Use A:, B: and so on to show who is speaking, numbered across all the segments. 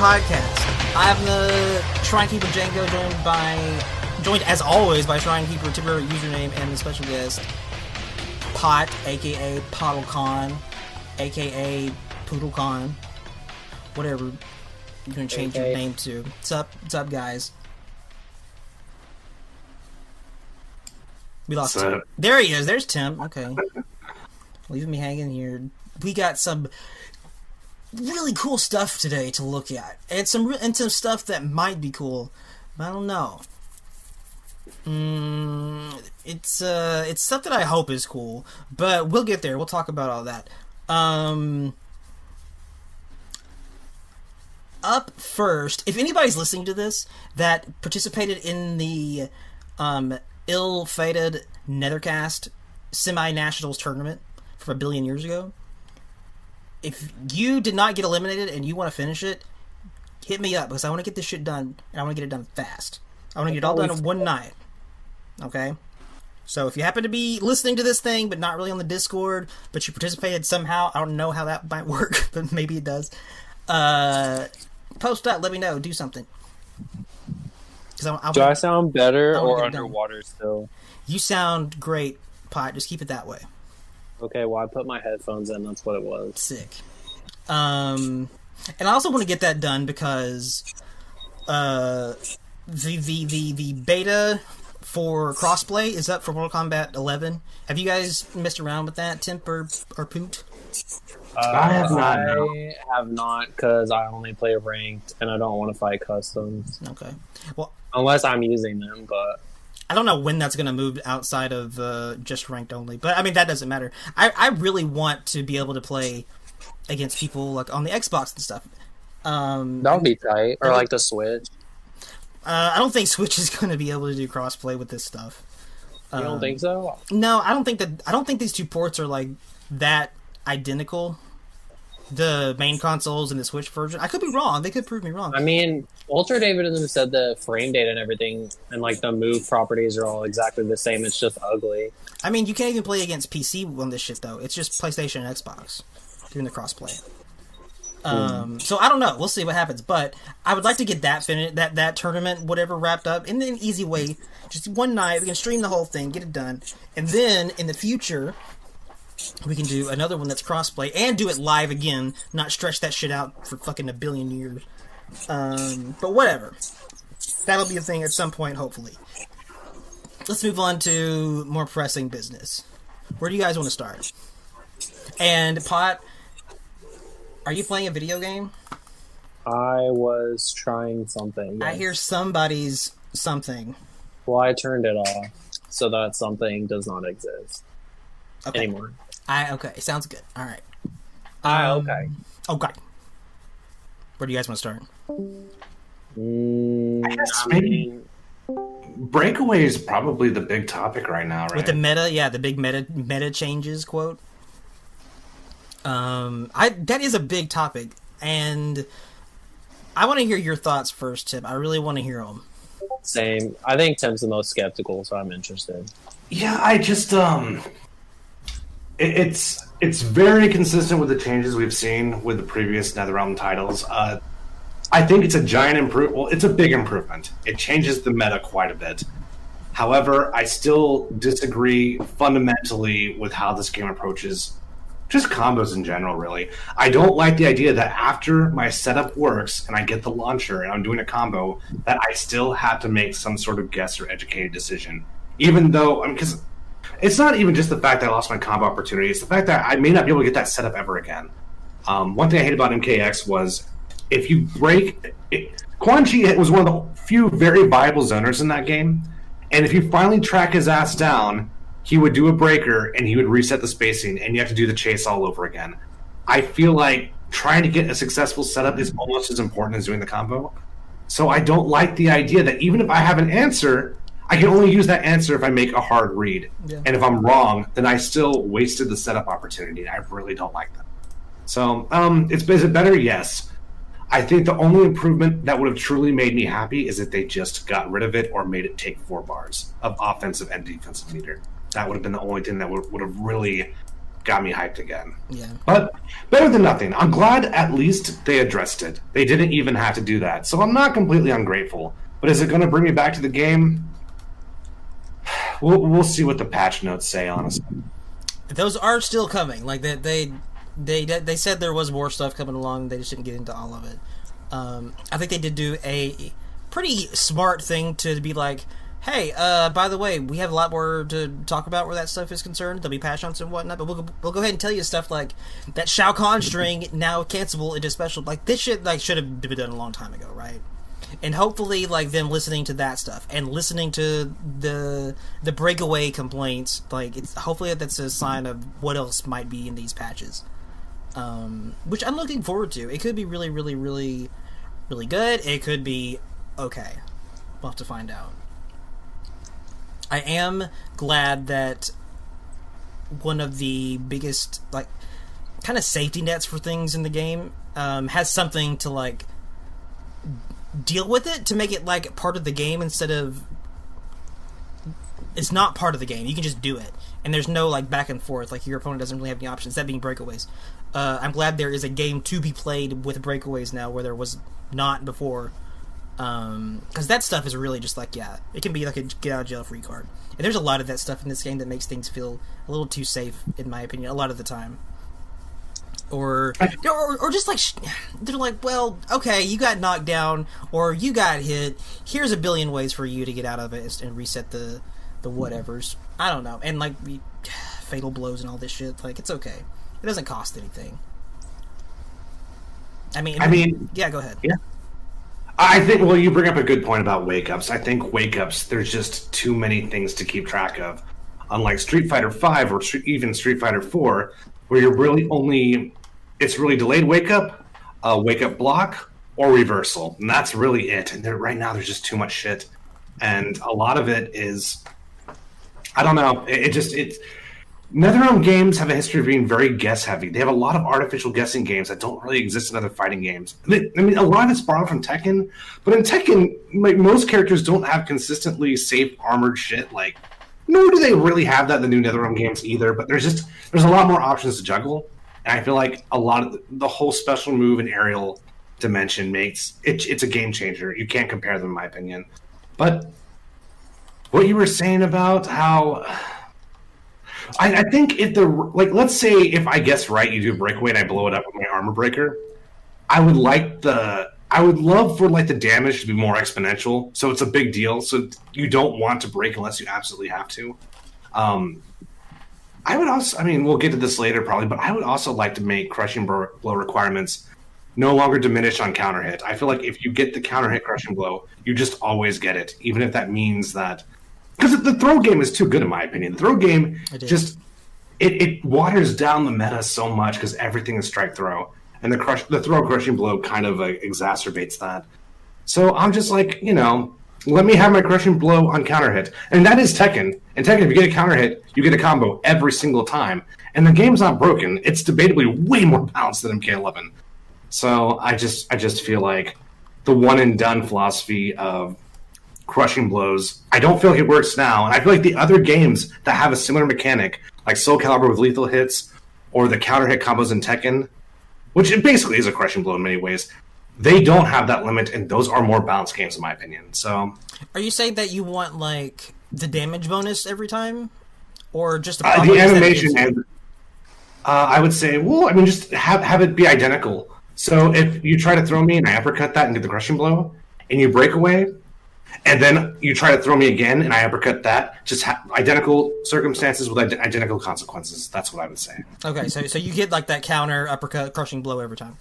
A: Podcast. I'm the Shrinekeeper Django, joined as always by Shrinekeeper temporary username and the special guest Pot, aka PottleCon, aka PoodleCon, whatever you're gonna change your name to. What's up, guys? We lost Tim. There he is. There's Tim. Okay, leaving me hanging here. We got some really cool stuff today to look at, and some stuff that might be cool, but I don't know. It's stuff that I hope is cool, but we'll get there. We'll talk about all that. Up first, if anybody's listening to this that participated in the ill-fated Nethercast semi-nationals tournament from 1 billion years ago, if you did not get eliminated and you want to finish it, hit me up, because I want to get this shit done, and I want to get it done fast. I want to get it all done in one night. Okay? So if you happen to be listening to this thing, but not really on the Discord, but you participated somehow, I don't know how that might work, but maybe it does, post up, let me know, do something.
B: Do I sound better or underwater still?
A: You sound great, Pot. Just keep it that way.
B: Okay, well, I put my headphones in. That's what it was.
A: Sick. And I also want to get that done because the beta for crossplay is up for Mortal Kombat 11. Have you guys messed around with that, Timp or Poot?
B: I have not, because I only play ranked, and I don't want to fight customs.
A: Okay. Well,
B: unless I'm using them, but
A: I don't know when that's going to move outside of just ranked only, but I mean that doesn't matter. I really want to be able to play against people like on the Xbox and stuff.
B: That would be tight, or like the Switch.
A: I don't think Switch is going to be able to do crossplay with this stuff.
B: You don't think so?
A: No, I don't think these two ports are like that identical. The main consoles and the Switch version. I could be wrong. They could prove me wrong.
B: I mean, Ultra David said the frame data and everything, and like the move properties are all exactly the same. It's just ugly.
A: I mean, you can't even play against PC on this shit though. It's just PlayStation and Xbox doing the crossplay. So I don't know. We'll see what happens. But I would like to get that that tournament, whatever, wrapped up in an easy way. Just one night, we can stream the whole thing, get it done, and then in the future, we can do another one that's crossplay and do it live again, not stretch that shit out for fucking 1 billion years. But whatever. That'll be a thing at some point, hopefully. Let's move on to more pressing business. Where do you guys want to start? And Pot, are you playing a video game?
B: I was trying something. Yes.
A: I hear somebody's something.
B: Well, I turned it off, so that something does not exist anymore.
A: Okay, sounds good. All right.
B: Okay.
A: Where do you guys want to start?
C: I guess maybe Breakaway is probably the big topic right now, right?
A: With the meta, yeah, the big meta changes quote. That is a big topic, and I want to hear your thoughts first, Tim. I really want to hear them.
B: Same. I think Tim's the most skeptical, so I'm interested.
C: Yeah, I just It's very consistent with the changes we've seen with the previous NetherRealm titles. I think it's a giant improvement. Well, it's a big improvement. It changes the meta quite a bit. However, I still disagree fundamentally with how this game approaches just combos in general, really. I don't like the idea that after my setup works and I get the launcher and I'm doing a combo, that I still have to make some sort of guess or educated decision. Even though, because it's not even just the fact that I lost my combo opportunity. It's the fact that I may not be able to get that setup ever again. One thing I hate about MKX was if you break... Quan Chi was one of the few very viable zoners in that game, and if you finally track his ass down, he would do a breaker and he would reset the spacing, and you have to do the chase all over again. I feel like trying to get a successful setup is almost as important as doing the combo. So I don't like the idea that even if I have an answer, I can only use that answer if I make a hard read. Yeah. And if I'm wrong, then I still wasted the setup opportunity. I really don't like that. So, is it better? Yes. I think the only improvement that would have truly made me happy is if they just got rid of it or made it take 4 bars of offensive and defensive meter. That would have been the only thing that would have really got me hyped again.
A: Yeah.
C: But better than nothing. I'm glad at least they addressed it. They didn't even have to do that. So I'm not completely ungrateful. But is it going to bring me back to the game? We'll see what the patch notes say, honestly.
A: Those are still coming. Like they said there was more stuff coming along. They just didn't get into all of it. I think they did do a pretty smart thing to be like, hey, by the way, we have a lot more to talk about where that stuff is concerned. There'll be patch notes and whatnot, but we'll go ahead and tell you stuff like that Shao Kahn string now cancelable into special. Like this shit like should have been done a long time ago, right? And hopefully, like them listening to that stuff and listening to the breakaway complaints, like it's hopefully that's a sign of what else might be in these patches. Which I'm looking forward to. It could be really, really, really, really good. It could be okay. We'll have to find out. I am glad that one of the biggest, like, kind of safety nets for things in the game has something to, like, deal with it, to make it, like, part of the game instead of... It's not part of the game. You can just do it. And there's no, like, back and forth. Like, your opponent doesn't really have any options, that being breakaways. I'm glad there is a game to be played with breakaways now where there was not before. Because that stuff is really just like, yeah, it can be like a get out of jail free card. And there's a lot of that stuff in this game that makes things feel a little too safe, in my opinion, a lot of the time. Or just like, they're like, well, okay, you got knocked down, or you got hit, here's a billion ways for you to get out of it and reset the whatevers. I don't know. And like, fatal blows and all this shit, like, it's okay. It doesn't cost anything. I mean, yeah, go ahead.
C: Yeah. I think, well, you bring up a good point about wake-ups. I think wake-ups, there's just too many things to keep track of. Unlike Street Fighter V or even Street Fighter 4, where you're really only... It's really delayed wake-up, wake-up block, or reversal. And that's really it. And right now, there's just too much shit. And a lot of it is... I don't know. It's NetherRealm games have a history of being very guess-heavy. They have a lot of artificial guessing games that don't really exist in other fighting games. I mean, a lot of it's borrowed from Tekken, but in Tekken, like, most characters don't have consistently safe armored shit. Like, nor do they really have that in the new NetherRealm games either. But there's a lot more options to juggle, and I feel like a lot of the whole special move and aerial dimension makes it's a game changer. You can't compare them, in my opinion. But what you were saying about how... I think let's say if I guess right, you do breakaway and I blow it up with my armor breaker, I would love for like the damage to be more exponential, so it's a big deal. So you don't want to break unless you absolutely have to. I would also, I mean, we'll get to this later probably, but I would also like to make crushing blow requirements no longer diminish on counter hit. I feel like if you get the counter hit crushing blow, you just always get it, even if that means that. Because the throw game is too good, in my opinion. The throw game just it waters down the meta so much because everything is strike throw, and the throw crushing blow kind of exacerbates that. So I'm just like, let me have my crushing blow on counter hit, and that is Tekken. In Tekken, if you get a counter hit, you get a combo every single time, and the game's not broken. It's debatably way more balanced than MK11. So I just feel like the one and done philosophy of crushing blows, I don't feel like it works now, and I feel like the other games that have a similar mechanic, like Soul Calibur with lethal hits, or the counter hit combos in Tekken, which it basically is a crushing blow in many ways, they don't have that limit, and those are more balanced games in my opinion. So,
A: are you saying that you want like the damage bonus every time, or just
C: the animation? And I would say, well, I mean, just have it be identical. So if you try to throw me and I uppercut that and get the crushing blow, and you break away. And then you try to throw me again, and I uppercut that. Just identical circumstances with identical consequences. That's what I would say. Okay,
A: so you get like that counter uppercut crushing blow every time.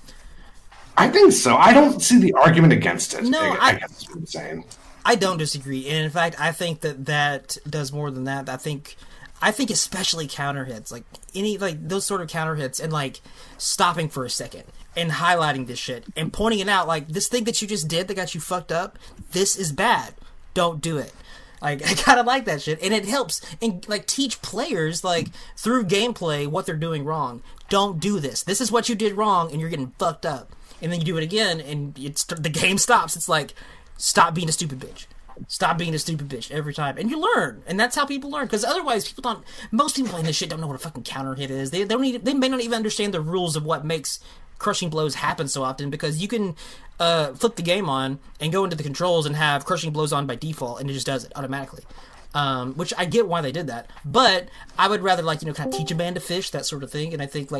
C: I think so. I don't see the argument against it.
A: No,
C: I guess that's what I'm saying.
A: I don't disagree, and in fact, I think that does more than that. I think especially counter hits, like those sort of counter hits, and like stopping for a second and highlighting this shit and pointing it out, like this thing that you just did that got you fucked up, this is bad. Don't do it. Like, I kind of like that shit, and it helps and like teach players like through gameplay what they're doing wrong. Don't do this. This is what you did wrong, and you're getting fucked up. And then you do it again, and the game stops. It's like, stop being a stupid bitch. Stop being a stupid bitch every time, and you learn, and that's how people learn. Because otherwise, people don't. Most people playing this shit don't know what a fucking counter hit is. They don't. They may not even understand the rules of what makes crushing blows happen so often. Because you can flip the game on and go into the controls and have crushing blows on by default, and it just does it automatically. Which I get why they did that, but I would rather kind of teach a man to fish, that sort of thing. And I think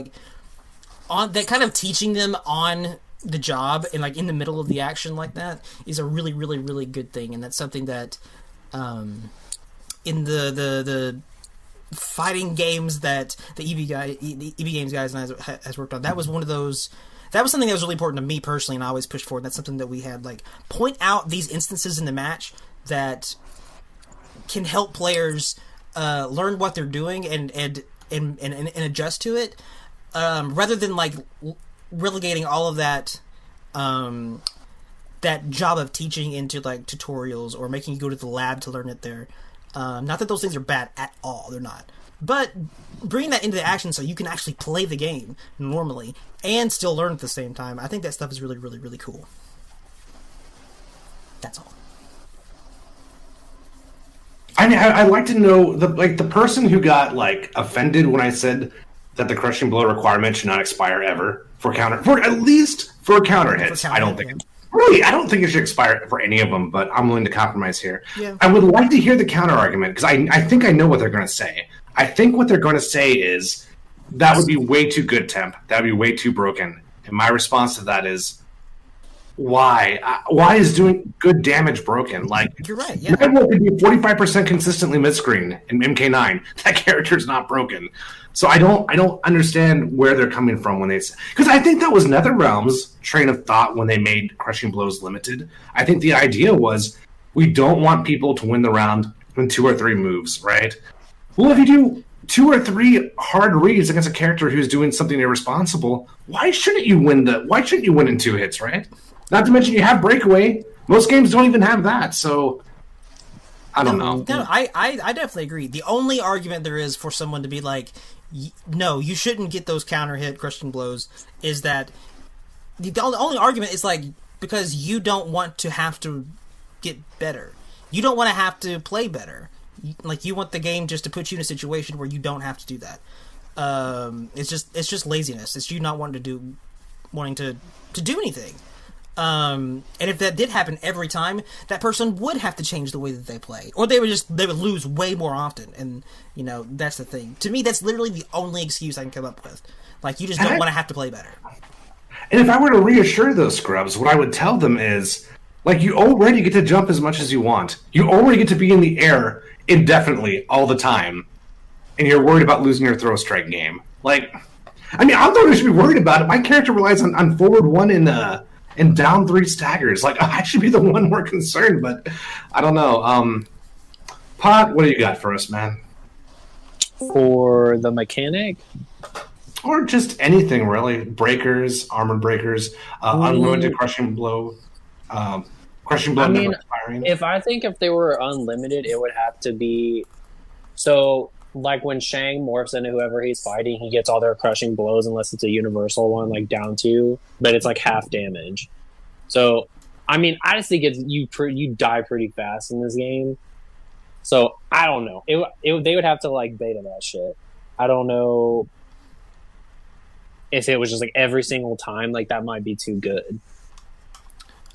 A: on that kind of teaching them on the job and in the middle of the action like that is a really, really, really good thing. And that's something that in the fighting games that the EB Games guys has worked on, that was one of those. That was something that was really important to me personally, and I always pushed for it. That's something that we had point out these instances in the match that can help players learn what they're doing and adjust to it, rather than relegating all of that that job of teaching into tutorials or making you go to the lab to learn it there. Not that those things are bad at all, they're not. But bringing that into the action so you can actually play the game normally and still learn at the same time, I think that stuff is really, really, really cool. That's all.
C: I mean, I'd like to know the person who got offended when I said that the crushing blow requirement should not expire ever for at least for counter hits. I don't think it should expire for any of them, but I'm willing to compromise here.
A: Yeah.
C: I would like to hear the counter argument because I think I know what they're going to say. I think what they're going to say is that would be way too good temp. That would be way too broken. And my response to that is, why? Why is doing good damage broken?
A: You're right. Yeah,
C: Red Wolf could be 45% consistently mid-screen in MK9. That character's not broken. So I don't understand where they're coming from when they say, because I think that was NetherRealm's train of thought when they made Crushing Blows limited. I think the idea was we don't want people to win the round in 2 or 3 moves, right? Well, if you do 2 or 3 hard reads against a character who's doing something irresponsible, why shouldn't you win in 2 hits, right? Not to mention you have breakaway. Most games don't even have that, so I don't know.
A: No, I definitely agree. The only argument there is for someone to be no, you shouldn't get those counter hit crushing blows is that the only argument is because you don't want to have to get better. You don't want to have to play better. You want the game just to put you in a situation where you don't have to do that. It's just laziness. It's you not wanting to do anything. And if that did happen every time, that person would have to change the way that they play, or they would lose way more often. And that's the thing. To me, that's literally the only excuse I can come up with. You just don't want to have to play better.
C: And if I were to reassure those scrubs, what I would tell them is, you already get to jump as much as you want. You already get to be in the air indefinitely all the time, and you're worried about losing your throw strike game. I'm not going to be worried about it. My character relies on forward 1 and down 3 staggers. I should be the one more concerned, but I don't know. Pot, what do you got for us, man?
B: For the mechanic?
C: Or just anything, really. Breakers, armored breakers, unlimited crushing blow. Crushing blow never expiring.
B: If they were unlimited, it would have to be... So, when Shang morphs into whoever he's fighting, he gets all their crushing blows unless it's a universal one, down 2, but it's half damage. So, I just think you die pretty fast in this game. So, I don't know. They would have to, beta that shit. I don't know if it was just, every single time, that might be too good.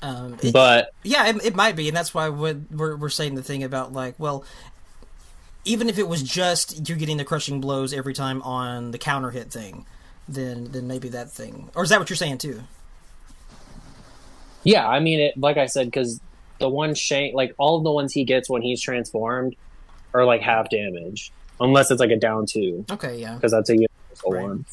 B: But...
A: Yeah, it might be, and that's why we're saying the thing about, even if it was just you're getting the crushing blows every time on the counter hit thing, then maybe that thing. Or is that what you're saying too?
B: Yeah, like I said, because the one Shang, all of the ones he gets when he's transformed are half damage, unless it's a down 2.
A: Okay, yeah,
B: because that's a universal one.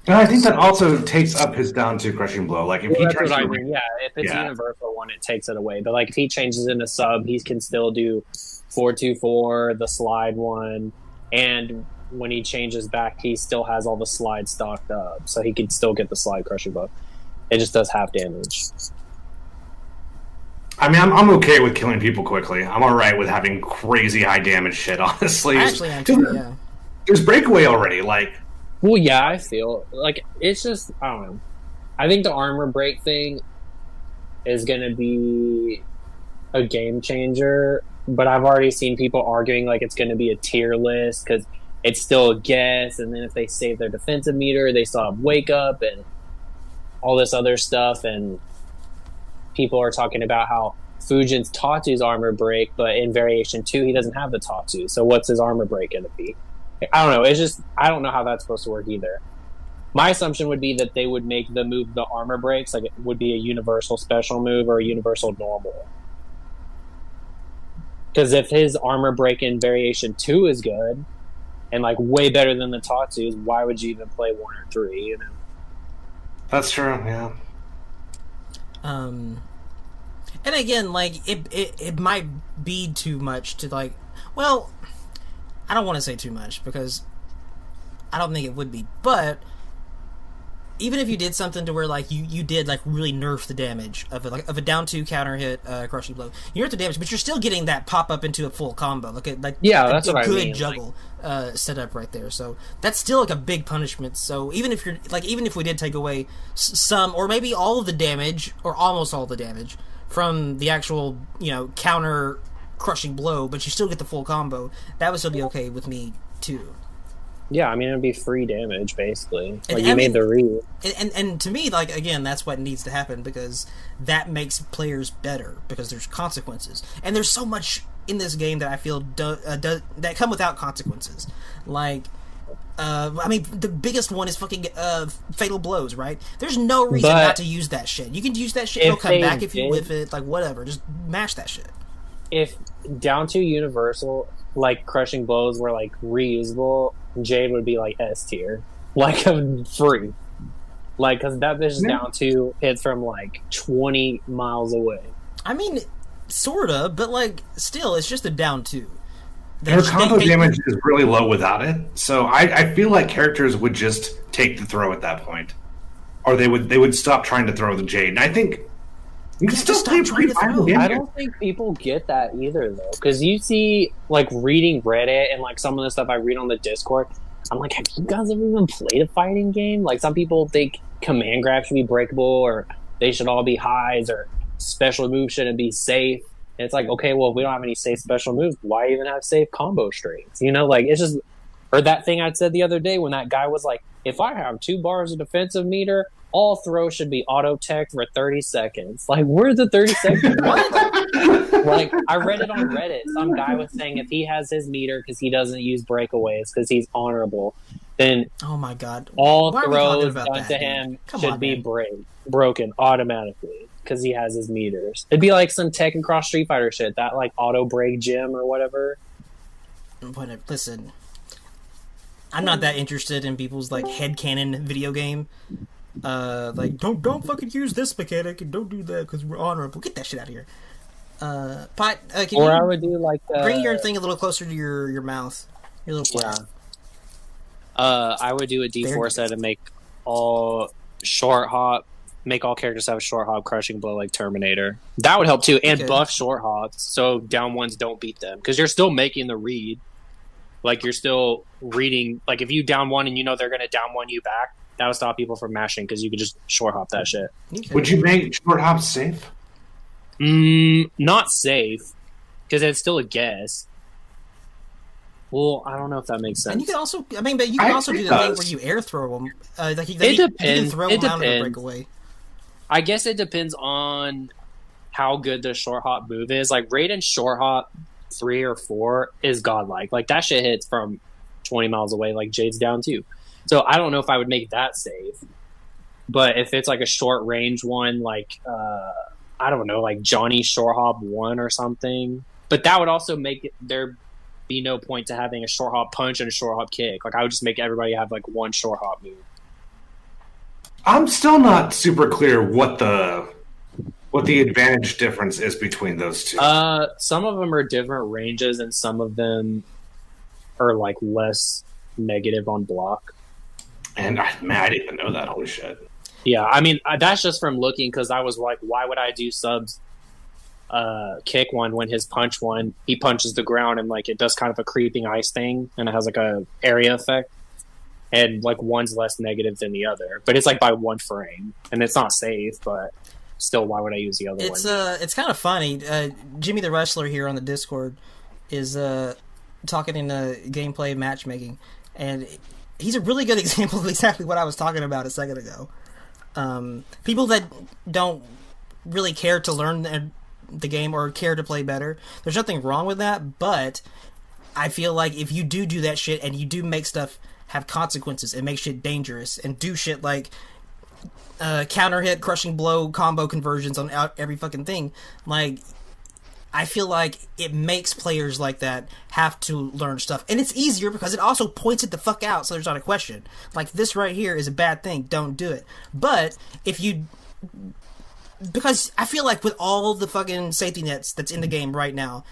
C: And I think that also takes up his down 2 crushing blow. If he
B: that's what I mean. Yeah, if it's a universal one, it takes it away. But if he changes into sub, he can still do 4-2-4, the slide one, and when he changes back, he still has all the slide stocked up, so he could still get the slide crushing blow. It just does half damage.
C: I'm okay with killing people quickly. I'm alright with having crazy high damage shit, honestly.
A: Actually, yeah.
C: There's breakaway already,
B: Well, yeah, I feel it's just, I don't know. I think the armor break thing is going to be a game changer, but I've already seen people arguing like it's going to be a tier list because it's still a guess. And then if they save their defensive meter, they still have wake up and all this other stuff. And people are talking about how Fujin's Tatsu's armor break, but in variation 2, he doesn't have the Tatsu. So what's his armor break going to be? I don't know. It's just, I don't know how that's supposed to work either. My assumption would be that they would make the move the armor breaks, like it would be a universal special move or a universal normal. Because if his armor break in variation 2 is good, and like way better than the Tatsu's, why would you even play 1 or 3, you know?
C: That's true, yeah.
A: And again, like it might be too much to like. Well, I don't want to say too much because I don't think it would be. But even if you did something to where like you did like really nerf the damage of a down 2 counter hit crushing blow, you nerf the damage, but you're still getting that pop up into a full combo.
B: That's
A: a
B: what
A: good
B: I mean.
A: juggle setup right there. So that's still like a big punishment. So even if we did take away some or maybe all of the damage or almost all the damage from the actual counter crushing blow, but you still get the full combo, that would still be okay with me too.
B: Yeah, I mean, it'd be free damage, basically.
A: And,
B: you made the read.
A: And to me, like, again, that's what needs to happen, because that makes players better, because there's consequences. And there's so much in this game that I feel that come without consequences. Like, I mean, the biggest one is fucking fatal blows, right? There's no reason not to use that shit. You can use that shit, it'll come back if you whiff it, like, whatever. Just mash that shit.
B: If down to universal, like, crushing blows were, like, reusable, Jade would be like S tier, like free, like because that bitch is down to hits from like 20 miles away.
A: I mean, sorta, but like still, it's just a down 2.
C: Her combo damage is really low without it, so I feel like characters would just take the throw at that point, or they would stop trying to throw the Jade. And I think you can still play pretty viable game.
B: I don't think people get that either, though, because you see, like, reading Reddit and, like, some of the stuff I read on the Discord, I'm like, have you guys ever even played a fighting game? Like, some people think command grab should be breakable, or they should all be highs, or special moves shouldn't be safe. And it's like, okay, well, if we don't have any safe special moves, why even have safe combo strings? You know, like, it's just... Or that thing I said the other day when that guy was like, if I have 2 bars of defensive meter... all throws should be auto-tech for 30 seconds. Like, where's the 30 seconds? Like, I read it on Reddit. Some guy was saying if he has his meter because he doesn't use breakaways because he's honorable, then
A: oh my god,
B: all throws done to him should be broken automatically because he has his meters. It'd be like some Tekken Cross Street Fighter shit, that like auto-break gem or whatever.
A: Whatever. Listen, I'm not that interested in people's like headcanon video game. Like don't fucking use this mechanic and don't do that because we're honorable. Get that shit out of here. Pot, can
B: I would do like
A: bring your thing a little closer to your mouth. Your little
B: yeah. I would do a D4 set and make all short hop. Make all characters have a short hop crushing blow like Terminator. That would help too, and buff short hops so down ones don't beat them because you're still making the read. Like you're still reading. Like if you down one and you know they're going to down one you back. That would stop people from mashing because you could just short hop that shit.
C: Okay. Would you make short hops safe?
B: Not safe because it's still a guess. Well, I don't know if that makes sense.
A: And you can also, I mean, but you can also do the thing where you air throw them.
B: It depends.
A: You can throw them out and break away.
B: I guess it depends on how good the short hop move is. Like Raiden's short hop 3 or 4 is godlike. Like that shit hits from 20 miles away. Like Jade's down too. So I don't know if I would make that safe, but if it's like a short range one, like I don't know, like Johnny Short Hop 1 or something. But that would also make there be no point to having a short hop punch and a short hop kick. Like I would just make everybody have like one short hop move.
C: I'm still not super clear what the advantage difference is between those two.
B: Some of them are different ranges, and some of them are like less negative on block.
C: And I didn't even know that. Holy shit.
B: Yeah, I mean, that's just from looking because I was like, why would I do subs kick one when his punch one, he punches the ground and like it does kind of a creeping ice thing and it has like a area effect. And like one's less negative than the other. But it's like by 1 frame. And it's not safe, but still, why would I use the other one?
A: It's kind of funny. Jimmy the Wrestler here on the Discord is talking in gameplay matchmaking, and he's a really good example of exactly what I was talking about a second ago. People that don't really care to learn the game or care to play better, there's nothing wrong with that, but I feel like if you do that shit and you do make stuff have consequences and make shit dangerous and do shit like counter hit, crushing blow, combo conversions on every fucking thing, like, I feel like it makes players like that have to learn stuff. And it's easier because it also points it the fuck out, so there's not a question. Like, this right here is a bad thing, don't do it. But if you... Because I feel like with all the fucking safety nets that's in the game right now,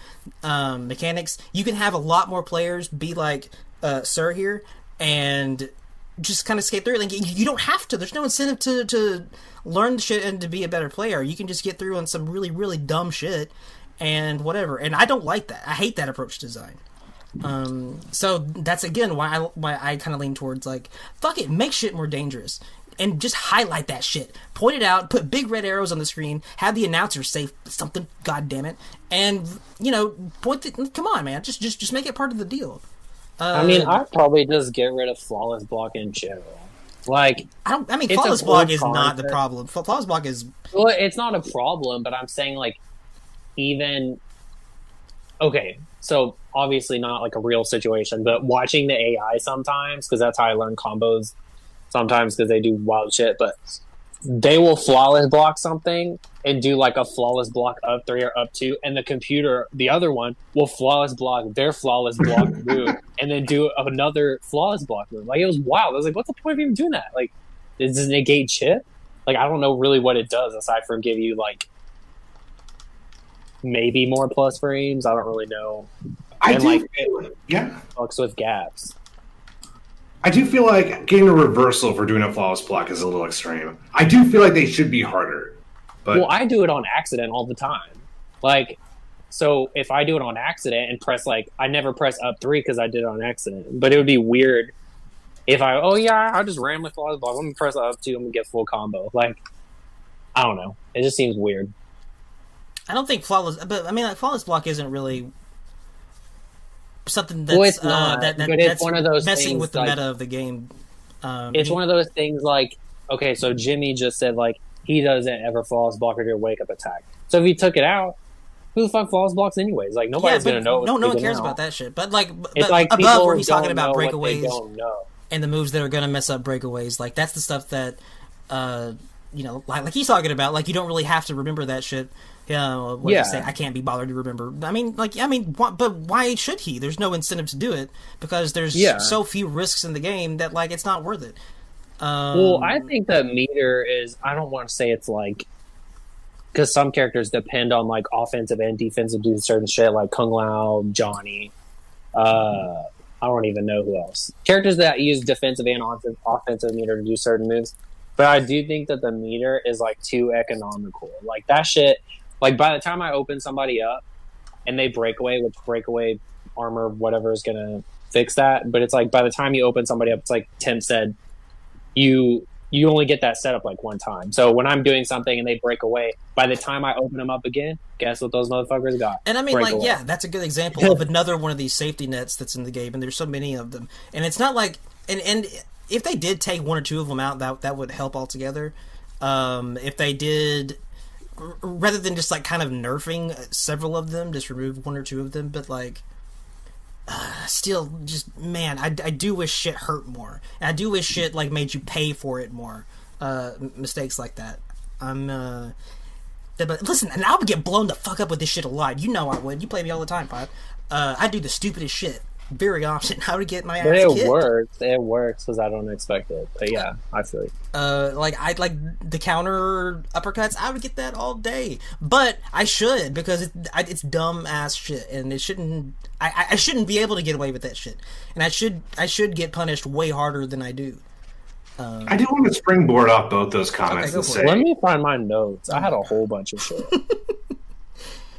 A: mechanics, you can have a lot more players be like Sir here, and just kind of skate through it. Like, you don't have to. There's no incentive to learn the shit and to be a better player. You can just get through on some really, really dumb shit and whatever. And I don't like that. I hate that approach to design. So that's again why I kind of lean towards like, fuck it, make shit more dangerous and just highlight that shit, point it out, put big red arrows on the screen, have the announcer say something, god damn it, and come on, man, just make it part of the deal.
B: I mean, I'd probably just get rid of flawless block in general. Like,
A: flawless block is not the problem. Flawless block is...
B: Well, it's not a problem, but I'm saying, like, even... Okay, so obviously not, like, a real situation, but watching the AI sometimes, because that's how I learn combos sometimes, because they do wild shit, but they will flawless block something and do, like, a flawless block up 3 or up 2, and the computer, the other one, will flawless block their flawless block move, and then do another flawless block move. Like, it was wild. I was like, what's the point of even doing that? Like, does it negate shit? Like, I don't know really what it does, aside from give you, like, maybe more plus frames. I don't really know. It fucks with gaps.
C: I do feel like getting a reversal for doing a flawless block is a little extreme. I do feel like they should be harder. But...
B: Well, I do it on accident all the time. Like, so if I do it on accident and press, like, I never press up 3 because I did it on accident. But it would be weird if I just randomly flawless block. Let me press up 2, I'm going to get full combo. Like, I don't know. It just seems weird.
A: I don't think flawless... But, I mean, like, flawless block isn't really... something that's
B: it's not, but it's
A: that's
B: one of those
A: messing
B: things,
A: with the
B: like,
A: meta of the game.
B: It's one of those things like, okay, so Jimmy just said, like, he doesn't ever flawless block or do a wake up attack. So if he took it out, who the fuck flawless blocks anyways? Like, nobody's gonna know.
A: No one cares about that shit. But
B: it's like
A: above where he's talking about breakaways
B: don't know.
A: And the moves that are gonna mess up breakaways, like that's the stuff that like he's talking about. Like, you don't really have to remember that shit. You say, I can't be bothered to remember. But why should he? There's no incentive to do it because there's so few risks in the game that, like, it's not worth it.
B: Well, I think the meter is, I don't want to say it's like, because some characters depend on, like, offensive and defensive to do certain shit, like Kung Lao, Johnny, I don't even know who else. Characters that use defensive and offensive meter to do certain moves. But I do think that the meter is, like, too economical. Like, that shit... Like, by the time I open somebody up and they break away, which breakaway armor, whatever, is going to fix that. But it's like, by the time you open somebody up, it's like Tim said, you only get that setup like one time. So when I'm doing something and they break away, by the time I open them up again, guess what those motherfuckers got?
A: And I mean, break away. That's a good example of another one of these safety nets that's in the game. And there's so many of them. And it's not like, and if they did take one or two of them out, that would help altogether. If they did... rather than just like kind of nerfing several of them, just remove one or two of them, but like still just, man, I do wish shit hurt more, and I do wish shit like made you pay for it more. Mistakes like that. But listen, and I would get blown the fuck up with this shit a lot. You know I would. You play me all the time, Pod. I do the stupidest shit very often. I would get my ass kicked.
B: It works because I don't expect it. But yeah, I feel you.
A: Like the counter uppercuts. I would get that all day, but I should because it's dumb ass shit, and it shouldn't. I shouldn't be able to get away with that shit, and I should get punished way harder than I do.
C: I do want to springboard off both those comments and say,
B: let me find my notes. I had a whole bunch of shit.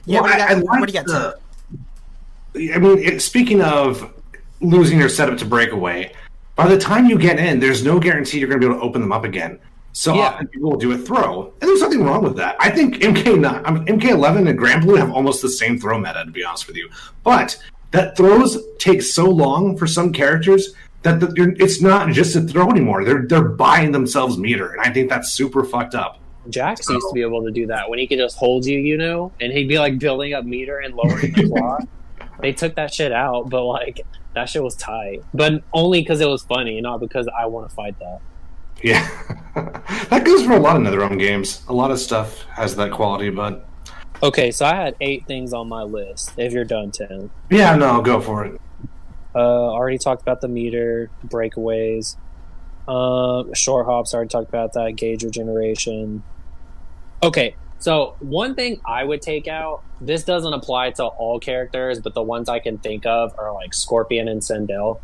A: Yeah, what do you got?
C: I mean, speaking of losing your setup to breakaway, by the time you get in, there's no guarantee you're going to be able to open them up again. So
B: Yeah.
C: often people will do a throw, and there's nothing wrong with that. I think MK11 and Granblue have almost the same throw meta, to be honest with you. But that throws take so long for some characters that it's not just a throw anymore. They're buying themselves meter, and I think that's super fucked up.
B: Jax used to be able to do that when he could just hold you, you know, and he'd be like building up meter and lowering the clock. They took that shit out, but like that shit was tight. But only because it was funny, not because I want to fight that.
C: Yeah, that goes for a lot of NetherRealm games. A lot of stuff has that quality, but
B: Okay, so I had 8 things on my list. If you're done, Tim.
C: yeah, no, go for it.
B: Already talked about the meter, breakaways. Short hops, already talked about that. Gauge regeneration. Okay, so one thing I would take out, this doesn't apply to all characters, but the ones I can think of are like Scorpion and Sindel.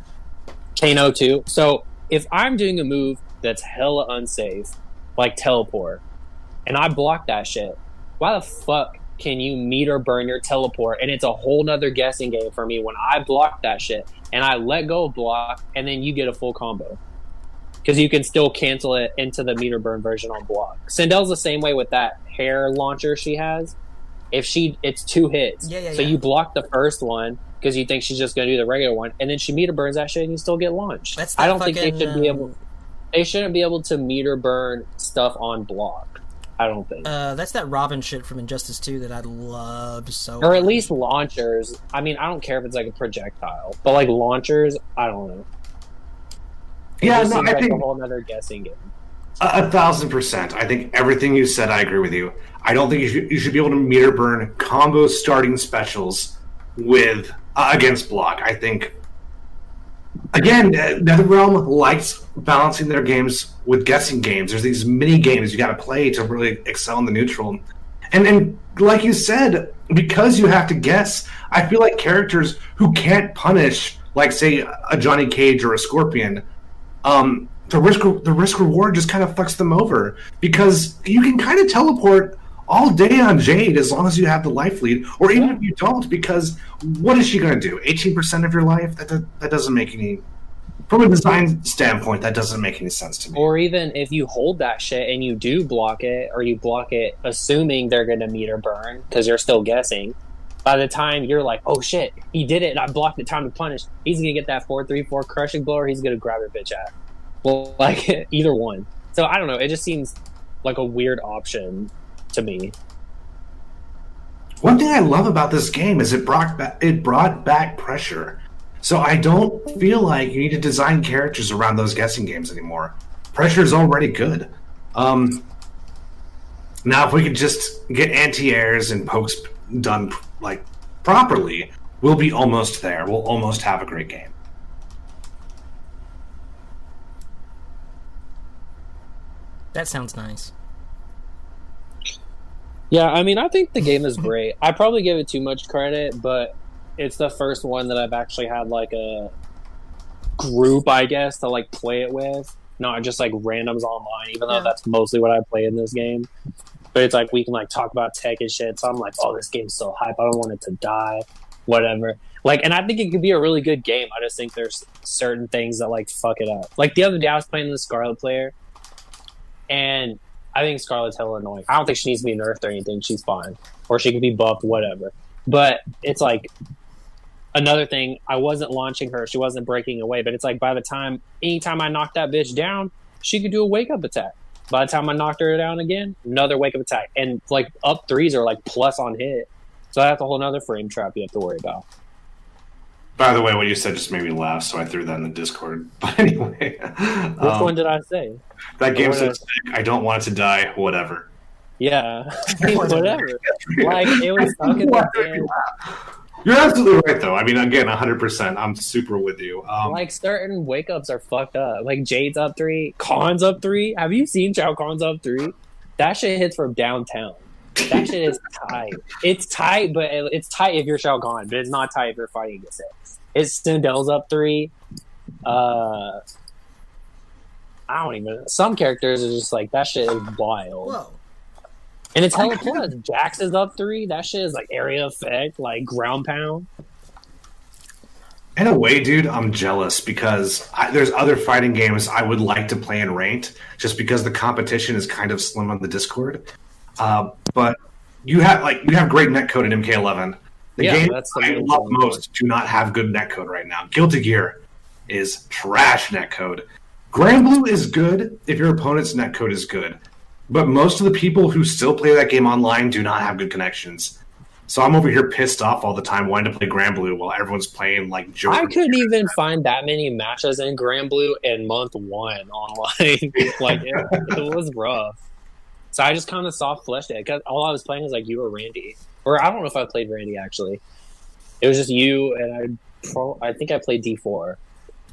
B: Kano too. So if I'm doing a move that's hella unsafe, like teleport, and I block that shit, why the fuck can you meter burn your teleport? And it's a whole nother guessing game for me when I block that shit and I let go of block and then you get a full combo. Because you can still cancel it into the meter burn version on block. Sindel's the same way with that hair launcher she has. It's 2 hits. So you block the first one because you think she's just going to do the regular one, and then she meter burns that shit and you still get launched. I don't think they should be able. They shouldn't be able to meter burn stuff on block. I don't think.
A: That's that Robin shit from Injustice 2 that I loved so
B: Or at
A: much.
B: least launchers. I mean, I don't care if it's like a projectile, but like launchers, I don't know.
C: Yeah,
B: It
C: no,
B: seems
C: I
B: like
C: think
B: a whole other guessing game.
C: 1,000%. I think everything you said, I agree with you. I don't think you should be able to meter burn combo starting specials with against block. I think again, NetherRealm likes balancing their games with guessing games. There's these mini games you got to play to really excel in the neutral, and like you said, because you have to guess, I feel like characters who can't punish, like say a Johnny Cage or a Scorpion, the risk reward just kind of fucks them over because you can kind of teleport all day on Jade as long as you have the life lead, or even if you don't, because what is she going to do? 18% of your life? That doesn't make any. From a design standpoint, that doesn't make any sense to me.
B: Or even if you hold that shit and you do block it, or you block it assuming they're going to meter burn because you're still guessing, by the time you're like, oh shit, he did it and I blocked it, time to punish, he's going to get that 4-3-4 crushing blow or he's going to grab your bitch ass. Well, like, either one. So, I don't know, it just seems like a weird option to me.
C: One thing I love about this game is it brought back pressure. So I don't feel like you need to design characters around those guessing games anymore. Pressure is already good. Now, if we could just get anti-airs and pokes done like properly, we'll be almost there. We'll almost have a great game.
A: That sounds nice.
B: Yeah, I mean, I think the game is great. I probably give it too much credit, but it's the first one that I've actually had like a group, I guess, to like play it with, not just like randoms online, even though that's mostly what I play in this game. But it's like we can like talk about tech and shit, so I'm like, oh, this game's so hype, I don't want it to die, whatever. Like, and I think it could be a really good game. I just think there's certain things that like fuck it up. Like the other day I was playing the Scarlet player, and I think Scarlet's hella annoying. I don't think she needs to be nerfed or anything. She's fine. Or she can be buffed, whatever. But it's like, another thing, I wasn't launching her. She wasn't breaking away. But it's like, anytime I knocked that bitch down, she could do a wake-up attack. By the time I knocked her down again, another wake-up attack. And like, up threes are like plus on hit. So that's a whole nother frame trap you have to worry about.
C: By the way, what you said just made me laugh, so I threw that in the Discord. But anyway.
B: Which one did I say?
C: That game's so sick. I don't want it to die, whatever.
B: Yeah. Whatever. Like, it was stuck in the game.
C: You're absolutely right, though. I mean, again, 100%. I'm super with you.
B: Like, certain wake-ups are fucked up. Like, Jade's up 3, Khan's up 3. Have you seen Shao Kahn's up 3? That shit hits from downtown. That shit is tight. It's tight, but it's tight if you're Shao Kahn, but it's not tight if you're fighting against it. It's Sindel's up 3. I don't even. Some characters are just like, that shit is wild.
A: Whoa.
B: And it's hella plus. Jax is up 3. That shit is like area effect, like ground pound.
C: In a way, dude, I'm jealous because there's other fighting games I would like to play in ranked, just because the competition is kind of slim on the Discord. But you have great netcode in MK11. The games I love most do not have good netcode right now. Guilty Gear is trash netcode. Granblue is good if your opponent's netcode is good, but most of the people who still play that game online do not have good connections. So I'm over here pissed off all the time wanting to play Granblue while everyone's playing like Joker.
B: I couldn't even find that many matches in Granblue in month 1 online. Like it was rough. So I just kind of soft fleshed it because all I was playing was like you or Randy, or I don't know if I played Randy actually. It was just you and I think I played D4.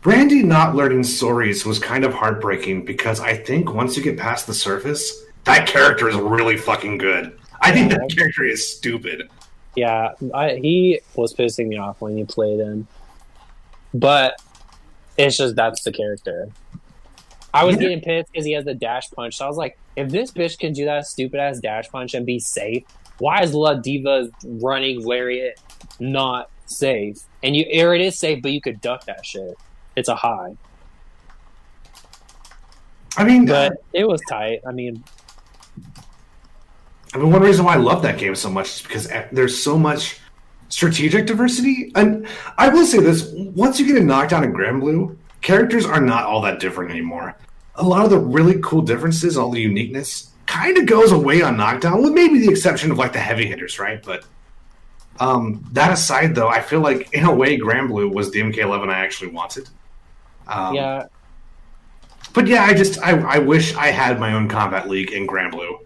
C: Randy not learning stories was kind of heartbreaking because I think once you get past the surface, that character is really fucking good. I think that character is stupid.
B: Yeah, he was pissing me off when you played him. But it's just that's the character. I was getting pissed because he has the dash punch. So I was like, if this bitch can do that stupid ass dash punch and be safe, why is La Diva's running lariat not safe? And it is safe, but you could duck that shit. It's a high.
C: I mean,
B: but it was tight. I mean,
C: one reason why I love that game so much is because there's so much strategic diversity. And I will say this, once you get a knockdown in Granblue, characters are not all that different anymore. A lot of the really cool differences, all the uniqueness, kind of goes away on knockdown, with maybe the exception of like the heavy hitters, right? But that aside, though, I feel like in a way Granblue was the MK11 I actually wanted.
B: Yeah.
C: But yeah, I wish I had my own combat league in Granblue.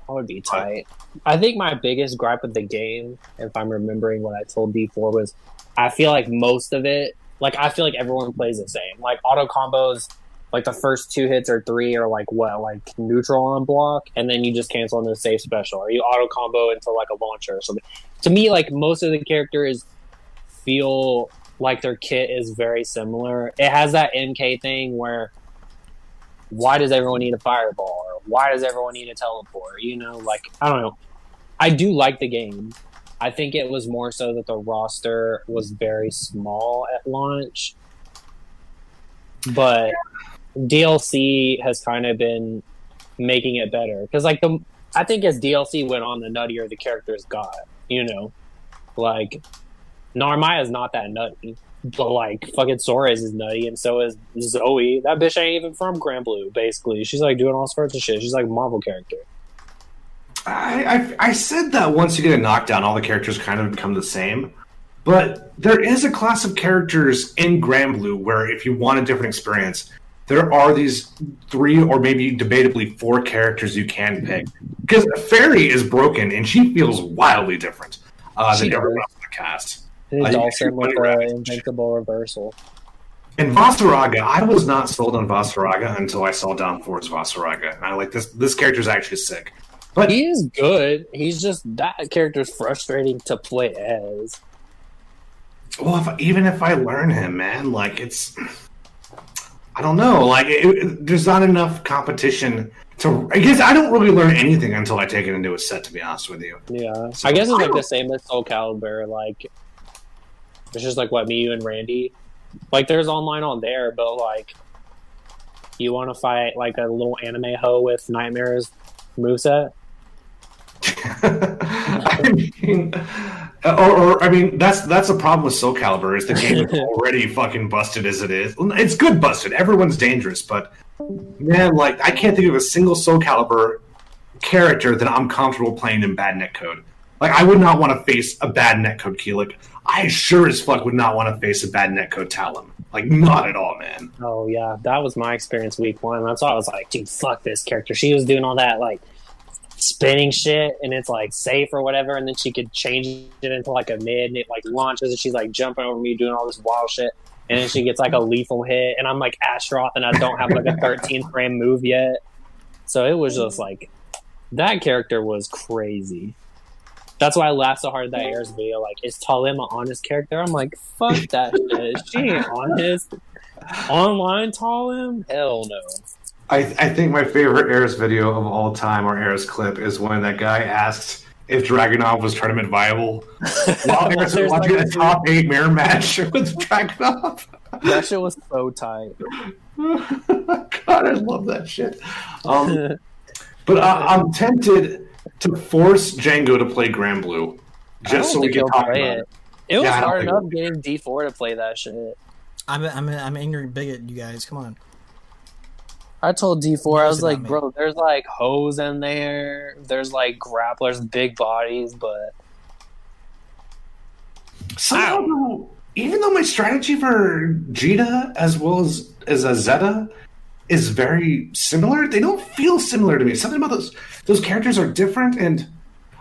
B: That would be tight. I think my biggest gripe with the game, if I'm remembering what I told D4, was I feel like most of it, like I feel like everyone plays the same. Like auto combos, like the first 2 hits or 3 are like what, like neutral on block, and then you just cancel into a safe special, or you auto combo into like a launcher or something. To me, like most of the characters feel like their kit is very similar. It has that MK thing where why does everyone need a fireball? Or why does everyone need a teleport? You know, like, I don't know. I do like the game. I think it was more so that the roster was very small at launch. But DLC has kind of been making it better. Because, like, I think as DLC went on, the nuttier the characters got. You know? Like, Narmaya's not that nutty. But, like, fucking Soares is nutty, and so is Zoe. That bitch ain't even from Granblue, basically. She's, like, doing all sorts of shit. She's, like, a Marvel character.
C: I said that once you get a knockdown, all the characters kind of become the same. But there is a class of characters in Granblue where if you want a different experience, there are these 3 or maybe debatably 4 characters you can pick. Because Fairy is broken, and she feels wildly different than everyone else in the cast.
B: It's also with the invincible reversal.
C: And Vasaraga, I was not sold on Vasaraga until I saw Down Forward's Vasaraga. And I like this character's actually sick. But
B: he is good. He's just that character's frustrating to play as.
C: Well, even if I learn him, man, like it's, I don't know, like there's not enough competition to. I guess I don't really learn anything until I take it into a set. To be honest with you,
B: yeah, so I guess it's like the same as Soul Calibur. Like it's just like what me, you, and Randy. Like there's online on there, but like you want to fight like a little anime hoe with Nightmare's moveset.
C: I mean, that's a problem with Soul Calibur. Is the game is already fucking busted as it is? It's good busted. Everyone's dangerous, but man, like I can't think of a single Soul Calibur character that I'm comfortable playing in bad netcode. Like I would not want to face a bad netcode Keelik. I sure as fuck would not want to face a bad netcode Talon. Like not at all, man.
B: Oh yeah, that was my experience week 1. That's why I was like, dude, fuck this character. She was doing all that like spinning shit and it's like safe or whatever, and then she could change it into like a mid and it like launches and she's like jumping over me doing all this wild shit, and then she gets like a lethal hit and I'm like Astaroth and I don't have like a 13th frame move yet. So it was just like that character was crazy. That's why I laughed so hard at that Airs video. Like, is Talim an honest character? I'm like, fuck that shit. She ain't honest. Online Talim? Hell no.
C: I think my favorite Airs video of all time, or Airs clip, is when that guy asks if Dragunov was tournament viable. While
B: Well,
C: there's
B: there's
C: watching
B: like-
C: a top 8 mirror match with Dragunov.
B: That shit was so tight.
C: God, I love that shit. But I'm tempted to force Django to play Grand Blue
B: I don't
C: just so we
B: think
C: can
B: he'll
C: talk
B: play
C: about
B: it.
C: it.
B: It was
C: Yeah, I don't
B: hard
C: think
B: enough getting D4 to play that shit.
A: I'm an angry bigot, you guys. Come on.
B: I told D4, I was
A: Knows about
B: like,
A: me.
B: bro, there's like hoes in there. There's like grapplers, big bodies, but
C: Somehow, though, even though my strategy for Jita as well as a Zeta is very similar, they don't feel similar to me. Something about those characters are different, and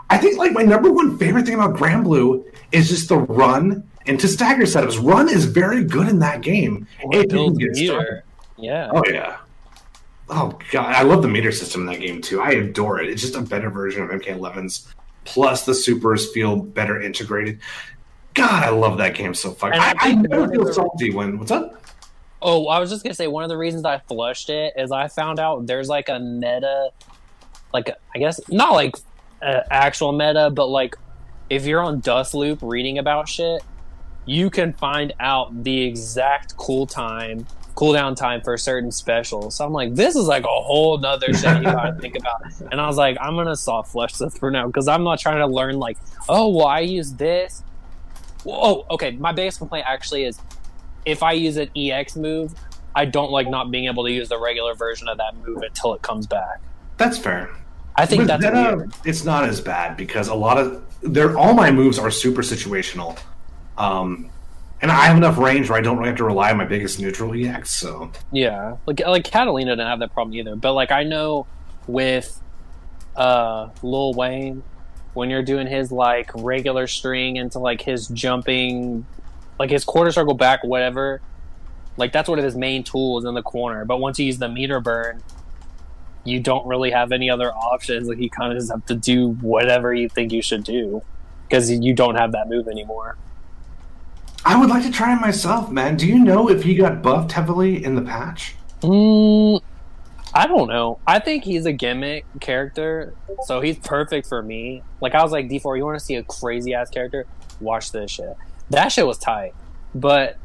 C: I think like my number one favorite thing about Grand Blue is just the run into stagger setups. Run is very good in that game. It
B: build
C: didn't get started.
B: meter. Yeah.
C: Oh yeah. Oh god, I love the meter system in that game too. I adore it. It's just a better version of MK11's. Plus, the supers feel better integrated. God, I love that game so fucking.
B: And I
C: I
B: think
C: never
B: one of
C: feel
B: the-
C: salty when. What's up?
B: Oh, I was just gonna say one of the reasons I flushed it is I found out there's like a meta, like I guess not like actual meta, but like if you're on Dust Loop reading about shit, you can find out the exact cooldown time for certain specials. So I'm like, this is like a whole nother shit you gotta think about. And I was like, I'm gonna soft flush this for now because I'm not trying to learn like, oh, well, I use this. Oh, okay. My biggest complaint actually is if I use an EX move, I don't like not being able to use the regular version of that move until it comes back.
C: That's fair.
B: I think
C: With
B: that's
C: Zeta,
B: weird.
C: it's not as bad because a lot of all my moves are super situational. And I have enough range where I don't really have to rely on my biggest neutral EX. So
B: Yeah, like Catalina didn't have that problem either. But like I know with Lil Wayne, when you're doing his like regular string into like his jumping, like his quarter circle back, whatever, like that's one of his main tools in the corner. But once you use the meter burn, you don't really have any other options. Like you kind of just have to do whatever you think you should do because you don't have that move anymore.
C: I would like to try it myself, man. Do you know if he got buffed heavily in the patch?
B: I don't know. I think he's a gimmick character, so he's perfect for me. Like I was like, D4, you want to see a crazy ass character? Watch this shit. That shit was tight, but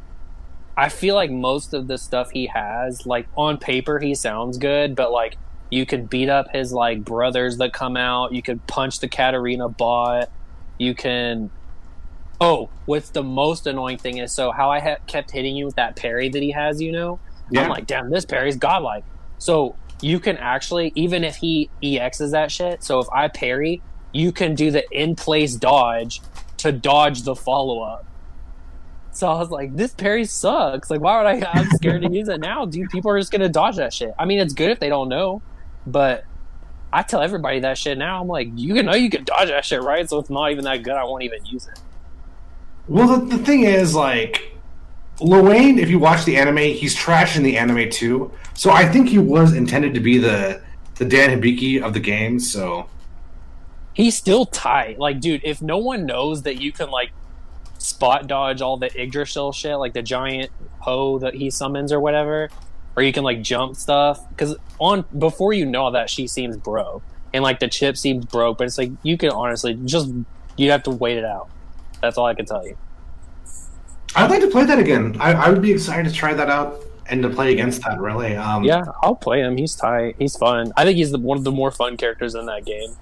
B: I feel like most of the stuff he has, like on paper, he sounds good, but like you could beat up his like brothers that come out. You could punch the Katarina bot. You can. Oh, what's the most annoying thing is so how I kept hitting you with that parry that he has, you know?
C: Yeah.
B: I'm like, damn, this parry's godlike. So you can actually, even if he EXs that shit, so if I parry, you can do the in-place dodge to dodge the follow-up. So I was like, this parry sucks. Like, why would I'm scared to use it now, dude. People are just going to dodge that shit. I mean, it's good if they don't know, but I tell everybody that shit now. I'm like, you can dodge that shit, right? So it's not even that good. I won't even use it.
C: Well, the thing is, like, Lil Wayne, if you watch the anime, he's trash in the anime too. So I think he was intended to be the Dan Hibiki of the game. So
B: He's still tight. Like, dude, if no one knows that you can, like, spot dodge all the Yggdrasil shit, like the giant hoe that he summons or whatever, or you can, like, jump stuff, because before you know all that, she seems broke. And, like, the chip seems broke, but it's like, you can honestly you have to wait it out. That's all I can tell you.
C: I'd like to play that again. I would be excited to try that out and to play against that, really.
B: Yeah, I'll play him. He's tight. He's fun. I think he's one of the more fun characters in that game.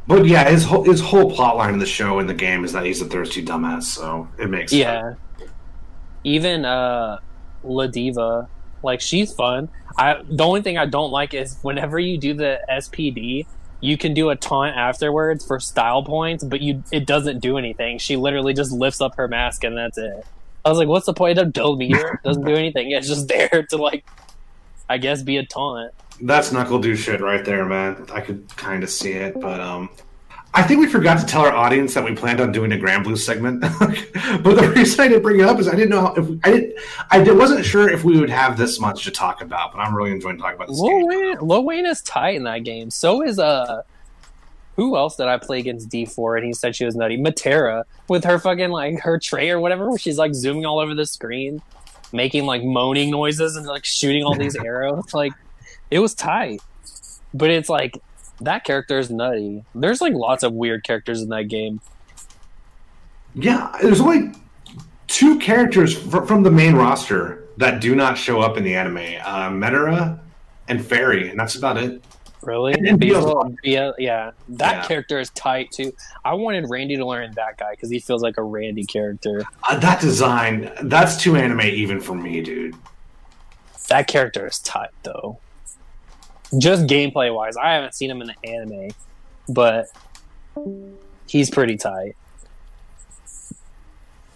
C: But yeah, his whole plot line in the show and the game is that he's a thirsty dumbass, so it makes sense.
B: Yeah. Even La Diva, like, she's fun. The only thing I don't like is whenever you do the SPD, you can do a taunt afterwards for style points, but it doesn't do anything. She literally just lifts up her mask and that's it. I was like, what's the point of Dull Meter? It doesn't do anything. It's just there to, like, I guess be a taunt.
C: That's knuckle do shit right there, man. I could kind of see it, but I think we forgot to tell our audience that we planned on doing a Grand Blue segment. But the reason I didn't bring it up is I didn't know I wasn't sure if we would have this much to talk about. But I'm really enjoying talking about this game.
B: Lil Wayne is tight in that game. So is who else did I play against D4 and he said she was nutty? Matera with her fucking like her tray or whatever, where she's like zooming all over the screen, making like moaning noises and like shooting all these arrows. Like, it was tight, but it's like That character is nutty. There's like lots of weird characters in that game.
C: Yeah, there's only two characters from the main roster that do not show up in the anime: Metara and Fairy, and that's about it.
B: Really?
C: And
B: Beelzebub, yeah. That
C: Yeah.
B: character is tight too. I wanted Randy to learn that guy because he feels like a Randy character.
C: That design, that's too anime even for me, dude.
B: That character is tight though. Just gameplay wise, I haven't seen him in the anime, but he's pretty tight.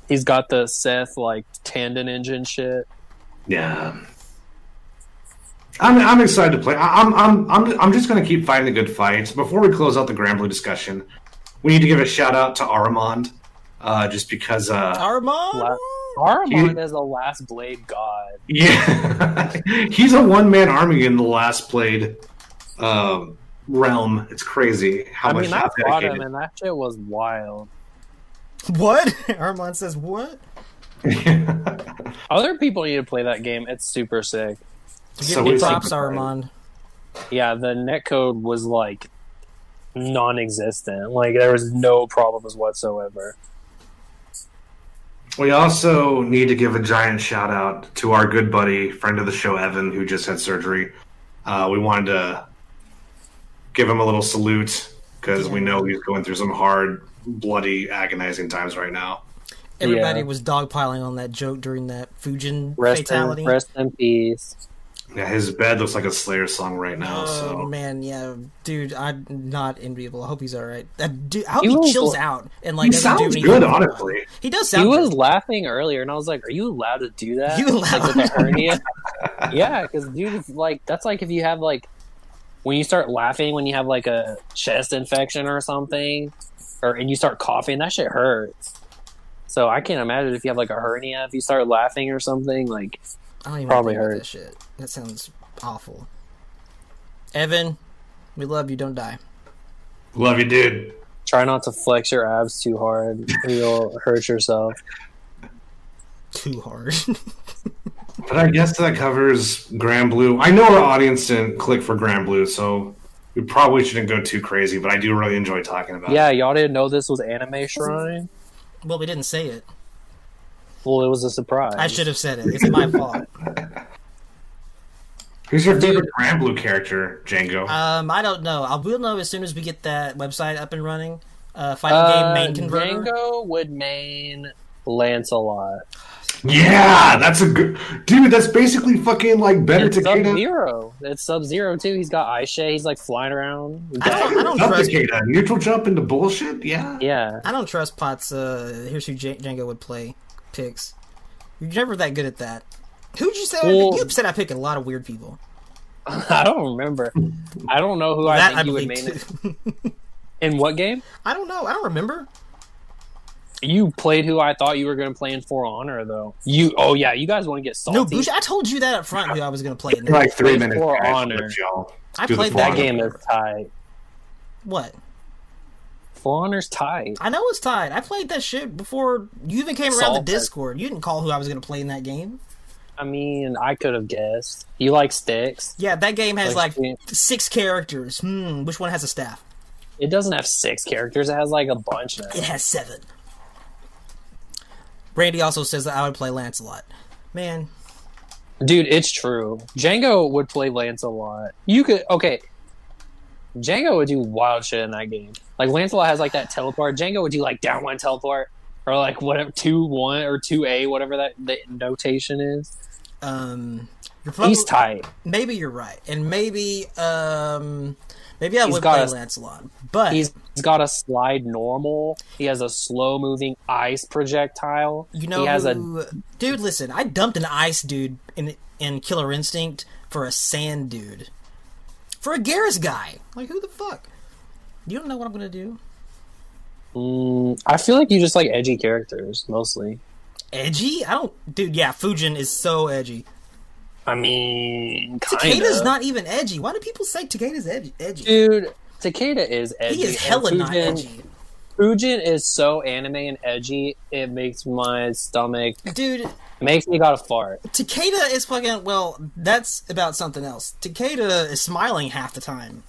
B: He's got the Seth like tandem engine shit.
C: Yeah. I'm excited to play. I'm just going to keep fighting the good fights. Before we close out the Granblue discussion, we need to give a shout out to Aramond, just because.
A: Armand.
B: Aramond is the last blade god.
C: Yeah, he's a one-man army in the Last Blade realm. It's crazy how much
B: I fought
C: dedicated.
B: him, and that shit was wild.
A: What? Armand says what?
B: Other people need to play that game. It's super sick.
A: Give
C: So
A: me
C: it's
A: props,
C: like-
A: Armand.
B: Yeah, the netcode was like non-existent. Like there was no problems whatsoever.
C: We also need to give a giant shout out to our good buddy, friend of the show, Evan, who just had surgery. We wanted to give him a little salute because we know he's going through some hard, bloody, agonizing times right now.
A: Everybody
B: Yeah.
A: was dogpiling on that joke during that Fujin
B: Rest
A: fatality.
B: in peace.
C: Yeah, his bed looks like a Slayer song right now.
A: Oh
C: So
A: man, yeah, dude, I'm not enviable. I hope he's all right. Dude, I hope
B: He
A: he
B: was-
A: chills out and like
C: he
A: doesn't do
C: sounds
A: anything
C: good,
A: for a while.
C: honestly.
A: He does
B: He
A: sound.
B: was
A: good.
B: laughing earlier, and I was like, "Are you allowed to do that?
A: You allowed-
B: like with a hernia?" Yeah, because dude, if, like that's like if you have like when you start laughing when you have like a chest infection or something, and you start coughing, that shit hurts. So I can't imagine if you have like a hernia, if you start laughing or something, like
A: I don't even
B: probably
A: think about
B: hurt.
A: that shit. That sounds awful. Evan, we love you. Don't die.
C: Love you, dude.
B: try not to flex your abs too hard. You'll hurt yourself.
A: Too hard.
C: But I guess that covers Granblue. I know our audience didn't click for Granblue, so we probably shouldn't go too crazy, but I do really enjoy talking about
B: Yeah,
C: it.
B: y'all didn't know this was Anime Shrine?
A: Well, we didn't say it.
B: Well, it was a surprise.
A: I should have said it. It's my fault.
C: Who's your favorite Granblue character, Django?
A: I don't know. I will know as soon as we get that website up and running. Fighting game main converter.
B: Django would main Lancelot.
C: Yeah, that's a good dude. That's basically fucking like better
B: It's
C: Takeda.
B: Sub-Zero. It's Sub-Zero, too. He's got Aisha. He's, like, flying around.
A: I don't
C: Not
A: trust.
C: Takeda. Neutral jump into bullshit. Yeah.
B: Yeah.
A: I don't trust Potts. Here's who Django would play. Picks. You're never that good at that. Who'd you say?
B: Well-
A: You said I pick a lot of weird people.
B: I don't remember. I don't know who I
A: That
B: think you would
A: believe
B: main
A: too.
B: it. In what game?
A: I don't know. I don't remember.
B: You played who I thought you were going to play in For Honor, though. Oh yeah, you guys want to get salty.
A: No, Bush. I told you that up front who I was going to play. In
C: For like 3 minutes.
B: For
C: guys,
B: Honor.
C: let y'all
A: I
C: do the
A: played
C: For
A: that
C: Honor.
B: That game is tight.
A: What?
B: For Honor's tight.
A: I know it's tied. I played that shit before you even came around
B: Salted.
A: the Discord. You didn't call who I was going to play in that game.
B: I mean, I could have guessed. You like sticks?
A: Yeah, that game has like
B: Like,
A: 6 characters. Which one has a staff?
B: It doesn't have 6 characters. It has like a bunch now.
A: It has 7. Randy also says that I would play Lancelot. Man,
B: Dude, it's true. Django would play Lancelot. You could Django would do wild shit in that game. Like Lancelot has like that teleport. Django would do like down one teleport or like whatever 2-1 or 2A, whatever that the notation is.
A: you're probably,
B: He's tight.
A: maybe you're right, and maybe I would
B: got
A: play
B: a-
A: Lancelot, but
B: He's got a slide normal. He has a slow moving ice projectile.
A: you know,
B: he has a
A: dude. Listen, I dumped an ice dude in Killer Instinct for a sand dude, for a Garrus guy. Like, who the fuck? You don't know what I'm gonna do.
B: I feel like you just like edgy characters mostly.
A: Edgy? I don't, dude. Yeah, Fujin is so edgy.
B: I mean,
A: Takeda's
B: kinda.
A: not even edgy. Why do people say Takeda's edgy?
B: Dude, Takeda is edgy.
A: He is
B: and
A: hella not
B: Fujin-
A: edgy.
B: Fujin is so anime and edgy, it makes my stomach,
A: Dude,
B: makes me gotta fart.
A: Takeda is fucking, well, that's about something else. Takeda is smiling half the time.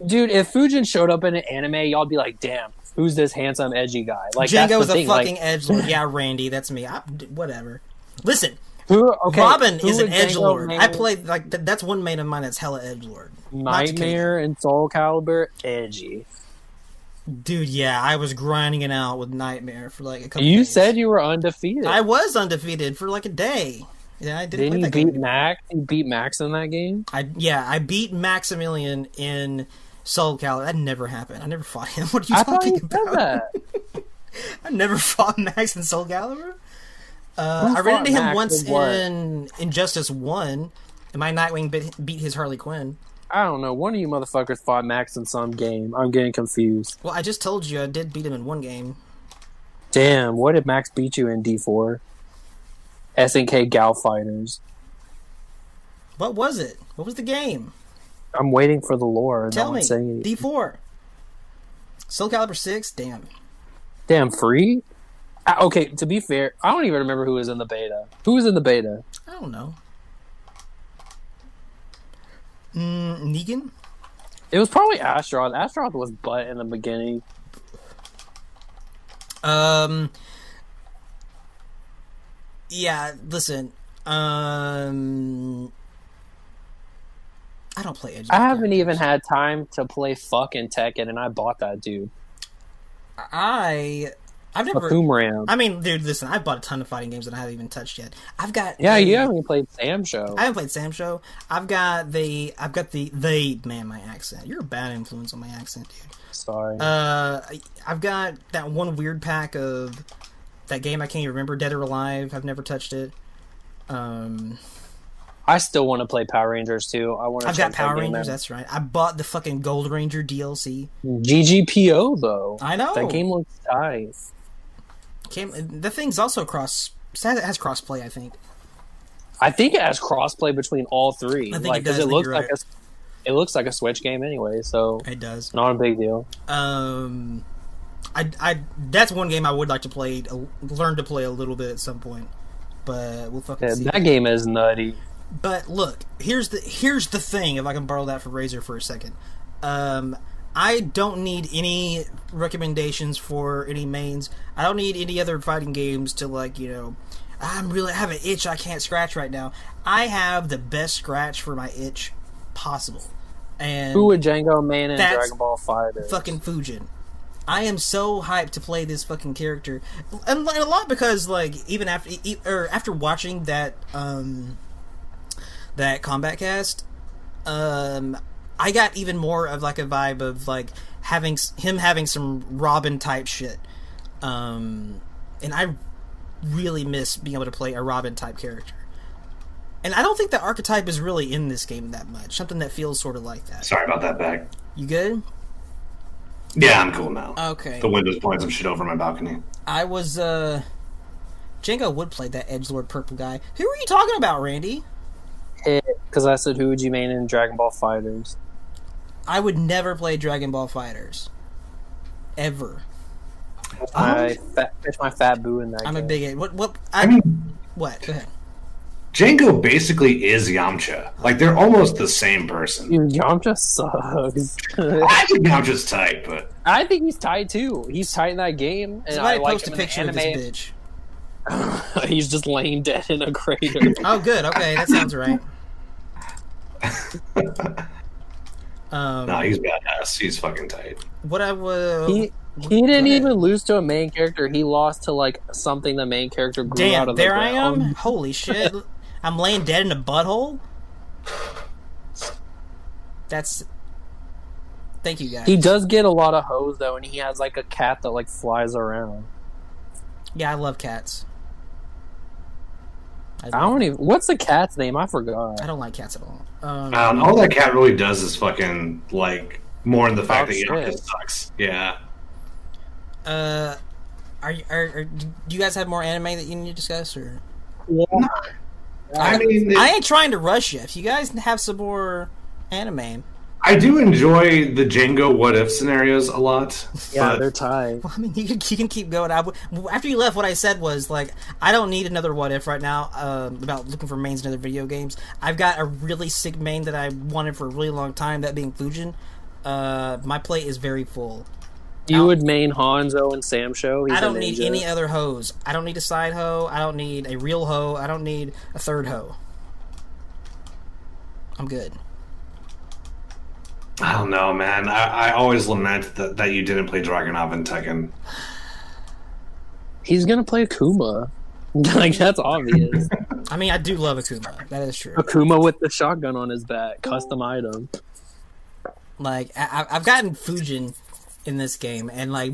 B: Dude, if Fujin showed up in an anime, y'all be like, "Damn, who's this handsome, edgy guy?" Like that's
A: Django is
B: the
A: a
B: thing.
A: fucking
B: Like,
A: edgelord. Yeah, Randy, that's me. Whatever. Listen,
B: okay,
A: Robin
B: who
A: is an
B: would Django
A: edgelord.
B: main?
A: I played like that's one main of mine that's hella edgelord. Not to kill you.
B: Nightmare and Soul Calibur, edgy.
A: Dude, yeah, I was grinding it out with Nightmare for like a couple
B: You
A: days.
B: said you were undefeated.
A: I was undefeated for like a day. Yeah, I didn't
B: Didn't
A: play
B: you
A: that game
B: beat
A: anymore.
B: Max? You beat Max in that game?
A: I beat Maximilian in Soul Calibur. That never happened. I never fought him. What are you
B: I thought
A: talking
B: you said
A: about?
B: that.
A: I never fought Max in Soul Calibur.
B: Who
A: I ran
B: fought
A: into him
B: Max
A: once
B: in what?
A: in Injustice 1, and my Nightwing beat his Harley Quinn.
B: I don't know. One of you motherfuckers fought Max in some game. I'm getting confused.
A: Well, I just told you I did beat him in one game.
B: Damn, what did Max beat you in D4? SNK Gal Fighters.
A: What was it? What was the game?
B: I'm waiting for the lore.
A: Tell
B: no
A: me.
B: one's saying it.
A: D4. Soul Calibur 6? Damn.
B: Damn, free? Okay, to be fair, I don't even remember who was in the beta. Who was in the beta?
A: I don't know. Negan?
B: It was probably Astaroth. Astaroth was butt in the beginning.
A: Yeah, listen. I don't play Edge.
B: I haven't even had time to play fucking Tekken, and I bought that dude.
A: I've
B: A
A: never.
B: Boomerang.
A: I mean, dude, listen. I've bought a ton of fighting games that I haven't even touched yet. I've got.
B: Yeah, you haven't even played Sam Show.
A: I haven't played Sam Show. I've got the man, my accent. You're a bad influence on my accent, dude.
B: Sorry.
A: I've got that one weird pack of that game I can't even remember, Dead or Alive. I've never touched it.
B: I still want to play Power Rangers too. I want to.
A: I've got Power Rangers. That's right. I bought the fucking Gold Ranger DLC.
B: GGPO though.
A: I know
B: That game looks nice.
A: The thing's also has crossplay. I think.
B: I think it has crossplay between all three.
A: I think it does.
B: It
A: I think
B: looks
A: you're
B: like
A: right.
B: it looks like a Switch game anyway. So
A: It does.
B: not a big deal.
A: That's one game I would like to play. Learn to play a little bit at some point, but we'll fucking see.
B: That game is nutty.
A: But look, here's the thing. If I can borrow that from Razer for a second, I don't need any recommendations for any mains. I don't need any other fighting games to I have an itch I can't scratch right now. I have the best scratch for my itch possible. And
B: Who would Django main in
A: that's
B: Dragon Ball Fighters?
A: fucking Fujin. I am so hyped to play this fucking character, and a lot because even after watching that that combat cast, I got even more of a vibe of having some Robin type shit, and I really miss being able to play a Robin type character. And I don't think the archetype is really in this game that much. Something that feels sort of like that.
C: Sorry about that, Beck.
A: You good?
C: Yeah, I'm cool now.
A: Okay.
C: The window's blowing some shit over my balcony.
A: I was, Django would play that edgelord purple guy. Who are you talking about, Randy?
B: Because I said, who would you main in Dragon Ball Fighters?
A: I would never play Dragon Ball Fighters. Ever.
B: I pitch my fat boo in that
A: I'm
B: game.
A: a big... What? Go ahead.
C: Django basically is Yamcha. They're almost the same person.
B: Dude, Yamcha sucks.
C: I think Yamcha's tight, but
B: I think he's tight too. He's tight in that game, and
A: Somebody
B: I like
A: post a
B: him in the
A: picture of
B: anime.
A: this bitch.
B: He's just laying dead in a crater.
A: Oh, good. Okay, that sounds right.
C: no, he's badass. He's fucking tight.
A: What I was...
B: He didn't even lose to a main character. He lost to something the main character grew out
A: Damn,
B: of the
A: there I
B: ground.
A: am. Holy shit. I'm laying dead in a butthole? That's... Thank you, guys.
B: He does get a lot of hoes though, and he has a cat that flies around.
A: Yeah, I love cats.
B: I don't even. What's the cat's name? I forgot.
A: I don't like cats at all.
C: All that cat really does is fucking more in the fact that
B: shit.
C: Yamcha sucks. Yeah.
A: Do you guys have more anime that you need to discuss, or?
B: Yeah.
C: I mean,
A: I ain't trying to rush you. If you guys have some more anime,
C: I do enjoy the Django what if scenarios a lot.
B: Yeah,
C: but
B: they're tight.
A: well, I mean, you can keep going. After you left, what I said was I don't need another what if right now. About looking for mains in other video games. I've got a really sick main that I wanted for a really long time. That being Fujin. My plate is very full.
B: You would main Hanzo and Sam Show.
A: I don't need any other hoes. I don't need a side hoe. I don't need a real hoe. I don't need a third hoe. I'm good.
C: I don't know, man. I always lament that you didn't play Dragunov in Tekken.
B: He's gonna play Akuma. Like, that's obvious.
A: I mean, I do love Akuma. That is true.
B: Akuma with the shotgun on his back. Custom item.
A: Like, I've gotten Fujin in this game, and like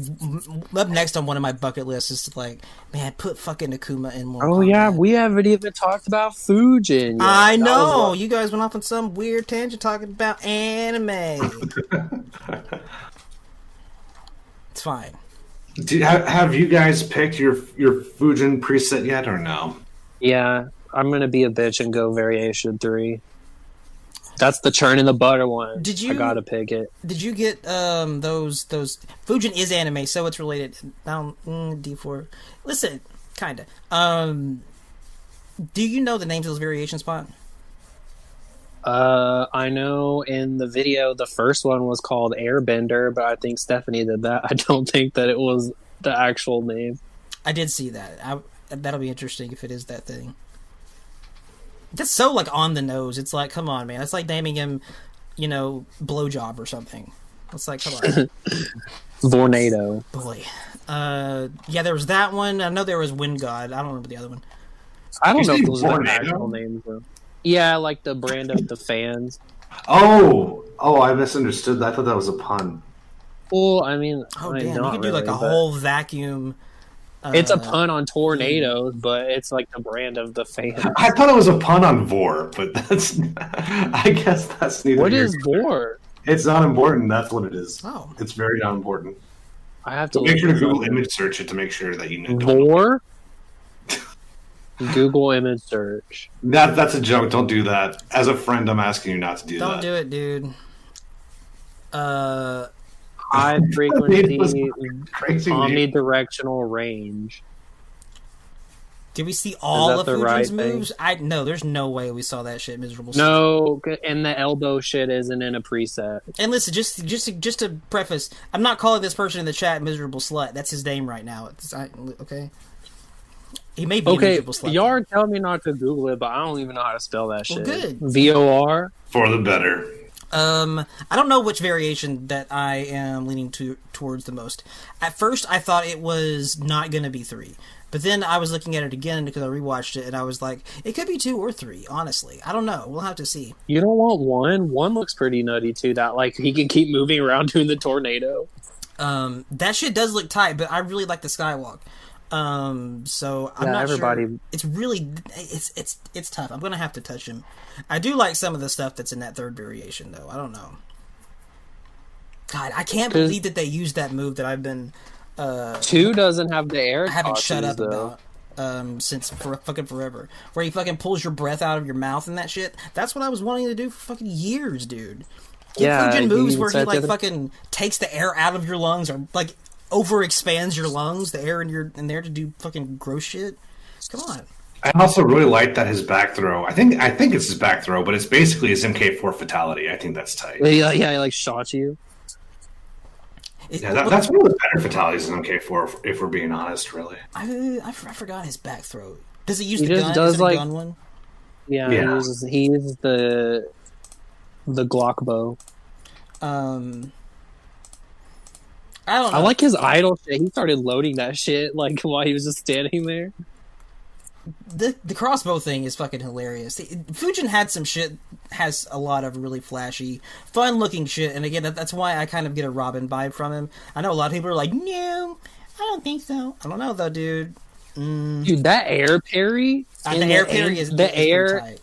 A: up next on one of my bucket lists is like, man, put fucking Akuma in more.
B: Oh yeah, we haven't even talked about Fujin yet.
A: I know, you guys went off on some weird tangent talking about anime. It's fine.
C: Have you guys picked your Fujin preset yet, or no?
B: Yeah, I'm gonna be a bitch and go Variation 3. That's the churn in the butter one. I gotta pick it.
A: Did you get those Fujin is anime, so it's related. D4. Listen, kinda. Do you know the names of those variation spot?
B: I know in the video the first one was called Airbender, but I think Stephanie did that. I don't think that it was the actual name.
A: I did see that. That'll be interesting if it is that thing. That's so like on the nose. It's like, come on, man. It's like naming him, Blowjob or something. It's like, come on.
B: Vornado.
A: Boy. Yeah, there was that one. I know there was Wind God. I don't remember the other one.
B: I don't know if those are the actual names though. Yeah, like the brand of the fans.
C: Oh, I misunderstood. I thought that was a pun.
B: Well, I mean,
A: damn, you could do like a whole vacuum.
B: It's a pun on tornadoes, but it's like the brand of the fan.
C: I thought it was a pun on Vor, but that's. I guess that's neither.
B: What is Vor?
C: It's not important. That's what it is.
A: Oh,
C: it's very not important.
B: I have to
C: make sure to Google image search it to make sure that you know.
B: Vor. Google image search.
C: That's a joke. Don't do that. As a friend, I'm asking you not to do that.
A: Don't do it, dude.
B: High frequency, omnidirectional range.
A: Did we see all of Fujin's
B: right
A: moves? No, there's no way we saw that shit. Miserable.
B: No, and the elbow shit isn't in a preset.
A: And listen, just to preface, I'm not calling this person in the chat miserable slut. That's his name right now. Okay. He may be a miserable slut.
B: Y'all are telling me not to Google it, but I don't even know how to spell that shit.
A: Good.
B: VOR?
C: For the better.
A: I don't know which variation that I am leaning towards the most. At first, I thought it was not going to be 3. But then I was looking at it again because I rewatched it, and I was like, it could be 2 or 3, honestly. I don't know. We'll have to see.
B: You don't want 1? 1 looks pretty nutty, too. That, like, he can keep moving around doing the tornado.
A: That shit does look tight, but I really like the skywalk. So I'm not sure. It's really it's tough. I'm gonna have to touch him. I do like some of the stuff that's in that third variation, though. I don't know. God, I can't believe that they used that move that I've been.
B: 2 doesn't have the air.
A: I haven't shut up about since fucking forever. Where he fucking pulls your breath out of your mouth and that shit. That's what I was wanting to do for fucking years, dude. Fujin moves where he like fucking takes the air out of your lungs or like overexpands your lungs, the air in there to do fucking gross shit. Come on.
C: I also really like that his back throw. I think it's his back throw, but it's basically his MK4 fatality. I think that's tight.
B: Yeah, he like shot you.
C: That's one of the better fatalities in MK4, if we're being honest, really.
A: I forgot his back throw. Does he use
B: the
A: gun?
B: Does
A: Is it
B: like,
A: a gun one?
B: Yeah, he uses the Glock bow.
A: I don't know.
B: I like his idle shit. He started loading that shit like while he was just standing there.
A: The crossbow thing is fucking hilarious. Fujin had some shit, has a lot of really flashy, fun-looking shit, and again, that's why I kind of get a Robin vibe from him. I know a lot of people are like, no, I don't think so. I don't know, though, dude.
B: Dude, that air parry...
A: the air parry is tight.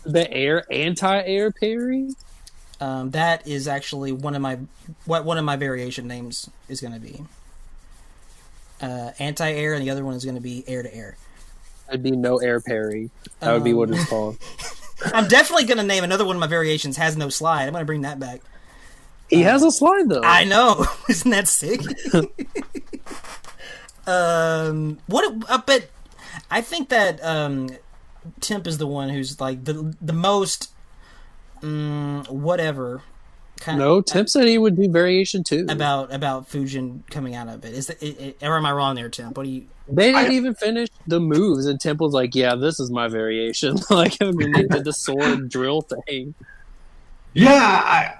B: The air anti-air parry?
A: That is actually one of my variation names is going to be. Anti-air, and the other one is going to be air-to-air.
B: That'd be no air parry. That would be what it's called.
A: I'm definitely going to name another one of my variations has no slide. I'm going to bring that back.
B: He has a slide, though.
A: I know. Isn't that sick? But I think that Temp is the one who's like the most whatever
B: No, Tim said he would do variation too.
A: about Fujin coming out of it. Is or am I wrong there, Tim? What do you?
B: They didn't even finish the moves, and Temple's like, "Yeah, this is my variation." Like, they did the sword drill thing.
C: Yeah,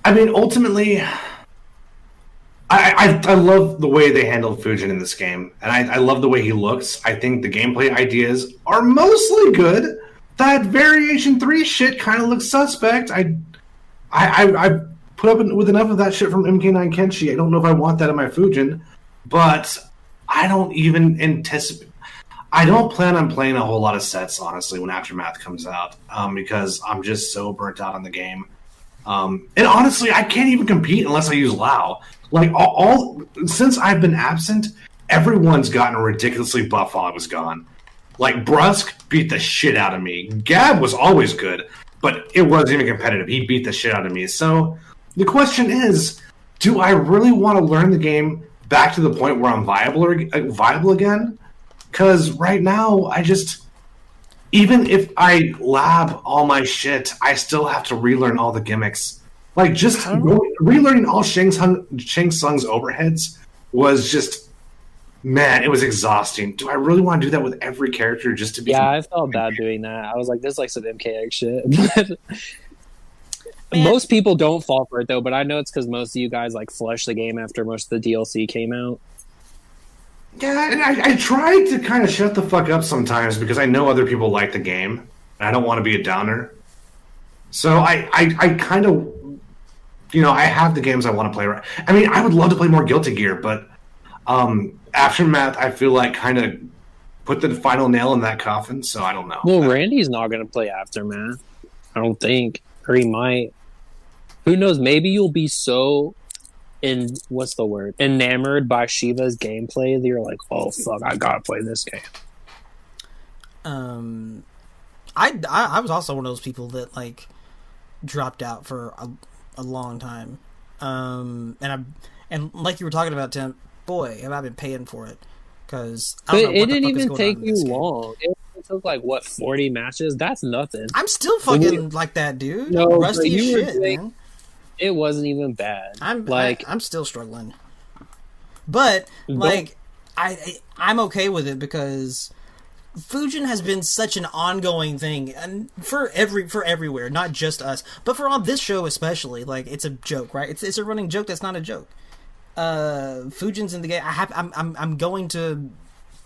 C: I mean, ultimately, I love the way they handled Fujin in this game, and I love the way he looks. I think the gameplay ideas are mostly good. That Variation 3 shit kind of looks suspect. I put up with enough of that shit from MK9 Kenshi. I don't know if I want that in my Fujin, but I don't even anticipate. I don't plan on playing a whole lot of sets, honestly, when Aftermath comes out, because I'm just so burnt out on the game. And honestly, I can't even compete unless I use Lao. Like, all since I've been absent, everyone's gotten ridiculously buff while I was gone. Like, Brusk beat the shit out of me. Gab was always good, but it wasn't even competitive. He beat the shit out of me. So the question is, do I really want to learn the game back to the point where I'm viable again? Because right now, even if I lab all my shit, I still have to relearn all the gimmicks. Like, just relearning all Shang Tsung's overheads was just, man, it was exhausting. Do I really want to do that with every character just to be...
B: Yeah, I felt bad doing that. I was like, this is like some MKX shit. Most people don't fall for it, though, but I know it's because most of you guys, like, flushed the game after most of the DLC came out.
C: Yeah, and I try to kind of shut the fuck up sometimes because I know other people like the game, and I don't want to be a downer. So I kind of, I have the games I want to play. I mean, I would love to play more Guilty Gear, but Aftermath, I feel like, kind of put the final nail in that coffin, so I don't know.
B: Well, Randy's not going to play Aftermath, I don't think. Or he might. Who knows? Maybe you'll be so... enamored by Shiva's gameplay that you're like, oh fuck, I gotta play this game.
A: I was also one of those people that like dropped out for a long time. And like you were talking about, Tim, boy, have I been paying for it, because
B: it didn't even take you long. It took like 40 matches. That's nothing.
A: I'm still fucking like that, dude.
B: No,
A: rusty as shit, man.
B: It wasn't even bad.
A: I'm still struggling, but like I'm okay with it because Fujin has been such an ongoing thing, and for everywhere, not just us, but for on this show especially. Like, it's a joke, right? It's a running joke that's not a joke. Fujin's in the game. I'm going to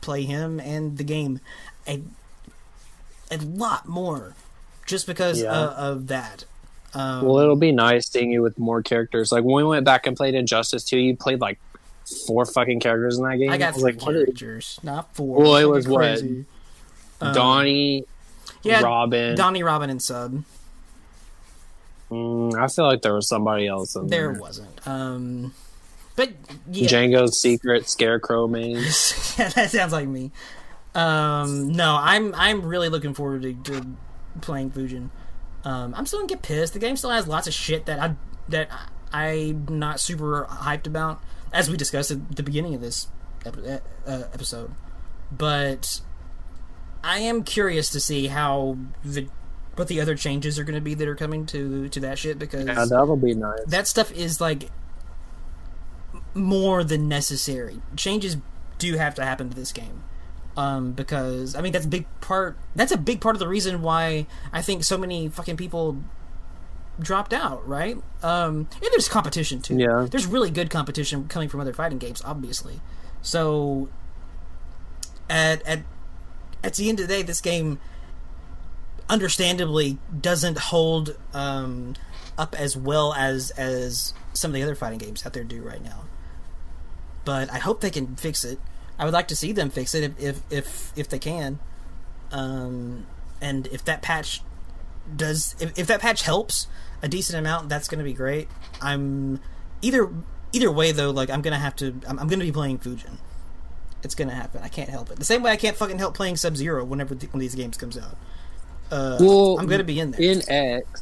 A: play him and the game a lot more just because of that.
B: Well, it'll be nice seeing you with more characters. Like, when we went back and played Injustice 2, you played like 4 fucking characters in that game.
A: I got 3 characters, not 4.
B: Well, it was crazy. Donnie, Robin.
A: Donnie, Robin, and Sub.
B: I feel like there was somebody else in there.
A: There wasn't. But yeah.
B: Django's Secret, Scarecrow main.
A: Yeah, that sounds like me. No, I'm really looking forward to playing Fujin. I'm still gonna get pissed. The game still has lots of shit that I'm not super hyped about, as we discussed at the beginning of this episode. But I am curious to see what the other changes are going to be that are coming to that shit, because
B: that'll be nice.
A: That stuff is like more than necessary. Changes do have to happen to this game. Because I mean that's a big part of the reason why I think so many fucking people dropped out, right? And there's competition too.
B: Yeah.
A: There's really good competition coming from other fighting games, obviously. So at the end of the day, this game understandably doesn't hold up as well as some of the other fighting games out there do right now. But I hope they can fix it. I would like to see them fix it if they can, and if that patch if that patch helps a decent amount, that's going to be great. I'm either way though. Like, I'm gonna be playing Fujin. It's gonna happen. I can't help it. The same way I can't fucking help playing Sub-Zero when these games comes out. I'm gonna be in there
B: in X,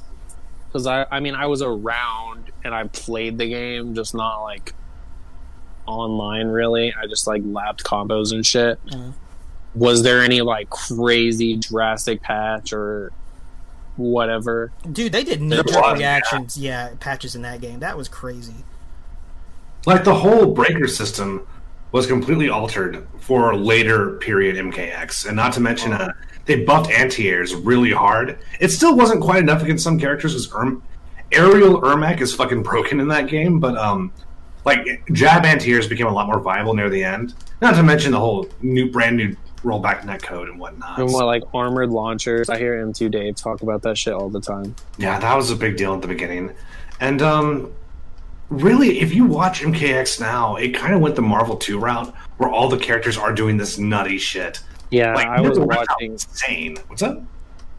B: because I mean I was around and I played the game, just not like online really. I just like lapped combos and shit. Was there any like crazy drastic patch or whatever.
A: Dude, they did knee-jerk reactions, patches in that game. That was crazy.
C: Like, the whole breaker system was completely altered for later period MKX. And not to mention, they buffed anti-airs really hard. It still wasn't quite enough against some characters, because Aerial Ermac is fucking broken in that game, but like, jab anti-airs became a lot more viable near the end. Not to mention the whole brand new rollback netcode and whatnot.
B: And like armored launchers. I hear M2 Dave talk about that shit all the time.
C: Yeah, that was a big deal at the beginning. And really, if you watch MKX now, it kind of went the Marvel 2 route, where all the characters are doing this nutty shit.
B: Yeah,
C: like,
B: I was watching.
C: Insane. What's up?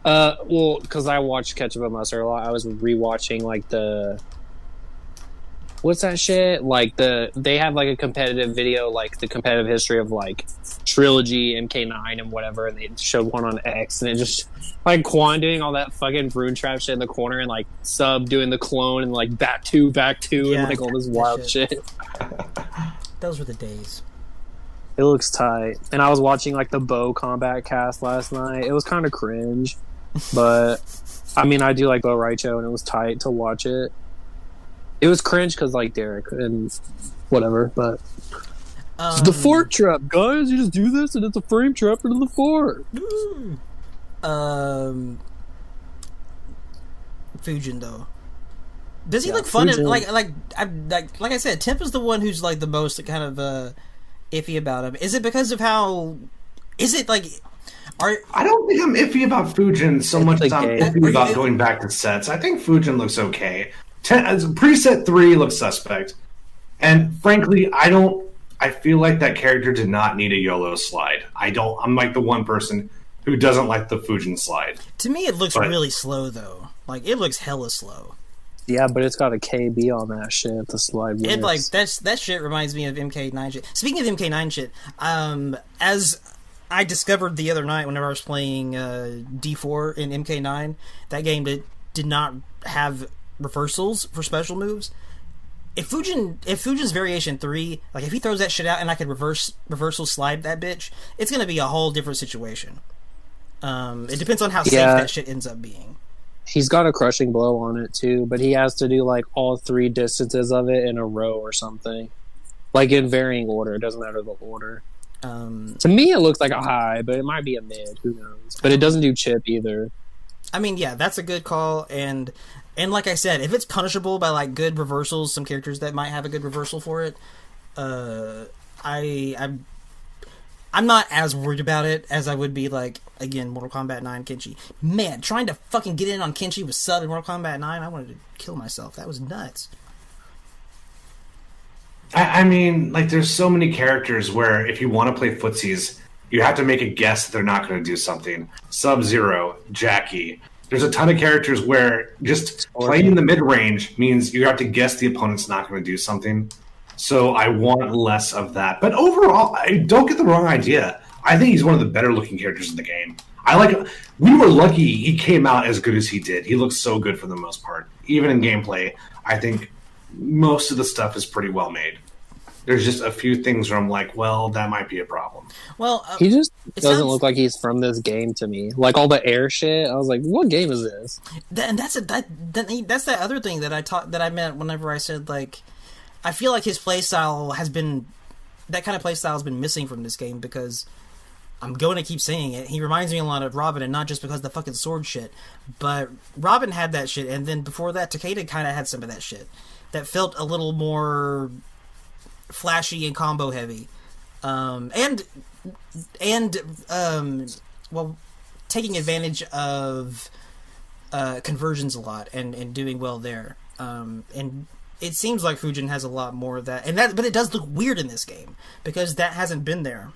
B: Well, because I watched Ketchup and Mustard a lot, I was rewatching like what's that shit? Like they have like a competitive video, like the competitive history of like Trilogy, MK9, and whatever, and they showed one on X, and it just like Quan doing all that fucking Rune Trap shit in the corner, and like Sub doing the clone, and like back two, and like all this wild shit.
A: Those were the days.
B: It looks tight. And I was watching like the Bow Combat cast last night. It was kind of cringe, but I mean, I do like Bo Raicho, and it was tight to watch it. It was cringe because like Derek and whatever, but it's the fort trap, guys. You just do this, and it's a frame trap into the fort.
A: Fujin though, does he look fun? Like I said, Temp is the one who's like the most kind of iffy about him. Is it because of how? Is it like?
C: I don't think I'm iffy about Fujin so much as I'm iffy about going back to sets. I think Fujin looks okay. Preset 3 looks suspect, and frankly, I feel like that character did not need a YOLO slide. I'm like the one person who doesn't like the Fujin slide.
A: To me, it looks really slow though. Like, it looks hella slow.
B: Yeah, but it's got a KB on that shit. The slide.
A: It like that shit reminds me of MK9 shit. Speaking of MK9 shit, as I discovered the other night whenever I was playing D4 in MK9, that game did not have reversals for special moves. If Fujin's Variation 3, like if he throws that shit out and I could reversal slide that bitch, it's gonna be a whole different situation. It depends on how safe that shit ends up being.
B: He's got a crushing blow on it too, but he has to do like all 3 distances of it in a row or something. Like in varying order, it doesn't matter the order. To me it looks like a high, but it might be a mid, who knows. But it doesn't do chip either.
A: I mean, yeah, that's a good call, and like I said, if it's punishable by like good reversals, some characters that might have a good reversal for it, I'm not as worried about it as I would be like, again, Mortal Kombat 9 Kenshi. Man, trying to fucking get in on Kenshi with sub in Mortal Kombat 9, I wanted to kill myself. That was nuts.
C: I mean, like, there's so many characters where if you want to play footsies, you have to make a guess that they're not going to do something. Sub-Zero, Jackie. There's a ton of characters where just playing in the mid-range means you have to guess the opponent's not going to do something. So I want less of that. But overall, don't get the wrong idea. I think he's one of the better-looking characters in the game. We were lucky he came out as good as he did. He looks so good for the most part. Even in gameplay, I think most of the stuff is pretty well made. There's just a few things where I'm like, well, that might be a problem.
A: Well,
B: he just doesn't look like he's from this game to me. Like all the air shit, I was like, what game is this?
A: And that's that other thing that I meant whenever I said, like, I feel like his playstyle has been missing from this game, because I'm going to keep saying it. He reminds me a lot of Robin, and not just because of the fucking sword shit, but Robin had that shit, and then before that, Takeda kind of had some of that shit that felt a little more flashy and combo heavy, and taking advantage of conversions a lot and doing well there. And it seems like Fujin has a lot more of that, but it does look weird in this game because that hasn't been there.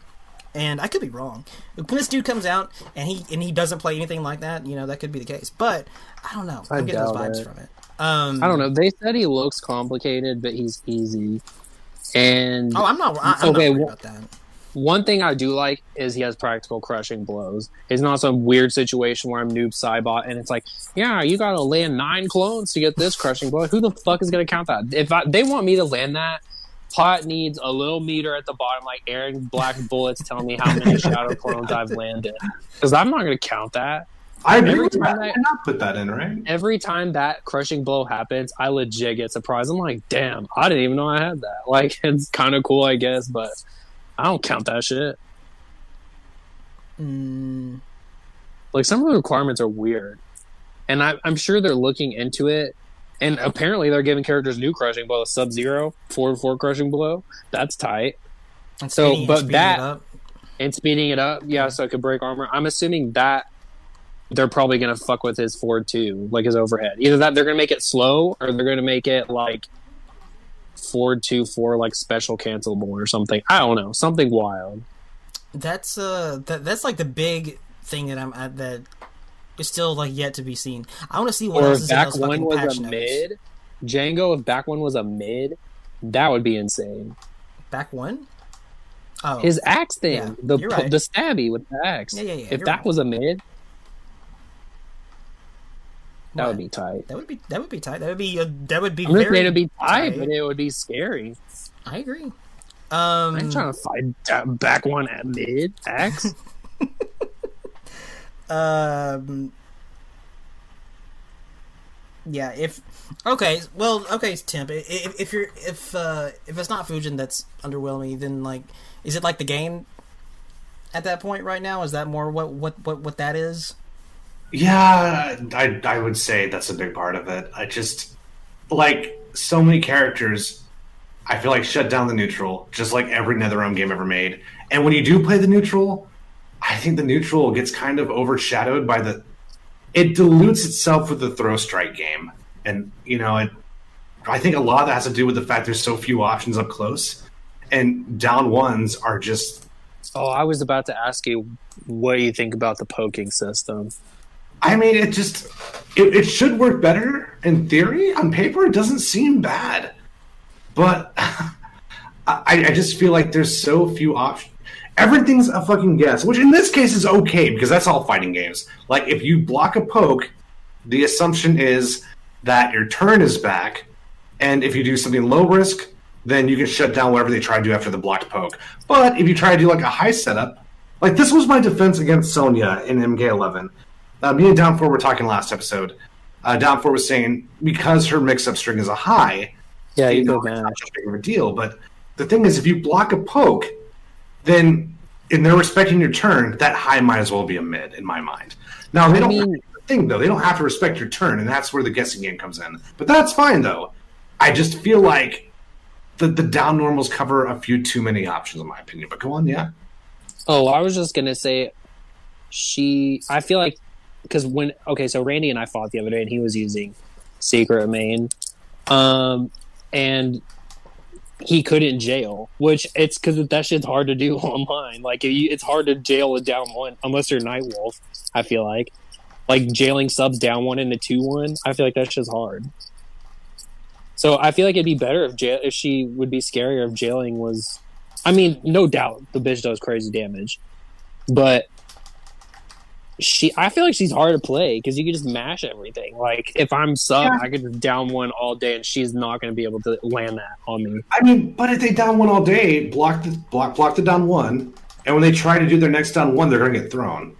A: And I could be wrong. When this dude comes out and he doesn't play anything like that, that could be the case. But I don't know. I'm getting those vibes from it.
B: I don't know. They said he looks complicated, but he's easy. And
A: I'm not worried about that.
B: One thing I do like is he has practical crushing blows. It's not some weird situation where I'm noob Cybot and it's like, yeah, you gotta land 9 clones to get this crushing blow. Who the fuck is gonna count that? If they want me to land that, Pot needs a little meter at the bottom, like Aaron Black Bullets telling me how many Shadow clones I've landed. Because I'm not gonna count that.
C: I agree
B: Every
C: with that.
B: time
C: I
B: that-
C: did not put that in, right?
B: Every time that crushing blow happens, I legit get surprised. I'm like, damn, I didn't even know I had that. Like, it's kind of cool, I guess, but I don't count that shit. Like, some of the requirements are weird. And I'm sure they're looking into it. And apparently they're giving characters new crushing blow, Sub-Zero, 4-4 crushing blow. That's tight.
A: And
B: So,
A: speeding-
B: but
A: speeding
B: that-
A: it up.
B: And speeding it up, yeah, so it could break armor. I'm assuming that they're probably going to fuck with his forward too, like his overhead. Either that they're going to make it slow, or they're going to make it like forward 2-4, like special cancelable or something. I don't know, something wild.
A: That's that's like the big thing that I'm at that is still like yet to be seen. I want to see what
B: Or
A: else
B: if
A: is in
B: back
A: those
B: one
A: fucking
B: was
A: patch
B: a
A: notes.
B: mid, Django. If back one was a mid, that would be insane.
A: Back one? Oh,
B: His axe thing,
A: Yeah,
B: the
A: you're right.
B: the stabby with the axe.
A: Yeah,
B: If
A: you're
B: that
A: right.
B: was a mid, that
A: What?
B: would be tight.
A: That would be tight. That would be
B: I'm just
A: very
B: saying it'd be tight,
A: tight.
B: but it would be scary.
A: I agree.
B: I ain't trying to fight back one at mid axe.
A: Yeah, if Temp. If it's not Fujin that's underwhelming, then like, is it like the game at that point right now? Is that more what that is?
C: Yeah, I would say that's a big part of it. I just like so many characters. I feel like shut down the neutral, just like every NetherRealm game ever made. And when you do play the neutral, I think the neutral gets kind of overshadowed by it dilutes itself with the throw strike game. And, I think a lot of that has to do with the fact there's so few options up close. And down ones are just...
B: Oh, I was about to ask you what you think about the poking system.
C: I mean, it should work better in theory. On paper, it doesn't seem bad. But I just feel like there's so few options. Everything's a fucking guess, which in this case is okay because that's all fighting games. Like, if you block a poke, the assumption is that your turn is back, and if you do something low risk, then you can shut down whatever they try to do after the blocked poke. But if you try to do like a high setup, like this was my defense against Sonya in MK11. Me and Down4 were talking last episode. Down4 was saying because her mix-up string is a high,
B: Yeah, you
C: it's
B: go
C: not
B: man.
C: such a big of a deal. But the thing is, if you block a poke, then and they're respecting your turn, that high might as well be a mid in my mind. Now they don't. They don't have to respect your turn, and that's where the guessing game comes in. But that's fine though. I just feel like the down normals cover a few too many options in my opinion. But go on, yeah.
B: Oh, I was just gonna say, I feel like, because so Randy and I fought the other day, and he was using Secret Main, and he couldn't jail, which it's because that shit's hard to do online. Like, it's hard to jail a down one unless you're Nightwolf. I feel like jailing subs down one into 2-1. I feel like that shit's hard. So I feel like it'd be better if she would be scarier if jailing was. I mean, no doubt the bitch does crazy damage, but I feel like she's hard to play because you can just mash everything. Like, if I'm sub, I could just down one all day, and she's not going to be able to land that on me.
C: I mean, but if they down one all day, block the down one, and when they try to do their next down one, they're going to get thrown.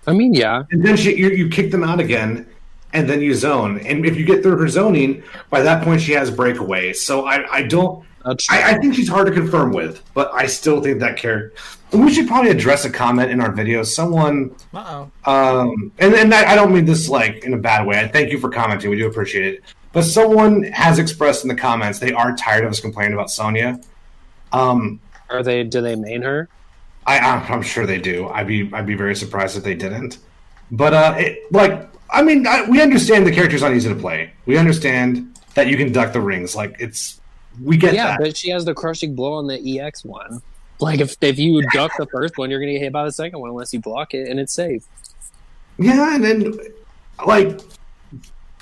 B: I mean, yeah.
C: And then you kick them out again, and then you zone. And if you get through her zoning, by that point she has breakaway. So I don't. I think she's hard to confirm with, but I still think that character. We should probably address a comment in our video. Someone, and I don't mean this like in a bad way. I thank you for commenting. We do appreciate it. But someone has expressed in the comments they are tired of us complaining about Sonya.
B: Do they main her?
C: I'm sure they do. I'd be very surprised if they didn't. But we understand the character's not easy to play. We understand that you can duck the rings. We get that.
B: Yeah, but she has the crushing blow on the EX one. Like, if you duck the first one, you're going to get hit by the second one unless you block it, and it's safe.
C: Yeah, and then,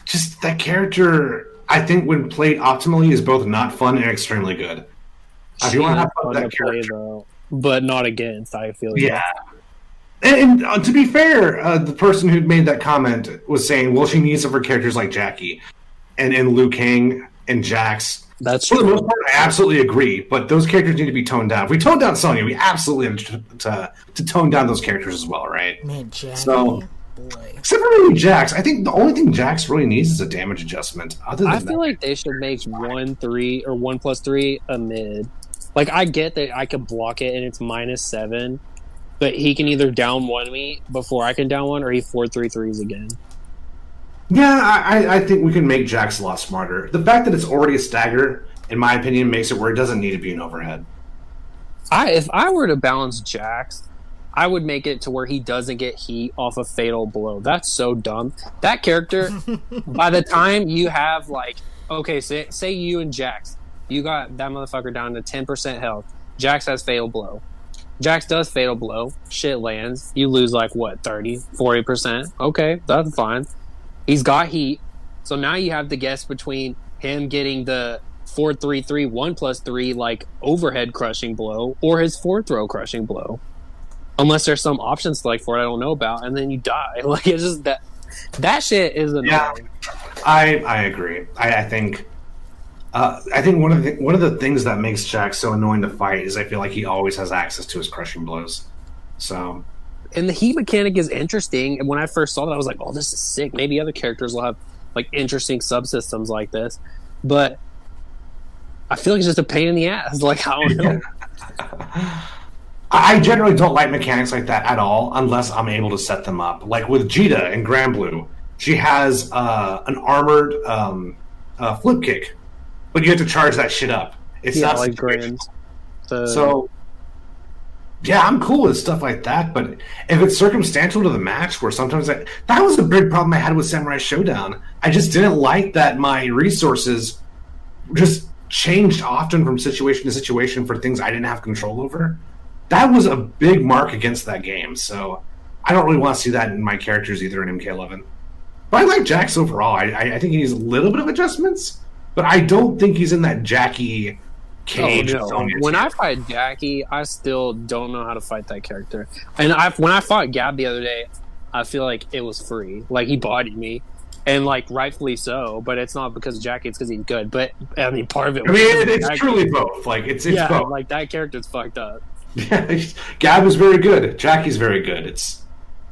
C: just that character, I think when played optimally, is both not fun and extremely good. If you want to have fun with that character.
B: Though, but not against, I feel.
C: Yeah. And to be fair, the person who made that comment was saying, well, she needs it for characters like Jackie and Liu Kang and Jax.
B: That's
C: For
B: true.
C: the most part, I absolutely agree, but those characters need to be toned down. If we tone down Sonya, we absolutely have to tone down those characters as well, right?
A: Man, Jackie.
C: So,
A: boy.
C: Except for maybe Jax. I think the only thing Jax really needs is a damage adjustment. Other than
B: I feel like they should make 1-3 or 1+3 a mid. Like, I get that I could block it and it's -7, but he can either down one me before I can down one, or he 4-3-3s again.
C: Yeah, I think we can make Jax a lot smarter. The fact that it's already a stagger, in my opinion, makes it where it doesn't need to be an overhead.
B: If I were to balance Jax, I would make it to where he doesn't get heat off a fatal blow. That's so dumb. That character, by the time you have, like, okay, say you and Jax, you got that motherfucker down to 10% health. Jax has fatal blow. Jax does fatal blow. Shit lands. You lose, like, what, 30, 40%? Okay, that's fine. He's got heat. So now you have to guess between him getting the 4-3-3, 1+3, like, overhead crushing blow, or his 4-throw crushing blow. Unless there's some option select for it I don't know about, and then you die. Like, it's just that shit is annoying.
C: Yeah, I agree. I think one of the things that makes Jax so annoying to fight is I feel like he always has access to his crushing blows. So,
B: and the heat mechanic is interesting. And when I first saw that, I was like, "Oh, this is sick." Maybe other characters will have like interesting subsystems like this, but I feel like it's just a pain in the ass. Like, I don't know.
C: I generally don't like mechanics like that at all unless I'm able to set them up. Like with Jita in Granblue, she has an armored flip kick, but you have to charge that shit up. It's not
B: like
C: situational.
B: Grand.
C: So, yeah, I'm cool with stuff like that, but if it's circumstantial to the match, where sometimes that was a big problem I had with Samurai Showdown. I just didn't like that my resources just changed often from situation to situation for things I didn't have control over. That was a big mark against that game, so I don't really want to see that in my characters either in MK11. But I like Jax overall. I think he needs a little bit of adjustments, but I don't think he's in that Jackie cage.
B: Oh, no. When I fight Jackie, I still don't know how to fight that character. And when I fought Gab the other day, I feel like it was free. Like, he bodied me. And, like, rightfully so, but it's not because of Jackie, it's because he's good. But, I mean, part of it was...
C: I mean, it's truly both. Like, it's both.
B: Like, that character's fucked up.
C: Yeah, Gab is very good. Jackie's very good.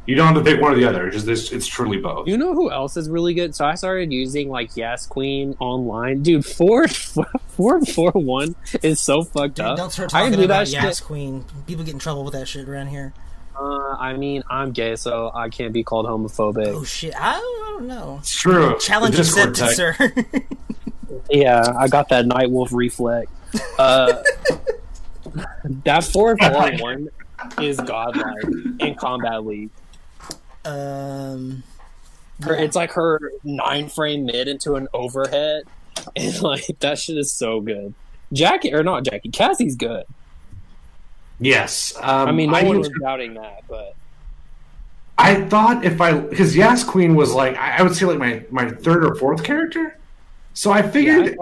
C: You don't have to pick one or the other. It's truly both.
B: You know who else is really good? So I started using like Yas Queen online, dude. 4-4-1 is so fucked up.
A: Don't start talking about Yas Queen. People get in trouble with that shit around here.
B: I mean, I'm gay, so I can't be called homophobic.
A: Oh shit, I don't know.
C: It's true.
A: Challenge accepted, sir.
B: Yeah, I got that Nightwolf reflex. That 4-4-1 is godlike in Combat League. It's like her 9-frame mid into an overhead, and like that shit is so good. Cassie's good.
C: Yes,
B: I mean, no one was doubting that, but
C: I thought because Yas Queen was like I would say like my third or fourth character, so I figured.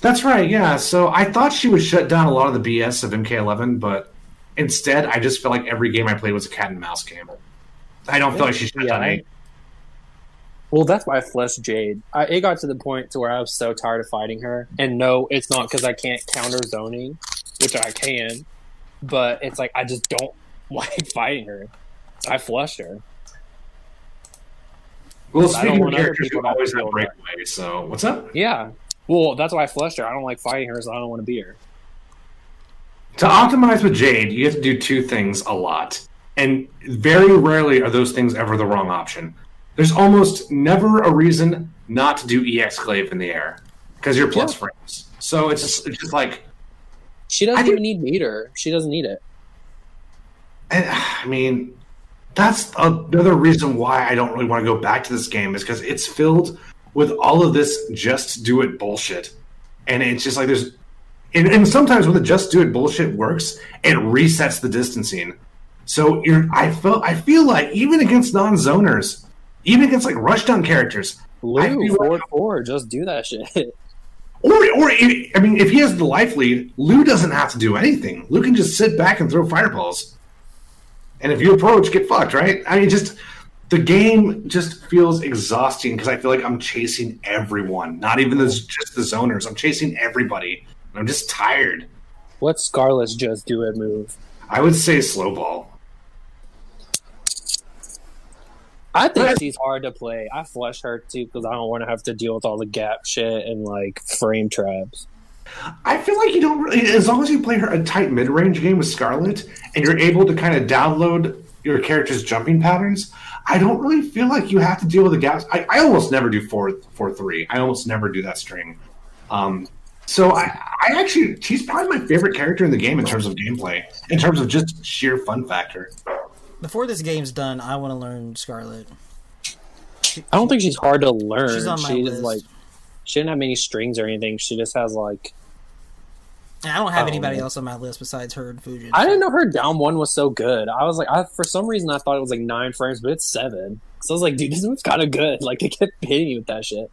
C: That's right, yeah. So I thought she would shut down a lot of the BS of MK11, but instead, I just felt like every game I played was a cat and mouse game. I don't feel like she shut down any.
B: Well, that's why I flushed Jade. It got to the point to where I was so tired of fighting her. And no, it's not because I can't counter zoning, which I can, but it's like I just don't like fighting her. I flushed her.
C: Well, speaking of characters, you always have breakaway, so what's up?
B: Yeah. Well, that's why I flushed her. I don't like fighting her, so I don't want to beat her.
C: To optimize with Jade, you have to do two things a lot. And very rarely are those things ever the wrong option. There's almost never a reason not to do EX Glaive in the air. Because you're plus frames. So it's just like...
B: She doesn't even need meter. She doesn't need it.
C: I mean, that's another reason why I don't really want to go back to this game, is because it's filled with all of this just do it bullshit. And it's just like there's... And sometimes when the just do it bullshit works, it resets the distancing. So I feel like even against non-zoners, even against like rushdown characters,
B: Lou 4-4, just do that shit.
C: Or I mean, if he has the life lead, Lou doesn't have to do anything. Lou can just sit back and throw fireballs. And if you approach, get fucked, right? I mean, the game just feels exhausting because I feel like I'm chasing everyone, not even just the zoners. I'm chasing everybody. I'm just tired.
B: What's Scarlet's just do it move?
C: I would say slow ball.
B: I think she's hard to play. I flush her too because I don't want to have to deal with all the gap shit and like frame traps.
C: I feel like you don't really, as long as you play her a tight mid-range game with Scarlet and you're able to kind of download your character's jumping patterns, I don't really feel like you have to deal with the gaps. I almost never do 4-3. I almost never do that string. So I actually, she's probably my favorite character in the game in terms of gameplay, in terms of just sheer fun factor.
A: Before this game's done, I want to learn Scarlet.
B: I don't think she's hard to learn.
A: She's on my list.
B: Like, she didn't have many strings or anything. She just has like.
A: And I don't have anybody else on my list besides her and Fujin.
B: I didn't know her down one was so good. I was like, for some reason, I thought it was like 9 frames, but it's 7. So I was like, dude, this one's kind of good. Like, they kept hitting you with that shit.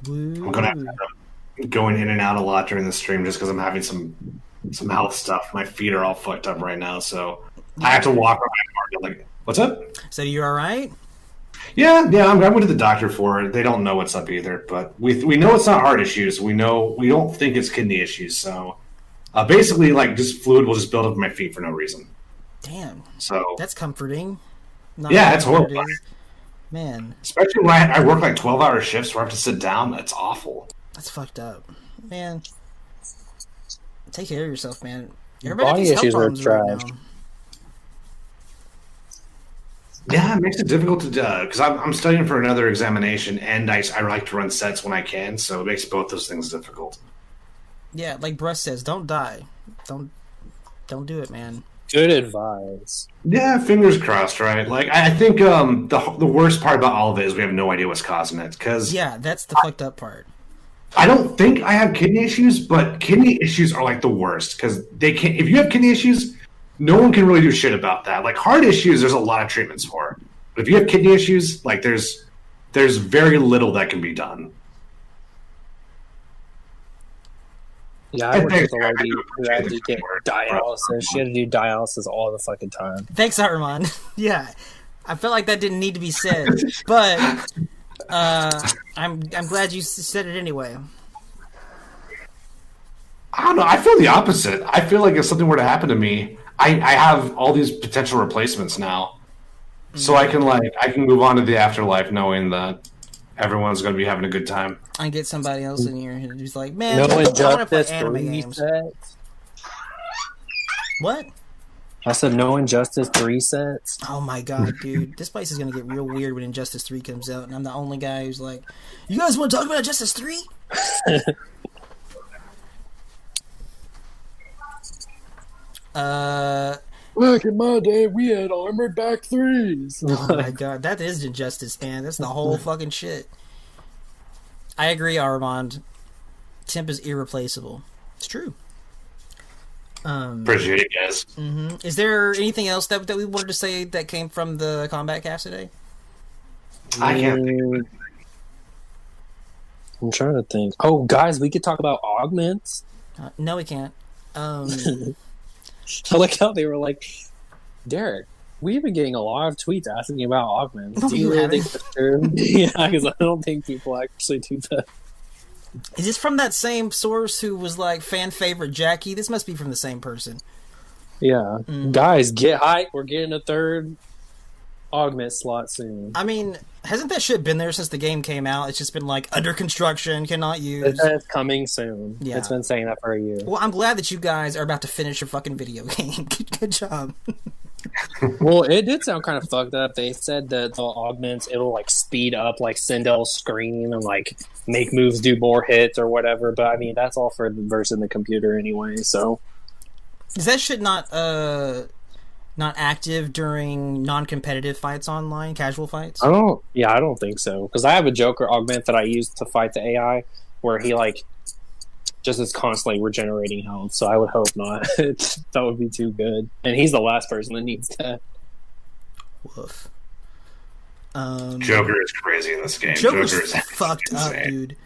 C: I'm gonna have to going in and out a lot during the stream just because I'm having some health stuff. My feet are all fucked up right now, so I have to walk around. Like, what's up?
A: So you all right?
C: Yeah. I went to the doctor for it. They don't know what's up either, but we know it's not heart issues. We don't think it's kidney issues. So basically, like, just fluid will just build up in my feet for no reason.
A: Damn.
C: So
A: that's comforting.
C: Yeah, it's horrible.
A: Man.
C: Especially when I work like 12-hour shifts where I have to sit down. That's awful.
A: That's fucked up. Man. Take care of yourself, man.
B: Body issues are trash.
C: Yeah, it makes it difficult to because I'm studying for another examination, and I like to run sets when I can, so it makes both those things difficult.
A: Yeah, like Bruss says, don't die. Don't do it, man.
B: Good advice.
C: Yeah, fingers crossed, right? Like, I think the worst part about all of it is we have no idea what's causing it. Cause
A: yeah, that's the fucked up part.
C: I don't think I have kidney issues, but kidney issues are like the worst because they can't. If you have kidney issues, no one can really do shit about that. Like heart issues, there's a lot of treatments for. But if you have kidney issues, like there's very little that can be done.
B: Yeah, I worked with a lady who had to get dialysis. She had to do dialysis all the fucking time.
A: Thanks, Armand. Yeah, I felt like that didn't need to be said, but I'm glad you said it anyway.
C: I don't know. I feel the opposite. I feel like if something were to happen to me, I have all these potential replacements now, so I can move on to the afterlife knowing that everyone's going to be having a good time.
A: I get somebody else in here who's like, man,
B: no
A: I want to play
B: Injustice
A: anime
B: 3
A: games.
B: sets.
A: What?
B: I said no Injustice 3 sets.
A: Oh my god, dude. This place is going to get real weird when Injustice 3 comes out, and I'm the only guy who's like, you guys want to talk about Injustice 3?
B: Back in my day, we had armored back 3s.
A: Oh my god, that is Injustice, man. That's the whole fucking shit. I agree, Armand. Temp is irreplaceable. It's true.
C: Appreciate it, guys.
A: Mm-hmm. Is there anything else that we wanted to say that came from the Combat Cast today?
C: I can't think of it.
B: I'm trying to think. Oh, guys, we could talk about augments.
A: No, we can't.
B: I like how they were like, Derek, we've been getting a lot of tweets asking you about augments.
A: No,
B: do you really think that's true? Yeah, because I don't think people actually do that.
A: Is this from that same source who was like fan favorite Jackie? This must be from the same person.
B: Yeah. Guys, get hyped. We're getting a third augment slot soon.
A: I mean, hasn't that shit been there since the game came out? It's just been like under construction, cannot use.
B: It's coming soon.
A: Yeah.
B: It's been saying that for a year.
A: Well, I'm glad that you guys are about to finish your fucking video game. Good job.
B: Well, it did sound kind of fucked up. They said that the augments, it'll like speed up like Sindel's screen and like make moves do more hits or whatever. But I mean, that's all for versing the computer anyway. So
A: is that shit not active during non-competitive fights online, casual fights?
B: I don't think so. Because I have a Joker augment that I use to fight the AI where he like just is constantly regenerating health. So I would hope not. That would be too good. And he's the last person that needs that.
A: Woof.
C: Joker is crazy in this game.
A: Joker's
C: Joker is
A: fucked
C: insane.
A: up, dude.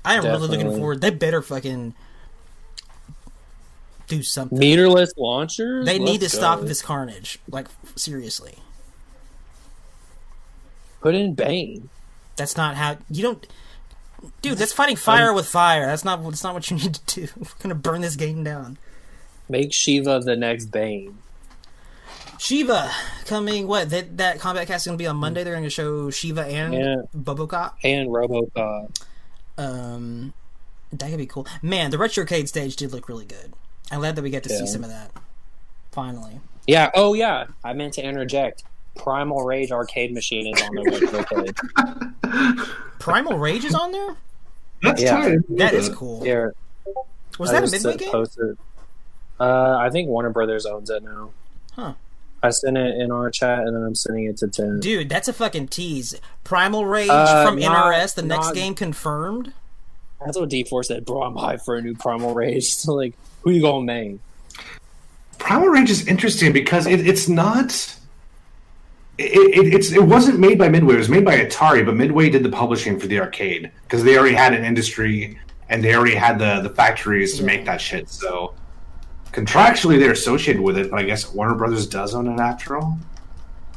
A: I am really looking forward. They better fucking do something.
B: Meterless launchers?
A: They need to stop this carnage. Like, seriously.
B: Put in Bane.
A: That's not how... You don't... Dude, that's fighting fire with fire. That's not what you need to do. We're gonna burn this game down.
B: Make Shiva the next Bane.
A: Shiva coming. What that combat cast is gonna be on Monday. They're gonna show Shiva and Bobocop
B: and RoboCop.
A: That could be cool. Man, the Retrocade stage did look really good. I'm glad that we get to see some of that. Finally.
B: Yeah. Oh yeah. I meant to interject. Primal Rage arcade machine is on the Retrocade.
A: Primal Rage is on there?
C: That's tight.
A: That is cool.
B: Yeah.
A: Was that a Midway game?
B: I think Warner Brothers owns it now.
A: Huh.
B: I sent it in our chat, and then I'm sending it to Tim.
A: Dude, that's a fucking tease. Primal Rage from NRS, the next game confirmed?
B: That's what D4 said. Bro, I'm hyped for a new Primal Rage. So, like, who you going main?
C: Primal Rage is interesting because it's not... It wasn't made by Midway. It was made by Atari, but Midway did the publishing for the arcade because they already had an industry and they already had the factories to make that shit. So contractually, they're associated with it. But I guess Warner Brothers does own it after all,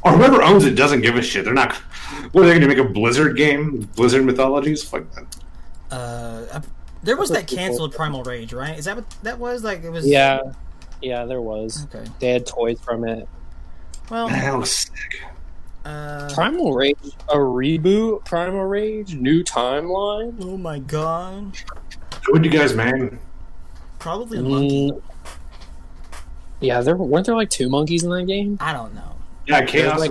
C: or whoever owns it doesn't give a shit. They're not. What are they going to make a Blizzard game? Blizzard Mythologies? Fuck that.
A: There was that canceled Primal Rage, right? Is that what that was? Like it was.
B: Yeah, there was.
A: Okay.
B: They had toys from it.
A: Well,
C: that was sick.
B: Primal Rage, a reboot. Primal Rage, new timeline.
A: Oh my god!
C: Who would you guys main?
A: Probably a monkey.
B: Yeah, weren't there like 2 monkeys in that game?
A: I don't know.
C: Yeah, Chaos.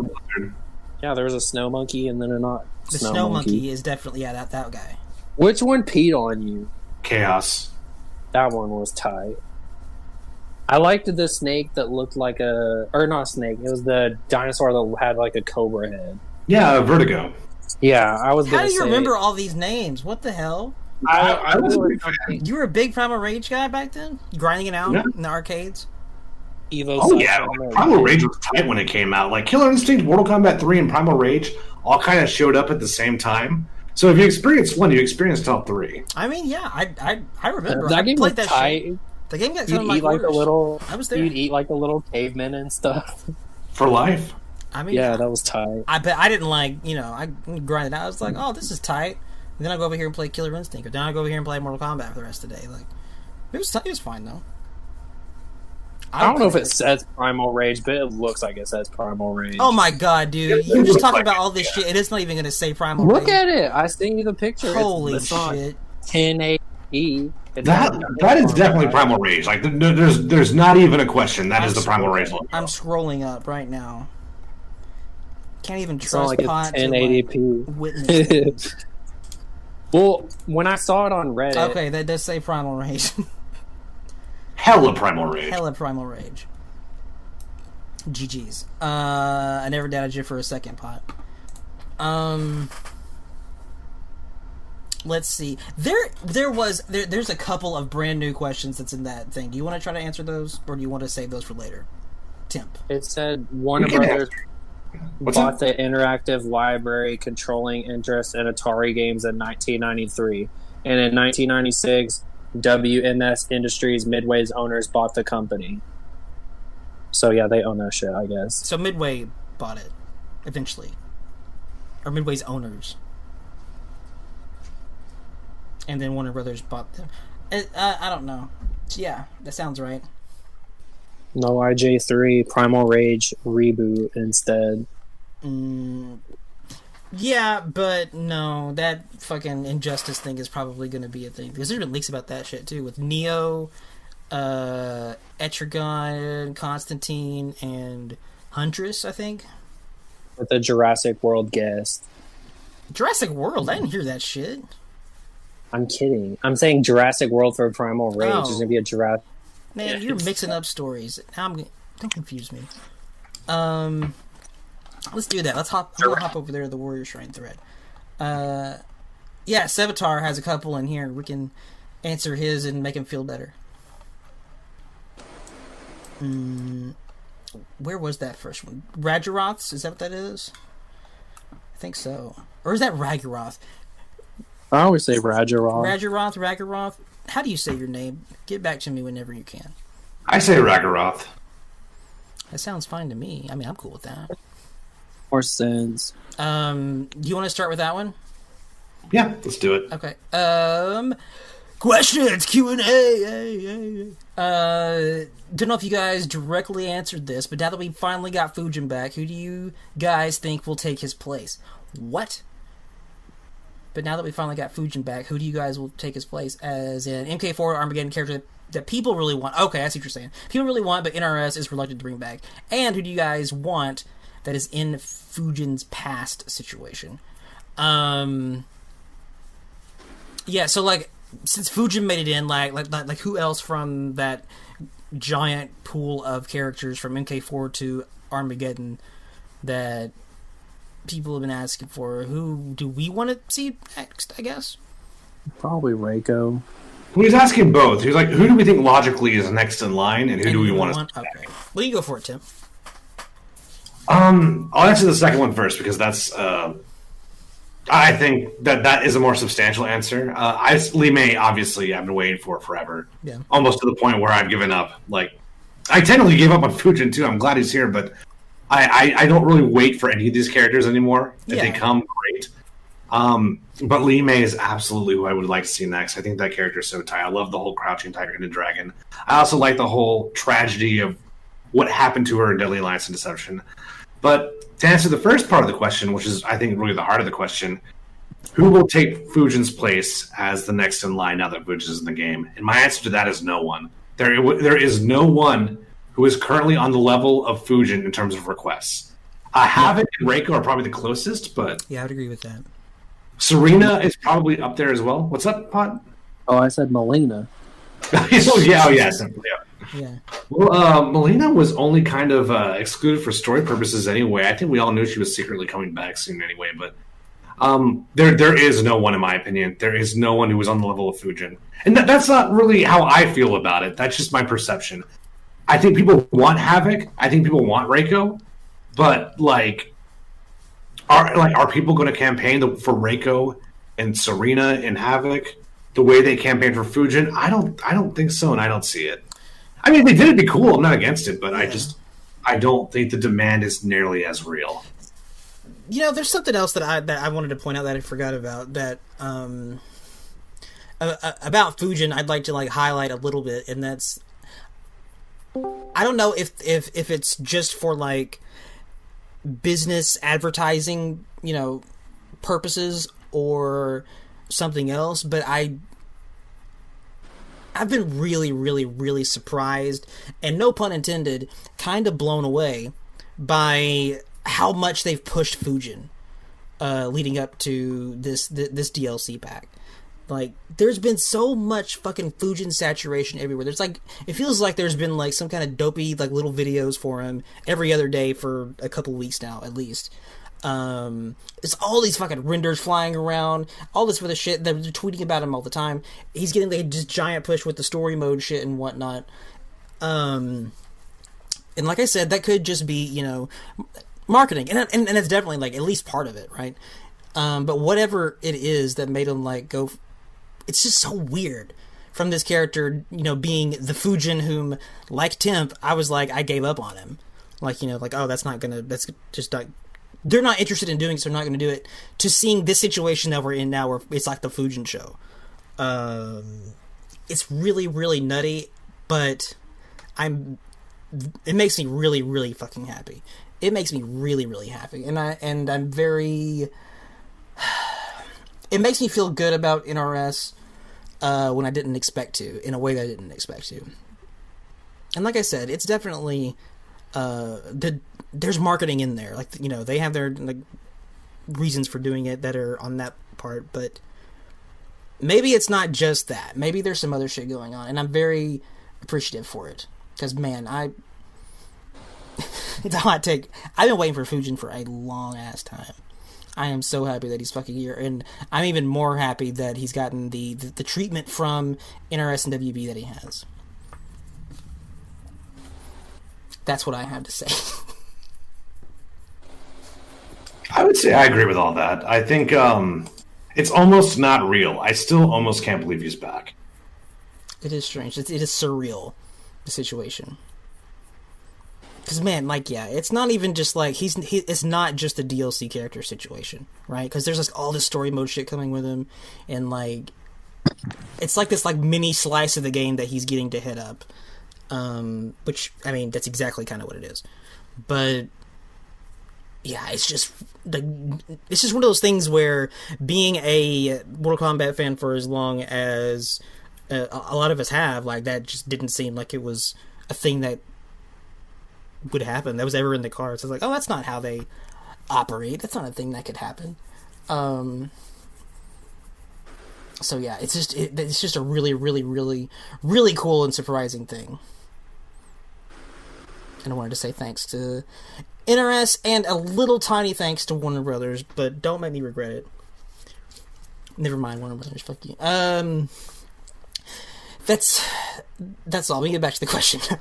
B: There was a snow monkey and then the
A: snow monkey is definitely that guy.
B: Which one peed on you?
C: Chaos.
B: That one was tight. I liked the snake that looked like not a snake. It was the dinosaur that had like a cobra head.
C: Yeah, Vertigo.
B: Yeah, I was.
A: How do you remember all these names? What the hell?
C: I was
A: You were a big Primal Rage guy back then, grinding it out in the arcades.
B: Evo.
C: Oh yeah, Primal Rage was tight when it came out. Like Killer Instinct, Mortal Kombat 3, and Primal Rage all kind of showed up at the same time. So if you experienced one, you experienced all 3.
A: I mean, yeah, I remember.
B: That game
A: played
B: was
A: that
B: tight.
A: Shit. The game got
B: you'd eat like a little.
A: I was there.
B: You'd eat like the little cavemen and stuff.
C: For life.
A: I mean,
B: yeah, that was tight.
A: I didn't I grinded out. I was like, oh, this is tight. And then I go over here and play Killer Instinct, or then I go over here and play Mortal Kombat for the rest of the day. Like, it was fine though.
B: I don't know if it says Primal Rage, but it looks like it says Primal Rage.
A: Oh my god, dude! You're just talking about all this shit, and it's not even going to say Primal Rage.
B: Look at it! I sent you the picture.
A: Holy shit!
B: 1080p.
C: That is definitely Primal Rage. Like, there's not even a question. That is the Primal Rage logo.
A: I'm scrolling up right now. Can't even trust
B: like
A: Pot
B: 1080p.
A: Witness.
B: Well, when I saw it on Reddit,
A: okay, that does say Primal Rage.
C: Hella Primal Rage.
A: Hella Primal Rage. GG's. I never doubted you for a second, Pot. Let's see. There's a couple of brand new questions that's in that thing. Do you want to try to answer those, or do you want to save those for later? Temp.
B: It said Warner Brothers bought the interactive library controlling interest in Atari games in 1993, and in 1996, WMS Industries, Midway's owners, bought the company. So yeah, they own that shit, I guess.
A: So Midway bought it eventually, or Midway's owners. And then Warner Brothers bought them. I don't know. Yeah, that sounds right.
B: No IJ3, Primal Rage reboot instead.
A: Yeah, but no, that fucking Injustice thing is probably going to be a thing. Because there's been leaks about that shit too, with Neo, Etrigan, Constantine, and Huntress, I think.
B: With a Jurassic World guest.
A: Jurassic World? I didn't hear that shit.
B: I'm kidding. I'm saying Jurassic World for Primal Rage. There's going to be a Jurassic...
A: Man, you're mixing up stories. Now don't confuse me. Let's do that. I'm gonna hop over there to the Warrior Shrine thread. Yeah, Sevatar has a couple in here. We can answer his and make him feel better. Where was that first one? Rajaroth's? Is that what that is? I think so. Or is that Ragaroth?
B: I always say Rajaroth.
A: Ragaroth. How do you say your name? Get back to me whenever you can.
C: I say Ragaroth.
A: That sounds fine to me. I mean, I'm cool with that.
B: Or Sins.
A: Do you want to start with that one?
C: Yeah, let's do it.
A: Okay. Questions, Q&A. Don't know if you guys directly answered this, but now that we finally got Fujin back, who do you guys think will take his place? What? But now that we finally got Fujin back, who do you guys will take his place as an MK4 Armageddon character that people really want? Okay, I see what you're saying. People really want, but NRS is reluctant to bring back. And who do you guys want that is in Fujin's past situation? Yeah, so like, since Fujin made it in, like who else from that giant pool of characters from MK4 to Armageddon that people have been asking for? Who do we want to see next, I guess?
B: Probably Reiko.
C: Well, he's asking both. He's like, who do we think logically is next in line, and who do we want to?
A: Okay. Well, you go for it, Tim.
C: I'll answer the second one first because that's. I think that is a more substantial answer. Li Mei, obviously, I've been waiting for forever.
A: Yeah.
C: Almost to the point where I've given up. Like, I technically gave up on Fujin too. I'm glad he's here, but I don't really wait for any of these characters anymore. If they come, great. But Li Mei is absolutely who I would like to see next. I think that character is so tight. I love the whole Crouching Tiger, Hidden Dragon. I also like the whole tragedy of what happened to her in Deadly Alliance and Deception. But to answer the first part of the question, which is, I think, really the heart of the question, who will take Fujin's place as the next in line now that Fujin is in the game? And my answer to that is no one. There is no one who is currently on the level of Fujin in terms of requests. Havoc and Reiko are probably the closest, but...
A: Yeah, I would agree with that.
C: Serena is probably up there as well. What's up, Pot?
B: Oh, I said Melina.
A: Yeah.
C: Well, Melina was only kind of excluded for story purposes anyway. I think we all knew she was secretly coming back soon anyway, but there is no one, in my opinion. There is no one who was on the level of Fujin. And that's not really how I feel about it. That's just my perception. I think people want Havoc. I think people want Reiko. But, are people going to campaign for Reiko and Serena and Havoc the way they campaigned for Fujin? I don't think so, and I don't see it. I mean, if they did, it'd be cool. I'm not against it, but I don't think the demand is nearly as real.
A: You know, there's something else that I wanted to point out that I forgot about that about Fujin. I'd like to highlight a little bit, and that's, I don't know if it's just for business advertising, purposes or something else, but I've been really, really, really surprised, and no pun intended, kind of blown away by how much they've pushed Fujin leading up to this DLC pack. There's been so much fucking Fujin saturation everywhere. There's it feels like there's been some kind of dopey little videos for him every other day for a couple weeks now, at least. It's all these fucking renders flying around, all this other shit. They're tweeting about him all the time. He's getting this giant push with the story mode shit and whatnot. And like I said, that could just be, marketing. And it's definitely at least part of it, right? But whatever it is that made him go, it's just so weird. From this character, being the Fujin whom, like Temp, I was I gave up on him. Oh, that's just not, they're not interested in doing it, so they're not going to do it. To seeing this situation that we're in now, where it's like the Fujin show. It's really, really nutty, but it makes me really, really fucking happy. It makes me really, really happy. And I'm very... It makes me feel good about NRS when I didn't expect to, in a way that I didn't expect to. And like I said, it's definitely... there's marketing in there. They have their reasons for doing it that are on that part, but maybe it's not just that. Maybe there's some other shit going on, and I'm very appreciative for it. Because, man, it's a hot take. I've been waiting for Fujin for a long-ass time. I am so happy that he's fucking here, and I'm even more happy that he's gotten the treatment from NRS and WB that he has. That's what I have to say.
C: I would say I agree with all that. I think it's almost not real. I still almost can't believe he's back.
A: It is strange. It is surreal, the situation. because man, like, yeah, it's not even just like it's not just a DLC character situation, right? Because there's like all this story mode shit coming with him, and like it's like this like mini slice of the game that he's getting to hit up, which I mean that's exactly kind of what it is, but yeah, it's just one of those things where being a Mortal Kombat fan for as long as a lot of us have, like, that just didn't seem like it was a thing that would happen, that was ever in the cards. It's like, oh, that's not how they operate. That's not a thing that could happen. So yeah, it's just a really, really, really, really cool and surprising thing. And I wanted to say thanks to NRS and a little tiny thanks to Warner Brothers, but don't make me regret it. Never mind, Warner Brothers, fuck you. That's all. Let me get back to the question now.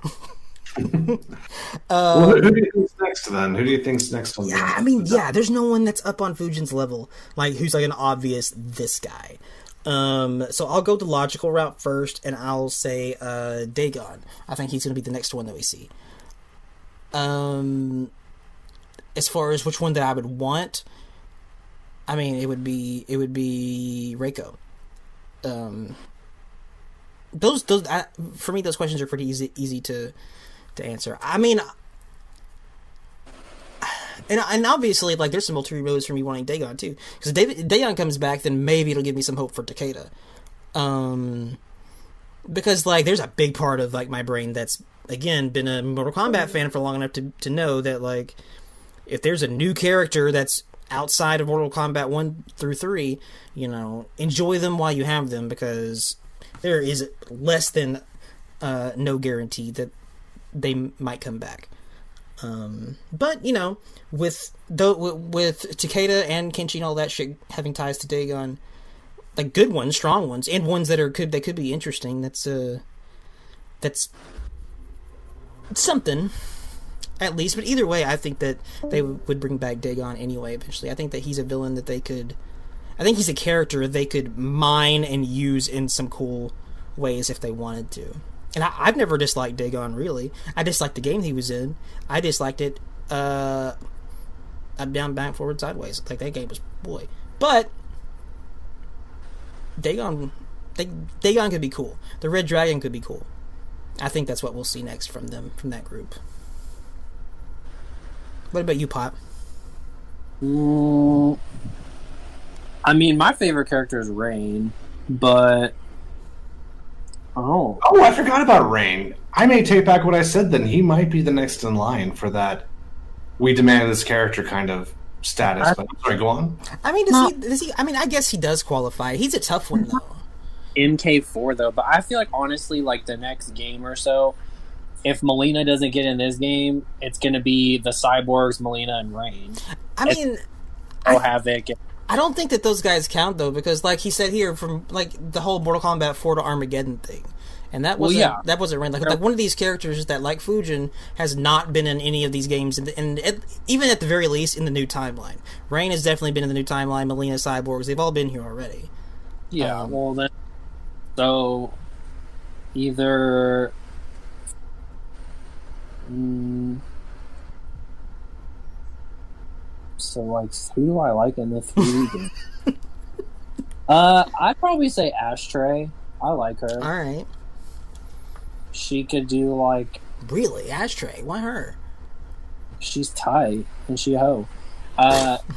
C: Well, who do you think's next then? Who do you think's next on
A: yeah, I mean, yeah, there's no one that's up on Fujin's level, like, who's like an obvious this guy. So I'll go the logical route first, and I'll say Dagon. I think he's going to be the next one that we see. As far as which one that I would want, I mean, it would be Reiko. Those for me, those questions are pretty easy to answer. I mean, and obviously, like, there's some ulterior motives for me wanting Dagon too, because if Dagon comes back, then maybe it'll give me some hope for Takeda. Because, like, there's a big part of, like, my brain that's, again, been a Mortal Kombat fan for long enough to know that, like, if there's a new character that's outside of Mortal Kombat 1 through 3, you know, enjoy them while you have them, because there is less than no guarantee that they might come back. But, you know, with Takeda and Kenshi and all that shit having ties to Dagon, like, good ones, strong ones, and ones that could be interesting, that's something, at least. But either way, I think that they would bring back Dagon anyway eventually. I think that he's a villain that I think he's a character they could mine and use in some cool ways if they wanted to. And I've never disliked Dagon, really. I disliked the game he was in. I disliked it up, down, back, forward, sideways. Like, that game was, boy. But Dagon could be cool. The Red Dragon could be cool. I think that's what we'll see next from them, from that group. What about you, Pop?
B: I mean, my favorite character is Rain, but
C: oh, I forgot about Rain. I may take back what I said. Then he might be the next in line for that. We demanded this character kind of status. But sorry, go on.
A: I mean, does he? I mean, I guess he does qualify. He's a tough one though.
B: MK4 though, but I feel like, honestly, like, the next game or so, if Melina doesn't get in this game, it's going to be the Cyborgs, Melina, and Rain.
A: I mean,
B: Havoc.
A: I don't think that those guys count though, because, like he said here, from, like, the whole Mortal Kombat 4 to Armageddon thing, and that wasn't Rain. Like one of these characters that, like Fujin, has not been in any of these games, and even at the very least in the new timeline. Rain has definitely been in the new timeline. Melina, Cyborgs, they've all been here already.
B: Yeah, well then, so either. So, like, who do I like in the 3D game? I'd probably say Ashtray. I like her.
A: Alright.
B: She could do, like...
A: Really? Ashtray? Why her?
B: She's tight, and she a hoe.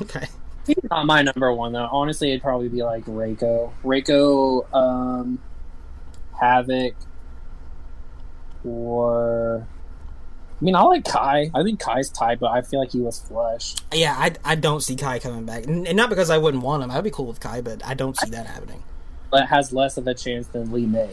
A: Okay.
B: She's not my number one, though. Honestly, it'd probably be, like, Reiko. Reiko, Havoc, or... I mean, I like Kai. I think Kai's tight, but I feel like he was flush.
A: Yeah, I don't see Kai coming back. And not because I wouldn't want him. I'd be cool with Kai, but I don't see that happening.
B: But has less of a chance than Li Mei.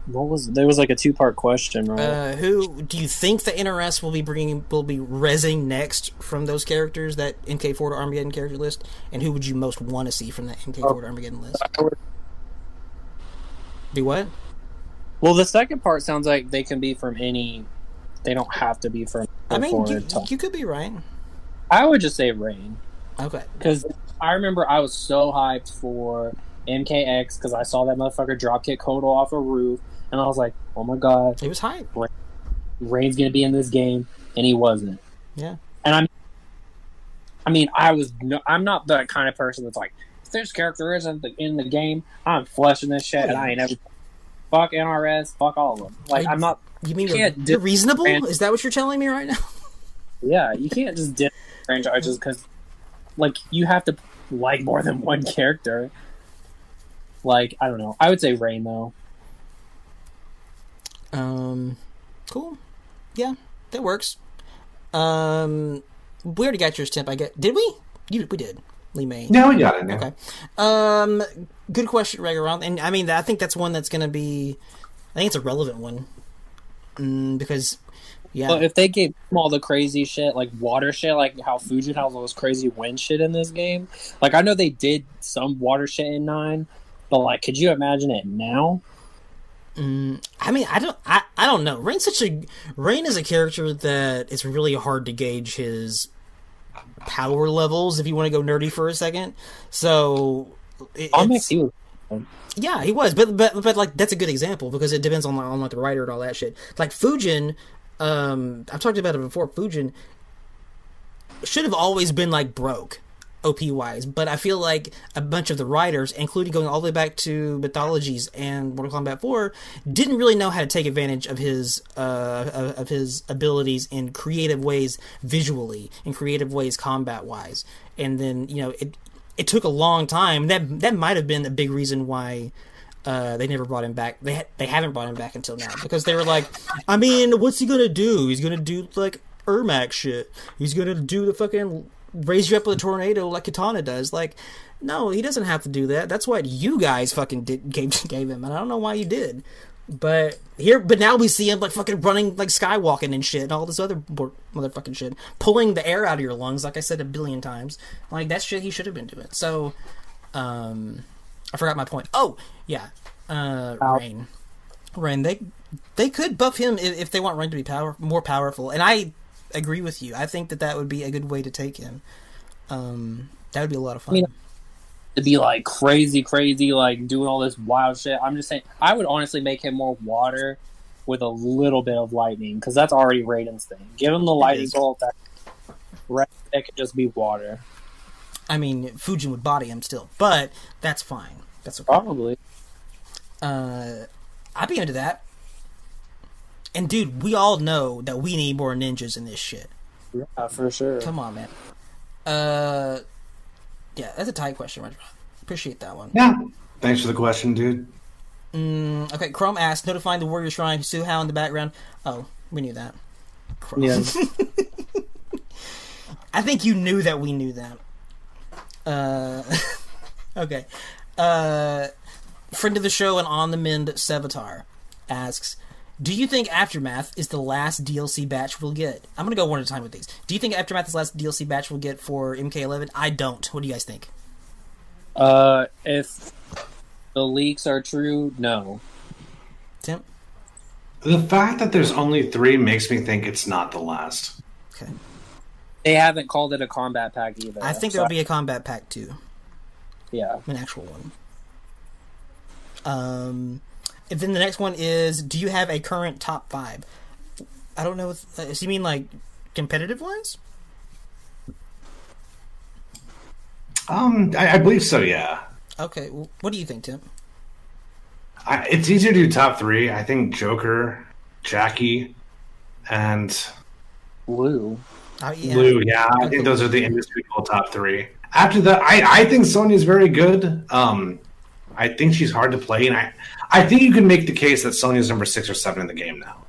B: There was like a 2-part question, right?
A: Who do you think the NRS will be rezzing next from those characters, that MK4 to Armageddon character list? And who would you most want to see from that MK4 to Armageddon list? Be what?
B: Well, the second part sounds like they can be from any. They don't have to be from.
A: I mean, you could be right.
B: I would just say Rain.
A: Okay.
B: Because I remember I was so hyped for MKX because I saw that motherfucker dropkick Kodo off a roof, and I was like, oh my god,
A: He was hype.
B: Rain's gonna be in this game, and he wasn't.
A: Yeah.
B: And I'm not the kind of person that's like, if this character isn't in the game, I'm fleshing this shit, and I ain't ever. Fuck NRS, fuck all of them. Like, I'm not.
A: You mean you're reasonable? Is that what you're telling me right now?
B: Yeah, you can't just dip franchises because, like, you have to like more than one character. Like, I don't know. I would say Rain though.
A: Cool. Yeah, that works. We already got yours, Temp. Did we? We did. Lee May.
C: Yeah, we got it. Yeah.
A: Okay. Good question, Regaron. And I mean, I think that's one that's going to be. I think it's a relevant one. Because, yeah.
B: Well, if they gave him all the crazy shit, like water shit, like how Fujin has all this crazy wind shit in this game, like I know they did some water shit in 9, but like, could you imagine it now?
A: I mean, I don't know. Rain is a character that it's really hard to gauge his power levels if you want to go nerdy for a second. So,
B: he was.
A: Yeah, he was, but like that's a good example because it depends on like the writer and all that shit. Like Fujin, I've talked about it before. Fujin should have always been like broke, OP wise, but I feel like a bunch of the writers, including going all the way back to Mythologies and Mortal Kombat 4, didn't really know how to take advantage of his abilities in creative ways, visually, in creative ways, combat wise, and then it took a long time. That might have been a big reason why they never brought him back. They haven't brought him back until now because they were like, I mean, what's he gonna do? He's gonna do like Ermac shit. He's gonna do the fucking raise you up with a tornado like Katana does. Like, no, he doesn't have to do that. That's what you guys fucking gave him, and I don't know why you did. But now we see him like fucking running, like skywalking and shit, and all this other motherfucking shit, pulling the air out of your lungs, like I said a billion times. Like that shit he should have been doing. So, I forgot my point. Oh yeah, Rain. They could buff him if they want Rain to be more powerful, and I agree with you. I think that would be a good way to take him. That would be a lot of fun.
B: To be like crazy, like doing all this wild shit. I'm just saying, I would honestly make him more water with a little bit of lightning because that's already Raiden's thing. Give him the lightning bolt. That could just be water.
A: I mean, Fujin would body him still, but that's fine. That's okay.
B: Probably.
A: I'd be into that. And dude, we all know that we need more ninjas in this shit.
B: Yeah, for sure.
A: Come on, man. Yeah, that's a tight question, Roger. Appreciate that one.
C: Yeah. Thanks for the question, dude.
A: Okay, Chrome asked, notifying the Warrior Shrine, Suhao in the background. Oh, we knew that. Chrome.
B: Yeah.
A: I think you knew that we knew that. Okay. Friend of the show and on the mend, Sevatar asks, do you think Aftermath is the last DLC batch we'll get? I'm going to go one at a time with these. Do you think Aftermath is the last DLC batch we'll get for MK11? I don't. What do you guys think?
B: If the leaks are true, no.
A: Tim?
C: The fact that there's only 3 makes me think it's not the last.
A: Okay.
B: They haven't called it a combat pack either.
A: I think there'll be a combat pack too.
B: Yeah.
A: An actual one. And then the next one is, do you have a current top 5? I don't know. If, you mean like competitive ones?
C: I believe so, yeah.
A: Okay. Well, what do you think, Tim?
C: It's easier to do top 3. I think Joker, Jackie, and
B: Lou.
A: Yeah.
C: Lou, yeah. I think those are the indisputable top 3. After that, I think Sonya's very good. I think she's hard to play, and I think you can make the case that Sonya's number 6 or 7 in the game now.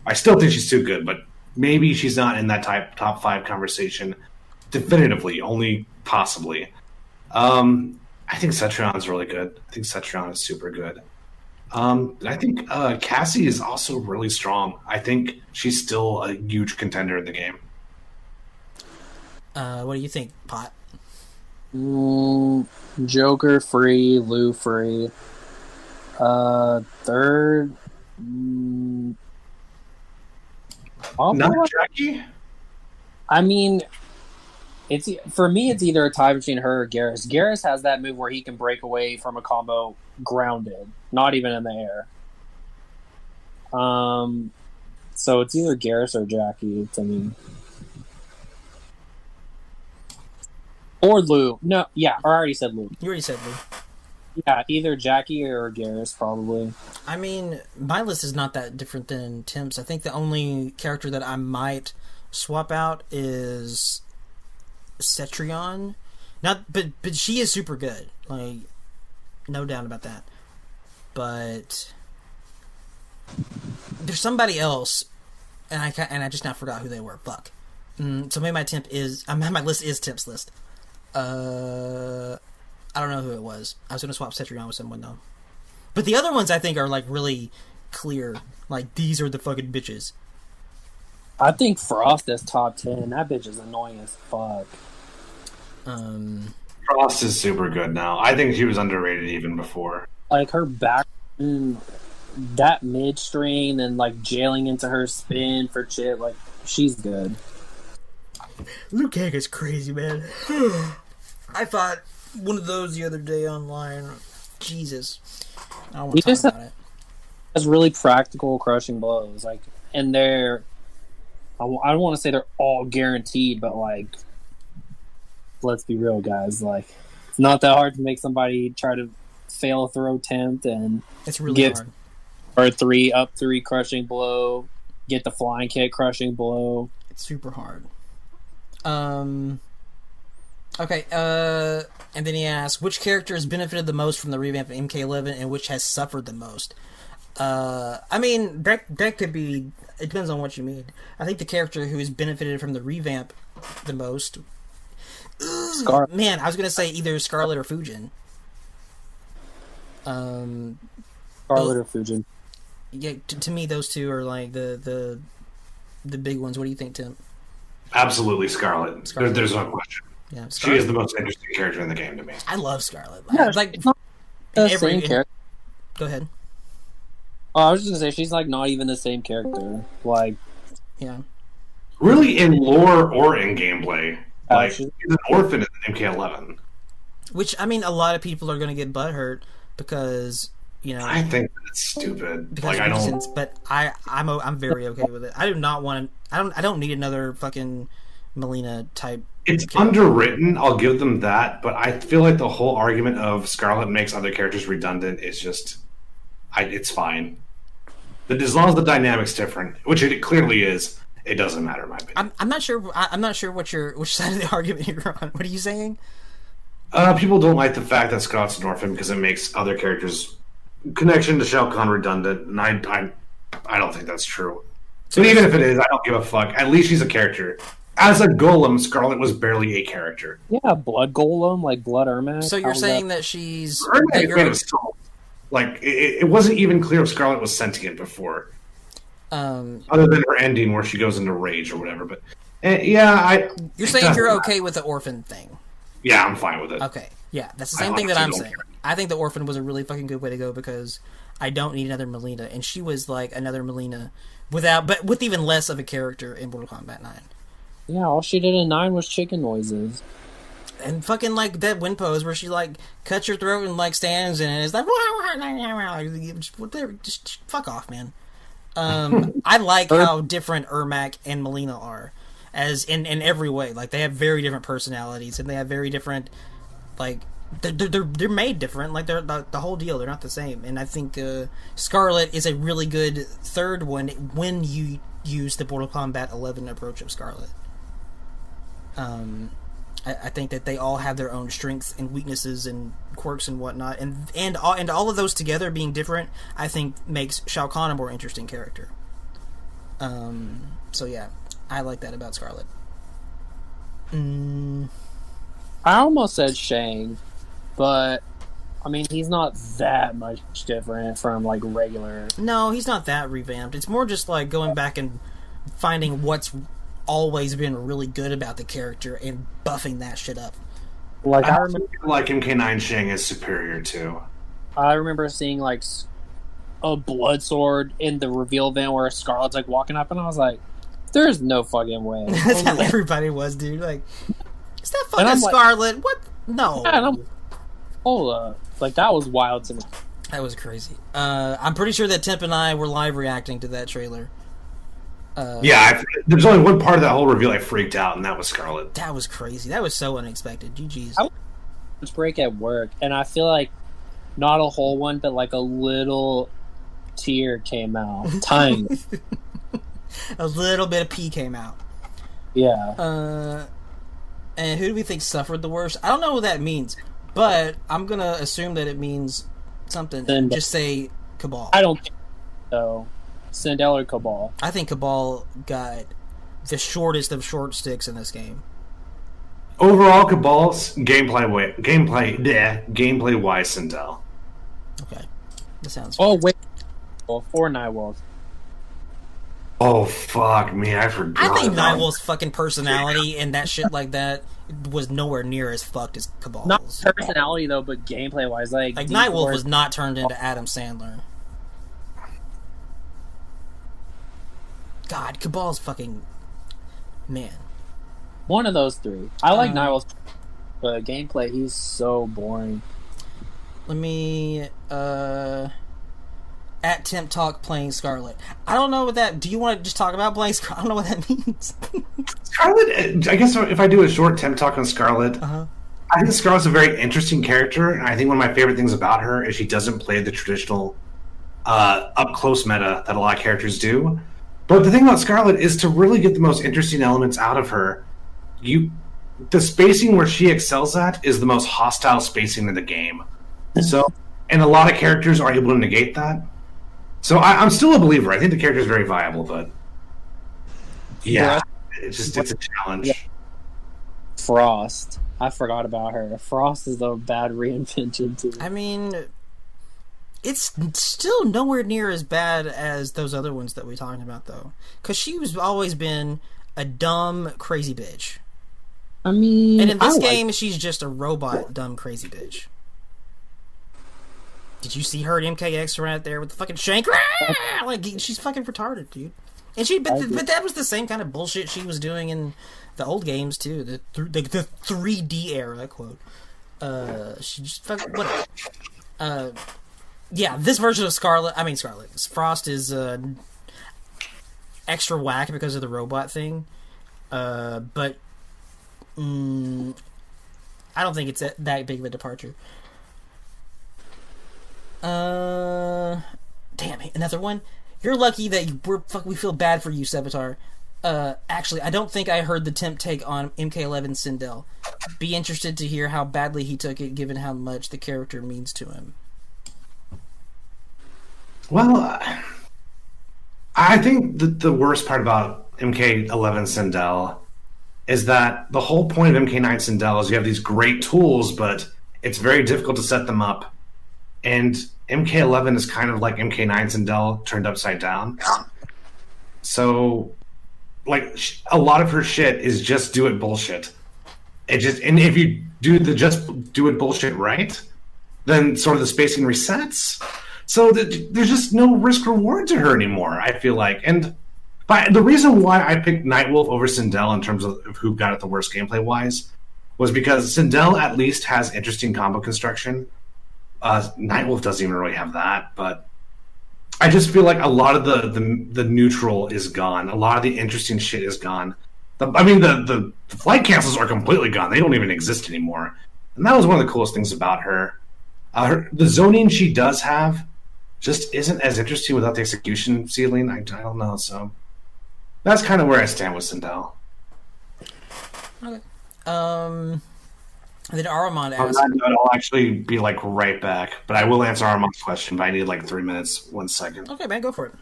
C: I still think she's too good, but maybe she's not in that top 5 conversation definitively, only possibly. I think Cetrion's really good. I think Cetrion is super good. I think Cassie is also really strong. I think she's still a huge contender in the game.
A: What do you think, Pot?
B: Joker free, Lou free. Third.
C: Not Jackie?
B: I mean, It's for me. It's either a tie between her or Garrus. Garrus has that move where he can break away from a combo grounded, not even in the air. So it's either Garrus or Jackie to me, or Lou. No, yeah, I already said Lou.
A: You already said Lou.
B: Yeah, either Jackie or Garrus, probably.
A: I mean, my list is not that different than Tim's. I think the only character that I might swap out is Cetrion. But she is super good. Like, no doubt about that. But there's somebody else, and I just now forgot who they were. Fuck. So maybe my list is Timp's list. I don't know who it was. I was going to swap Cetrion with someone, though. But the other ones, I think, are, like, really clear. Like, these are the fucking bitches.
B: I think Frost is top 10. That bitch is annoying as fuck.
C: Frost is super good now. I think she was underrated even before.
B: Like, her back... that mid-string and, like, jailing into her spin for shit. Like, she's good.
A: Liu Kang is crazy, man. I fought one of those the other day online. Jesus. I don't want to talk about it.
B: Has really practical crushing blows. Like, and they're... I don't want to say they're all guaranteed, but, like... Let's be real, guys. Like, it's not that hard to make somebody try to fail a throw attempt and
A: it's really hard.
B: Or up 3 crushing blow, get the flying kick crushing blow.
A: It's super hard. Okay, and then he asks, which character has benefited the most from the revamp of MK11 and which has suffered the most? I mean, that could be, it depends on what you mean. I think the character who has benefited from the revamp the most... Man, I was going to say either Scarlet or Fujin.
B: Scarlet or Fujin.
A: Yeah, to me, those two are like the big ones. What do you think, Tim?
C: Absolutely Scarlet. There's no question.
A: Yeah, Scarlet.
C: She is the most interesting character in the game to me.
A: I love Scarlet.
B: Yeah,
A: like
B: it's not the same character.
A: Go ahead.
B: Oh, I was just gonna say she's like not even the same character. Like,
A: yeah,
C: really in lore or in gameplay. Like,
B: she's
C: an orphan in MK11.
A: Which, I mean, a lot of people are going to get butthurt because, you know...
C: I think that's stupid. Like,
A: reasons, but I'm very okay with it. I do not want to... I don't need another fucking Melina type...
C: It's underwritten, I'll give them that, but I feel like the whole argument of Scarlet makes other characters redundant is just... it's fine. But as long as the dynamic's different, which it clearly is... It doesn't matter, in my opinion.
A: I'm not sure. I'm not sure which side of the argument you're on. What are you saying?
C: People don't like the fact that Scott's an orphan because it makes other characters' connection to Shao Kahn redundant, and I don't think that's true. But even if it is, I don't give a fuck. At least she's a character. As a golem, Scarlet was barely a character.
B: Yeah, blood golem, like blood Ermac.
A: So you're saying that she's
C: like it wasn't even clear if Scarlet was sentient before. Other than her ending where she goes into rage or whatever, but
A: you're saying you're okay with the orphan thing?
C: Yeah, I'm fine with it.
A: Okay, yeah, that's the same thing that I'm saying. I think the orphan was a really fucking good way to go because I don't need another Melina, and she was like another Melina but with even less of a character in Mortal Kombat 9.
B: Yeah, all she did in 9 was chicken noises.
A: And fucking like that wind pose where she like cuts your throat and like stands and it's like just fuck off, man. I like how different Ermac and Melina are, as in every way. Like they have very different personalities, and they have very different, like they're made different. Like they're the whole deal. They're not the same. And I think Scarlet is a really good third one when you use the Mortal Kombat 11 approach of Scarlet. I think that they all have their own strengths and weaknesses and quirks and whatnot, and all of those together being different, I think makes Shao Kahn a more interesting character. So yeah, I like that about Scarlet.
B: I almost said Shang, but I mean he's not that much different from like regular.
A: No, he's not that revamped. It's more just like going back and finding what's always been really good about the character and buffing that shit up.
C: Like I remember, like MK9 Shang is superior too.
B: I remember seeing like a blood sword in the reveal event where Scarlet's like walking up, and I was like, "There's no fucking way."
A: That's how everybody was, dude. Like, Is that
B: And I'm
A: fucking
B: like-
A: Scarlet? What? No.
B: Yeah, and I'm hold up. Like, that was wild to me.
A: That was crazy. I'm pretty sure that Temp and I were live reacting to that trailer.
C: There's only one part of that whole reveal I freaked out, and that was Scarlet.
A: That was crazy. That was so unexpected. GG's.
B: It's break at work, and I feel like not a whole one, but like a little tear came out. Tiny.
A: A little bit of pee came out.
B: Yeah.
A: And who do we think suffered the worst? I don't know what that means, but I'm gonna assume that it means something.
B: Then-
A: Just say Cabal.
B: I don't think so. Sindel or Cabal.
A: I think Cabal got the shortest of short sticks in this game.
C: Overall, Cabal's gameplay wise, Sindel.
A: Okay, that sounds.
B: Oh, wait. Oh, for Nightwolf.
C: Oh fuck me, I forgot.
A: I think
C: about-
A: Nightwolf's fucking personality and that shit like that was nowhere near as fucked as Cabal's.
B: Not personality, though, but gameplay-wise. Like
A: Nightwolf was not turned into Adam Sandler. God, Cabal's fucking man.
B: one of those three. I like Nightwolf, but gameplay, he's so boring.
A: Let me at Temp Talk playing Scarlet. I don't know what that. Do you want to just talk about playing Scarlet? I don't know what that means.
C: Scarlet, I guess if I do a short temp talk on Scarlet,
A: Uh-huh.
C: I think Scarlet's a very interesting character, and I think one of my favorite things about her is she doesn't play the traditional up-close meta that a lot of characters do. But the thing about Scarlet is to really get the most interesting elements out of her, the spacing where she excels at is the most hostile spacing in the game. So, and a lot of characters are able to negate that. So I'm still a believer. I think the character is very viable, but yeah, it's a challenge.
B: Yeah. Frost. I forgot about her. Frost is the bad reinvention too.
A: I mean, it's still nowhere near as bad as those other ones that we talked about, though. Because she's always been a dumb, crazy bitch.
B: I mean,
A: And in this
B: I like-
A: game, she's just a robot, dumb, crazy bitch. Did you see her at MKX right there with the fucking shank? Like, she's fucking retarded, dude. And but that was the same kind of bullshit she was doing in the old games too. The 3D era, quote. She just fucking whatever. Yeah, this version of Scarlet. Frost is extra whack because of the robot thing. But I don't think it's that big of a departure. Damn it, another one. You're lucky that we feel bad for you, Sevatar. Actually, I don't think I heard the Temp take on MK11 Sindel. Be interested to hear how badly he took it, given how much the character means to him.
C: Well, I think the worst part about MK11 Sindel is that the whole point of MK9 Sindel is you have these great tools, but it's very difficult to set them up. And MK11 is kind of like MK9 Sindel turned upside down. So, like, a lot of her shit is just do it bullshit. And if you do the just do it bullshit right, then sort of the spacing resets. So there's just no risk reward to her anymore, I feel like. And the reason why I picked Nightwolf over Sindel in terms of who got it the worst gameplay wise was because Sindel at least has interesting combo construction. Nightwolf doesn't even really have that, but I just feel like a lot of the neutral is gone. A lot of the interesting shit is gone. The flight cancels are completely gone. They don't even exist anymore. And that was one of the coolest things about her. The zoning she does have just isn't as interesting without the execution ceiling. I don't know. So that's kind of where I stand with Sindel.
A: Okay. Then Aramon
C: On
A: asked...
C: that note, I'll actually be right back, but I will answer Armand's question. But I need 3 minutes. 1 second.
A: Okay, man, go for it.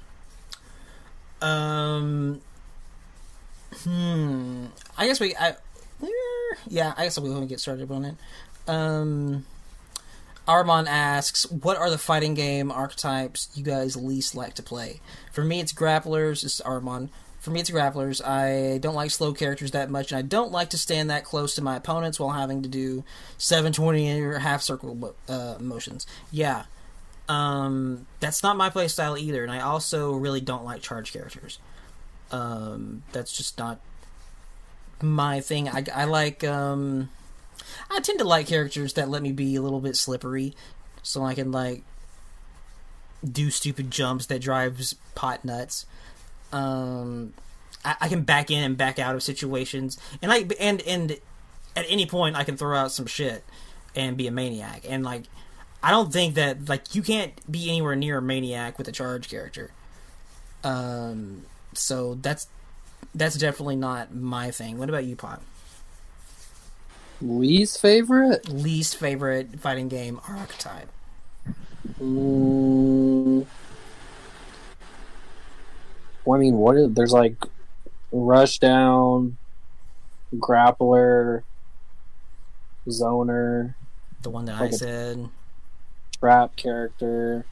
A: I guess I guess we'll get started on it. Armand asks, what are the fighting game archetypes you guys least like to play? For me, it's grapplers. This is Armand. For me, it's grapplers. I don't like slow characters that much, and I don't like to stand that close to my opponents while having to do 720 or half circle motions. Yeah. That's not my playstyle either, and I also really don't like charge characters. That's just not my thing. I like I tend to like characters that let me be a little bit slippery, so I can like do stupid jumps that drives pot nuts. I can back in and back out of situations, and and at any point I can throw out some shit and be a maniac. And like, I don't think that like you can't be anywhere near a maniac with a charge character. So that's definitely not my thing. What about you, Pot?
B: Least favorite?
A: Least favorite fighting game archetype.
B: Well, I mean, there's like Rushdown, Grappler, Zoner,
A: The one that
B: like
A: I said.
B: Trap character.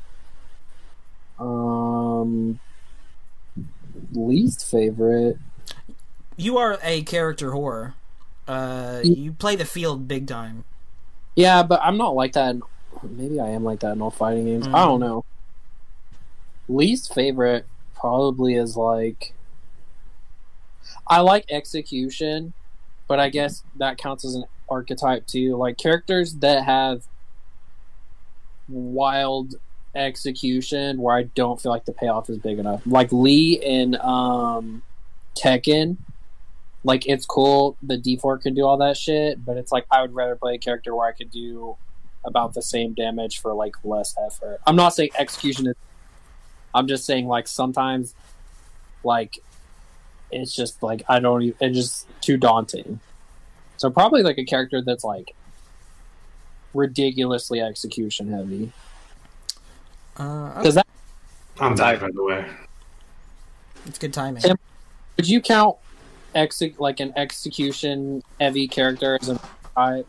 B: Least favorite.
A: You are a character whore. You play the field big time.
B: Yeah, but I'm not like that. Maybe I am like that in all fighting games. I don't know. Least favorite probably is like, I like Execution, but I guess that counts as an archetype too. Like characters that have wild execution where I don't feel like the payoff is big enough. Like Lee in Tekken. Like, it's cool, the D4 can do all that shit, but it's like, I would rather play a character where I could do about the same damage for, like, less effort. I'm not saying execution is... I'm just saying, like, sometimes, like, it's just, like, it's just too daunting. So probably, like, a character that's, like, ridiculously execution heavy.
A: Okay.
C: I'm back, by the way.
A: It's good timing.
B: Tim, would you count like an execution heavy character as I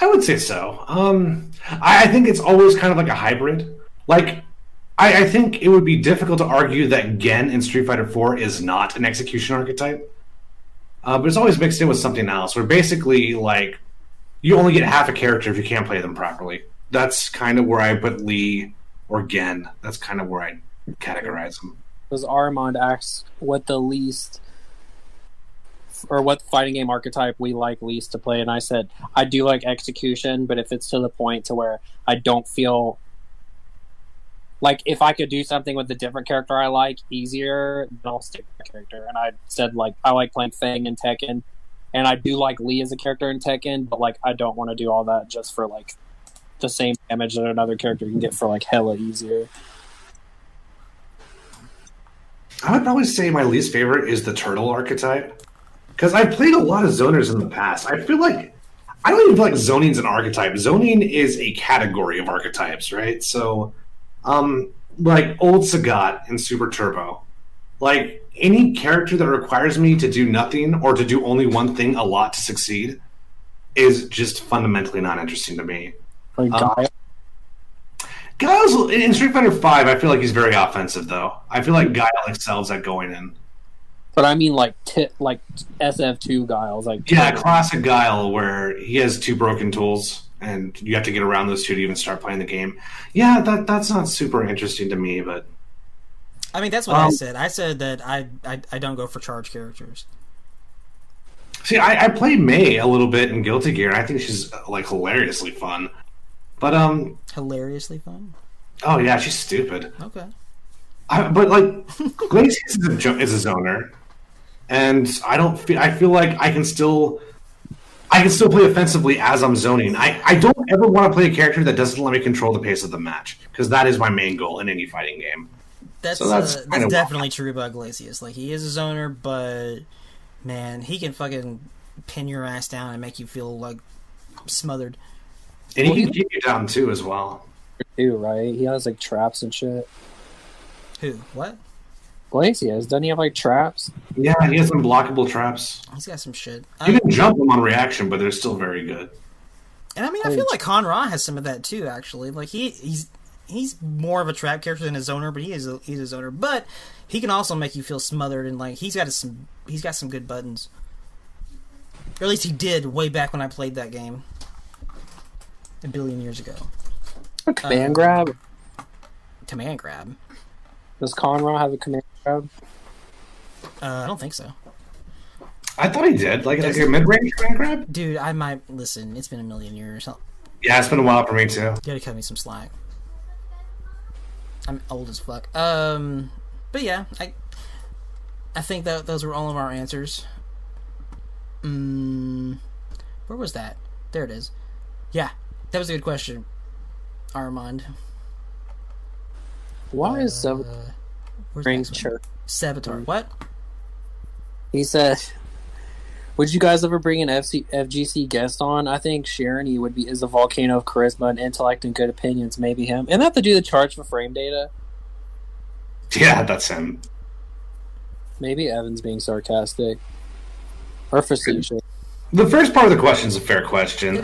C: would say so. I think it's always kind of like a hybrid. Like, I think it would be difficult to argue that Gen in Street Fighter 4 is not an execution archetype. But it's always mixed in with something else, where basically, like, you only get half a character if you can't play them properly. That's kind of where I put Lee or Gen. That's kind of where I categorize them.
B: Because Armand asks what the least... or what fighting game archetype we like least to play, and I said I do like execution, but if it's to the point to where I don't feel like if I could do something with a different character I like easier, then I'll stick with that character. And I said like I like playing Fang in Tekken, and I do like Lee as a character in Tekken, but like I don't want to do all that just for like the same damage that another character can get for like hella easier.
C: I would probably say my least favorite is the turtle archetype. Because I've played a lot of zoners in the past. I feel like I don't even feel like zoning's an archetype. Zoning is a category of archetypes, right? So, like old Sagat in Super Turbo, like any character that requires me to do nothing or to do only one thing a lot to succeed is just fundamentally not interesting to me.
B: Like Guile.
C: Guile's in Street Fighter 5. I feel like he's very offensive, though. I feel like Guile excels at going in.
B: But I mean, like SF2 Guiles, like
C: classic Guile, where he has two broken tools, and you have to get around those two to even start playing the game. Yeah, that's not super interesting to me, but
A: I mean, that's what I said. I said that I don't go for charge characters.
C: See, I play Mei a little bit in Guilty Gear, and I think she's like hilariously fun. But
A: hilariously fun.
C: Oh yeah, she's stupid.
A: Okay.
C: But like, Glacius is a zoner. And I feel like I can still play offensively as I'm zoning. I don't ever want to play a character that doesn't let me control the pace of the match, because that is my main goal in any fighting game.
A: That's definitely true about Glacius. Like, he is a zoner, but man, he can fucking pin your ass down and make you feel like smothered.
C: And he can keep you down too, as well.
B: Too, right? He has like traps and shit.
A: Who? What?
B: Glacius, doesn't he have like traps?
C: Yeah, he has unblockable traps.
A: He's got some shit.
C: You can jump them on reaction, but they're still very good.
A: And I mean, I feel like Hanra has some of that too. Actually, like he's more of a trap character than a zoner, but he's a zoner. But he can also make you feel smothered, and like he's got some good buttons. Or at least he did way back when I played that game a billion years ago.
B: Command grab.
A: Command grab.
B: Does Conra have a command grab?
A: I don't think so.
C: I thought he did. Like a mid-range land grab?
A: Dude, I might listen. It's been a million years.
C: Yeah, it's been a while for me too.
A: You gotta cut me some slack. I'm old as fuck. But yeah, I think that those were all of our answers. Where was that? There it is. Yeah, that was a good question, Armand.
B: Why is
A: Savitar? What?
B: He said, "Would you guys ever bring an FGC guest on? I think Sharon would be is a volcano of charisma and intellect and good opinions. Maybe him. And have to do the charge for frame data.
C: Yeah, that's him.
B: Maybe Evan's being sarcastic or facetious.
C: The first part of the question is a fair question.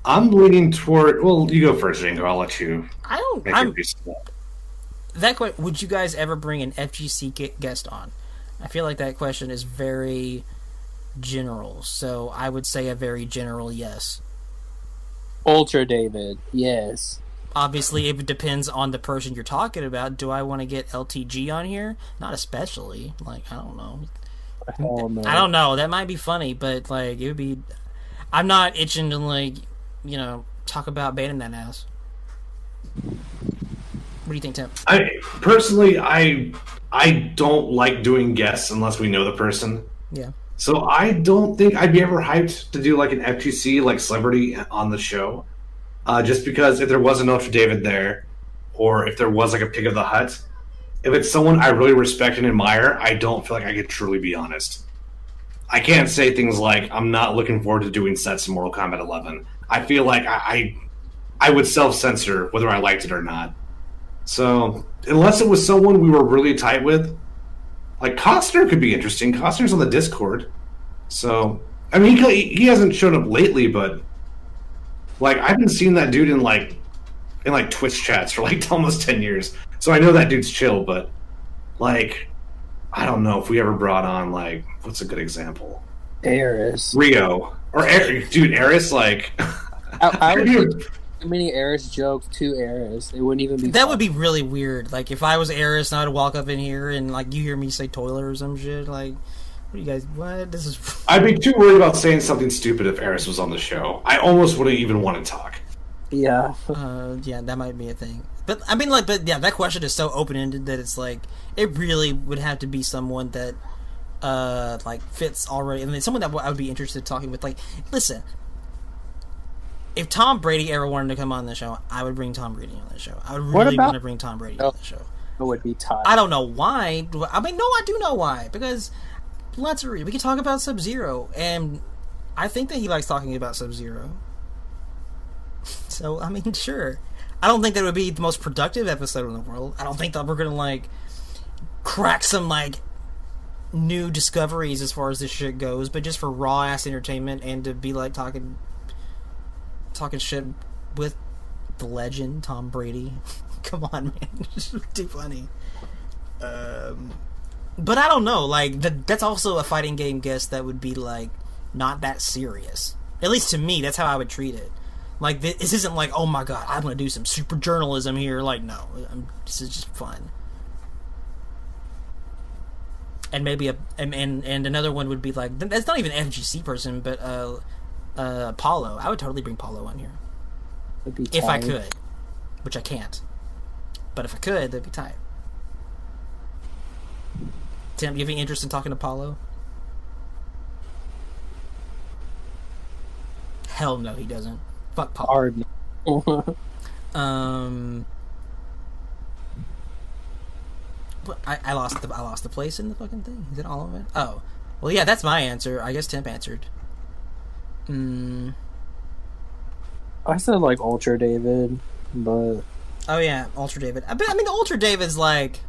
C: I'm leaning toward. Well, you go first, Django. I'll let you.
A: Would you guys ever bring an FGC guest on? I feel like that question is very general, so I would say a very general yes.
B: Ultra David, yes.
A: Obviously, it depends on the person you're talking about. Do I want to get LTG on here? Not especially. Like, I don't know.
B: Oh, no.
A: I don't know. That might be funny, but like it would be. I'm not itching to like, talk about banning that ass. What do you think, Tim?
C: I don't like doing guests unless we know the person.
A: Yeah.
C: So I don't think I'd be ever hyped to do like an FGC like celebrity on the show. Just because if there was an Ultra David there, or if there was like a Pig of the Hut, if it's someone I really respect and admire, I don't feel like I could truly be honest. I can't say things like, I'm not looking forward to doing sets in Mortal Kombat 11. I feel like I would self-censor whether I liked it or not. So, unless it was someone we were really tight with, like Costner could be interesting. Costner's on the Discord. So, I mean, he hasn't shown up lately, but like I've been seeing that dude in Twitch chats for like almost 10 years. So I know that dude's chill, but like I don't know if we ever brought on like what's a good example?
B: Aris.
C: Rio. Or dude, Aris like
B: I would do too many Aris jokes to Aris. It wouldn't even be
A: that fun. Would be really weird. Like if I was Aris and I'd walk up in here and like you hear me say toilet or some shit, like what do you guys this is
C: I'd be too worried about saying something stupid if Aris was on the show. I almost wouldn't even want to talk.
B: Yeah.
A: Yeah, that might be a thing. But I mean that question is so open ended that it's like it really would have to be someone that like fits already. I mean someone that I would be interested in talking with. Like, listen, if Tom Brady ever wanted to come on the show, I would bring Tom Brady on the show. I would really want to bring Tom Brady on the show.
B: It would be tight.
A: I don't know why. I mean, no, I do know why. Because we can talk about Sub-Zero, and I think that he likes talking about Sub-Zero. So, I mean, sure. I don't think that would be the most productive episode in the world. I don't think that we're going to, like, crack some, like, new discoveries as far as this shit goes, but just for raw-ass entertainment and to be, like, talking shit with the legend, Tom Brady. Come on, man. It's too funny. But I don't know. Like, that's also a fighting game guest that would be, like, not that serious. At least to me, that's how I would treat it. Like, this isn't like, oh my god, I'm going to do some super journalism here. Like, no. This is just fun. And maybe and another one would be like, that's not even an FGC person, but Paulo. I would totally bring Paulo on here. If I could. Which I can't. But if I could, that'd be tight. Tim, you have any interest in talking to Paulo? Hell no, he doesn't. Fuck Paulo.
B: Hard.
A: I lost the place in the fucking thing. Is it all of it? Oh, well, yeah, that's my answer. I guess Tim answered.
B: I said like Ultra David, but
A: oh yeah, Ultra David. I mean, the Ultra David's like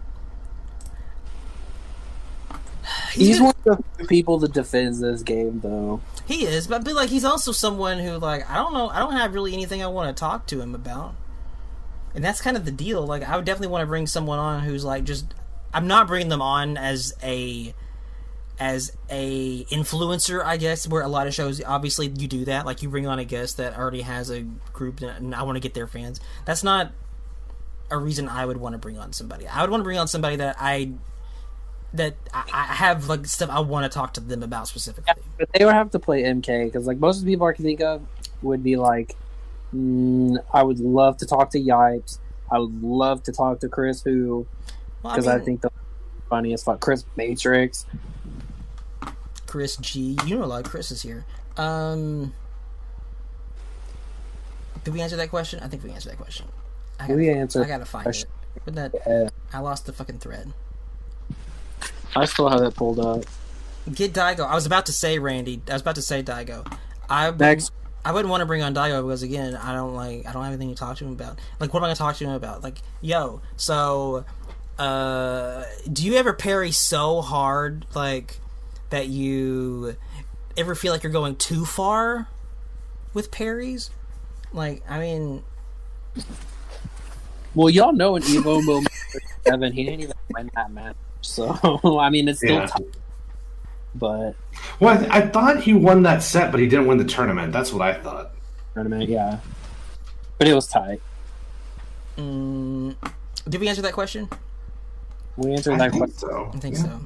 B: he's one of the people that defends this game, though.
A: He is, but like he's also someone who like I don't know. I don't have really anything I want to talk to him about, and that's kind of the deal. Like I would definitely want to bring someone on who's like just. I'm not bringing them on as a influencer, I guess, where a lot of shows obviously you do that, like you bring on a guest that already has a group and I want to get their fans. That's not a reason I would want to bring on somebody. I would want to bring on somebody that I that I have like stuff I want to talk to them about specifically.
B: But they would have to play MK because like most of the people I can think of would be like, I would love to talk to Yipes. I would love to talk to Chris Who because I think the funniest fuck Chris Matrix.
A: Chris G. You know a lot of Chris's here. Did we answer that question? I think we answered that question. I gotta find it. But I lost the fucking thread.
B: I still have it pulled up.
A: Get Daigo. I was about to say Randy. I was about to say Daigo.
B: Next.
A: I wouldn't want to bring on Daigo because again, I don't have anything to talk to him about. Like, what am I gonna talk to him about? Like, yo, so, do you ever parry so hard, like, that you ever feel like you're going too far with parries? Like, I mean,
B: well, y'all know in Evo Mode 7, he didn't even win that match. So, I mean, it's still tough. But
C: well, I thought he won that set, but he didn't win the tournament. That's what I thought.
B: Tournament, yeah. But it was tight.
A: Did we answer that question?
B: We answered that question.
C: So.
A: I think so.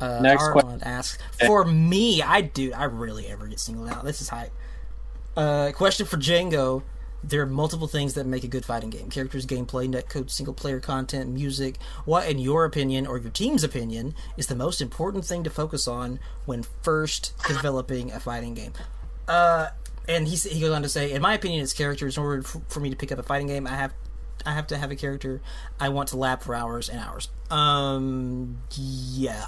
B: Next
A: question asks, for me, I rarely ever get singled out. This is hype. Question for Django. There are multiple things that make a good fighting game. Characters, gameplay, netcode, single-player content, music. What, in your opinion, or your team's opinion, is the most important thing to focus on when first developing a fighting game? And he goes on to say, in my opinion, it's characters. In order for me to pick up a fighting game, I have to have a character I want to lap for hours and hours. Yeah.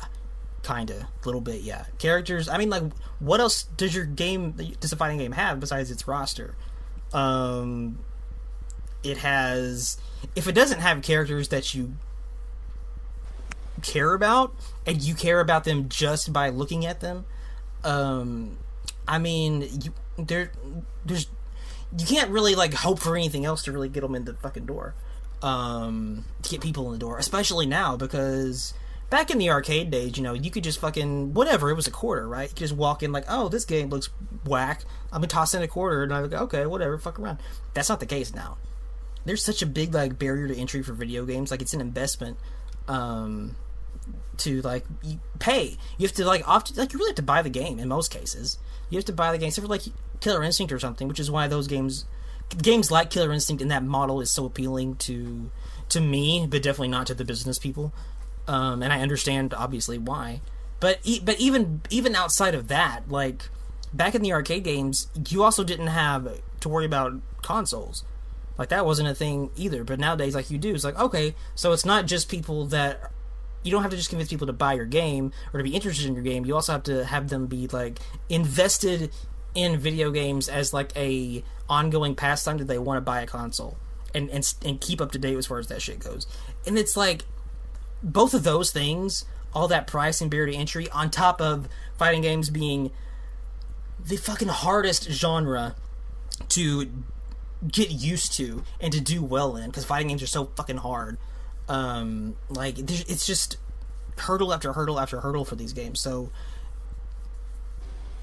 A: Kinda. A little bit, yeah. Characters, I mean, like, what else does a fighting game have besides its roster? It has, if it doesn't have characters that you care about, and you care about them just by looking at them, I mean, you can't really, like, hope for anything else to really get them in the fucking door, to get people in the door, especially now, because back in the arcade days, you know, you could just fucking, whatever, it was a quarter, right? You could just walk in like, oh, this game looks whack. I'm gonna toss in a quarter, and I go, okay, whatever, fuck around. That's not the case now. There's such a big, like, barrier to entry for video games. Like, it's an investment, to, like, you pay. You have to, like, you really have to buy the game in most cases. You have to buy the game, except for, like, Killer Instinct or something, which is why those games like Killer Instinct in that model is so appealing to me, but definitely not to the business people. And I understand obviously why, but even outside of that, like back in the arcade games, you also didn't have to worry about consoles. Like that wasn't a thing either. But nowadays, like you do, it's like okay, so it's not just people that you don't have to just convince people to buy your game or to be interested in your game. You also have to have them be like invested in video games as like a ongoing pastime that they want to buy a console and keep up to date as far as that shit goes. And it's like, both of those things, all that price and barrier to entry, on top of fighting games being the fucking hardest genre to get used to and to do well in, because fighting games are so fucking hard. Like, it's just hurdle after hurdle after hurdle for these games. So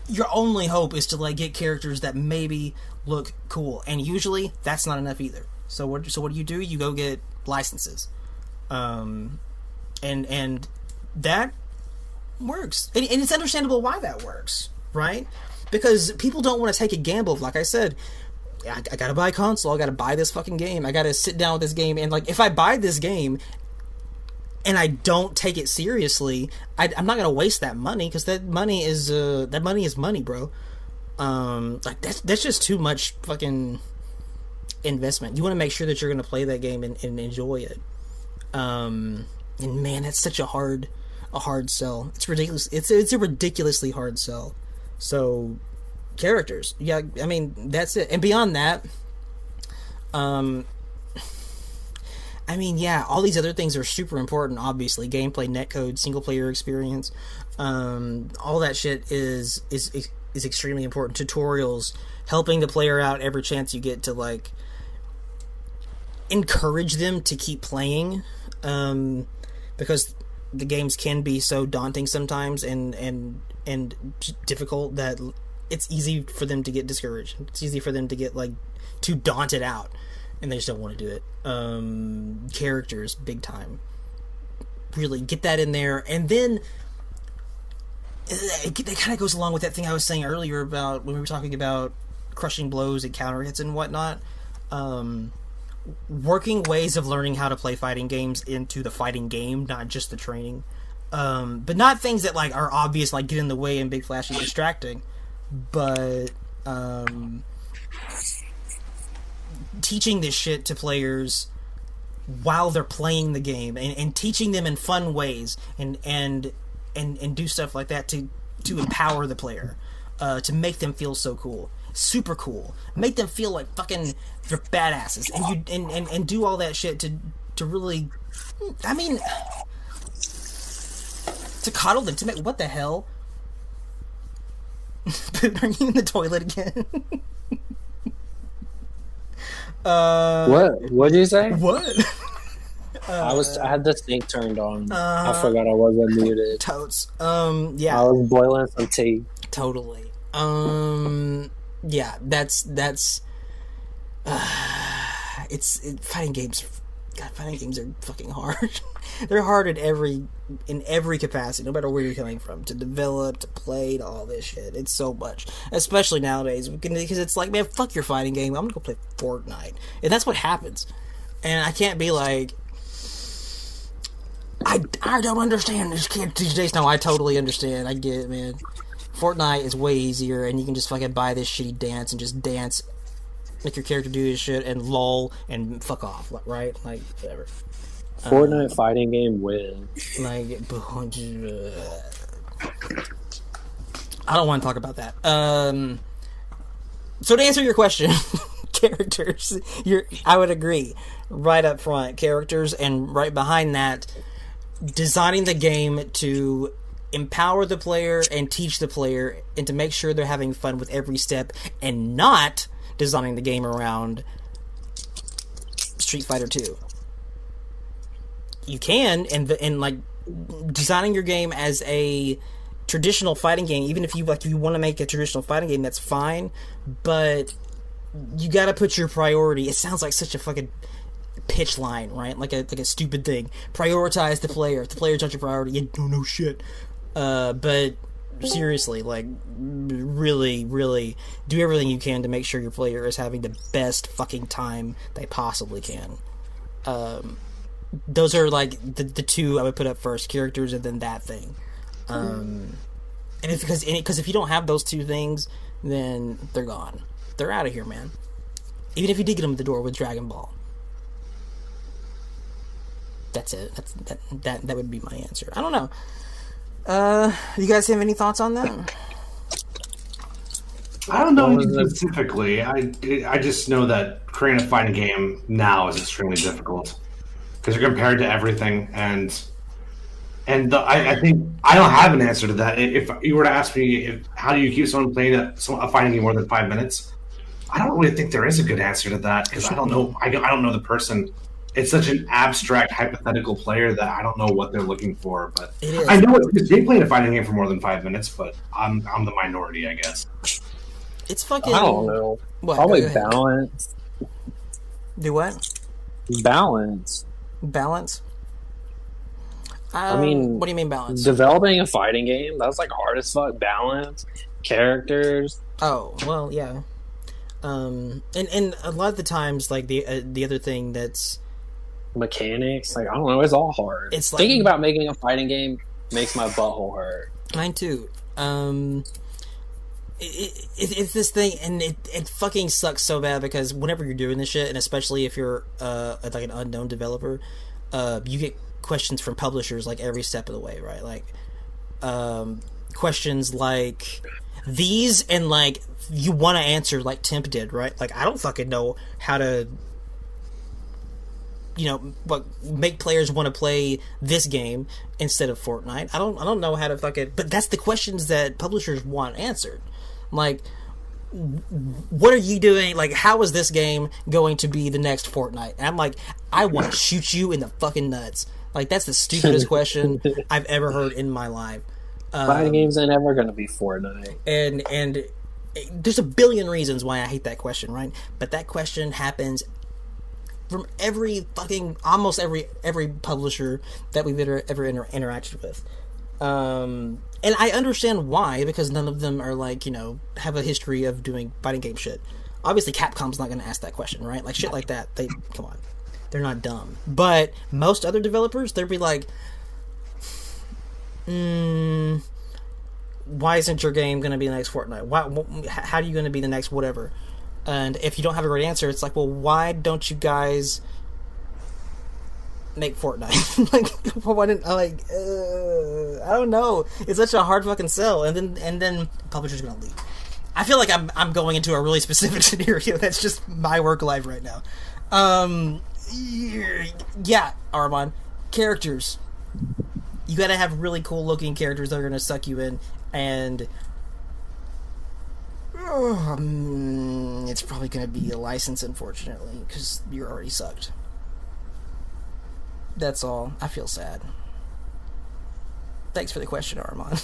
A: your only hope is to like get characters that maybe look cool, and usually that's not enough either. So what do? You go get licenses. And that works. And it's understandable why that works, right? Because people don't want to take a gamble. Like I said, I gotta buy a console, I gotta buy this fucking game, I gotta sit down with this game, and like, if I buy this game and I don't take it seriously, I'm not gonna waste that money, because that money is money, bro. Like, that's just too much fucking investment. You want to make sure that you're gonna play that game and enjoy it. And man, that's such a hard sell. It's ridiculous. It's a ridiculously hard sell. So, characters, yeah. I mean, that's it. And beyond that, I mean, yeah, all these other things are super important. Obviously, gameplay, netcode, single player experience, all that shit is extremely important. Tutorials, helping the player out every chance you get to like encourage them to keep playing. Because the games can be so daunting sometimes and difficult that it's easy for them to get discouraged. It's easy for them to get like too daunted out, and they just don't want to do it. Characters, big time. really get that in there, and then it kind of goes along with that thing I was saying earlier about when we were talking about crushing blows and counter hits and whatnot. Working ways of learning how to play fighting games into the fighting game, not just the training. But not things that like are obvious, like get in the way and big flashy distracting. But teaching this shit to players while they're playing the game, and teaching them in fun ways, and do stuff like that to empower the player, to make them feel so cool, super cool, make them feel like fucking they're badasses, and do all that shit to really, I mean, to coddle them, to make, what the hell? Are you in the toilet again?
B: What'd you say?
A: What?
B: I had the sink turned on. I forgot I wasn't muted.
A: Totes. Yeah.
B: I was boiling some tea.
A: Totally. Yeah, that's fighting games. God, fighting games are fucking hard. They're hard in every capacity, no matter where you're coming from, to develop, to play, to all this shit. It's so much, especially nowadays, because it's like, man, fuck your fighting game. I'm gonna go play Fortnite, and that's what happens. And I can't be like, I don't understand this kid these days. No, I totally understand. I get it, man. Fortnite is way easier, and you can just fucking buy this shitty dance and just dance, make your character do this shit, and lol, and fuck off, right? Like, whatever.
B: Fortnite fighting game win.
A: Like, I don't want to talk about that. So to answer your question, characters, I would agree. Right up front, characters, and right behind that, designing the game to empower the player and teach the player, and to make sure they're having fun with every step, and not designing the game around Street Fighter 2. You can, and like designing your game as a traditional fighting game, even if you want to make a traditional fighting game, that's fine, but you got to put your priority. It sounds like such a fucking pitch line, right? Like a stupid thing. Prioritize the player. If the player's not your priority, you don't know shit. But seriously, like, really, really do everything you can to make sure your player is having the best fucking time they possibly can. Those are like the two I would put up first: characters, and then that thing. And it's because if you don't have those two things, then they're gone. They're out of here, man. Even if you did get them at the door with Dragon Ball. That's it. That would be my answer. I don't know. You guys have any thoughts on that?
C: I don't know specifically. I just know that creating a fighting game now is extremely difficult because you're compared to everything, and I think I don't have an answer to that. If you were to ask me, how do you keep someone playing a fighting game more than 5 minutes? I don't really think there is a good answer to that because I don't know. I don't know the person. It's such an abstract, hypothetical player that I don't know what they're looking for. But I know it's good playing a fighting game for more than 5 minutes, but I'm the minority, I guess.
A: It's fucking.
B: I don't know.
A: What?
B: Probably balance.
A: Do what?
B: Balance.
A: Balance.
B: I mean,
A: what do you mean balance?
B: Developing a fighting game, that's like hard as fuck. Balance, characters.
A: Oh well, yeah. And a lot of the times, like the other thing that's
B: mechanics, like I don't know, it's all hard.
A: It's like,
B: thinking about making a fighting game makes my butthole hurt.
A: Mine too. It's this thing, and it fucking sucks so bad because whenever you're doing this shit, and especially if you're like an unknown developer, you get questions from publishers like every step of the way, right? Like questions like these, and like you want to answer like Temp did, right? Like, I don't fucking know how to, make players want to play this game instead of Fortnite. I don't know how to fucking, but that's the questions that publishers want answered. Like, what are you doing? Like, how is this game going to be the next Fortnite? And I'm like, I want to shoot you in the fucking nuts. Like, that's the stupidest question I've ever heard in my life.
B: Fighting games ain't ever going to be Fortnite.
A: And there's a billion reasons why I hate that question, right? But that question happens from every fucking almost every publisher that we've ever interacted with. And I understand why, because none of them are like, you know, have a history of doing fighting game shit. Obviously, Capcom's not going to ask that question, right? Like shit like that. Come on, they're not dumb. But most other developers, they'd be like, why isn't your game going to be the next Fortnite? How are you going to be the next whatever? And if you don't have a great answer, it's like, well, why don't you guys make Fortnite? Like, why didn't I don't know. It's such a hard fucking sell, and then publisher's gonna leave. I feel like I'm going into a really specific scenario. That's just my work life right now. Yeah, Armand, characters. You gotta have really cool looking characters that are gonna suck you in, and it's probably gonna be a license, unfortunately, because you're already sucked. That's all. I feel sad. Thanks for the question, Armand.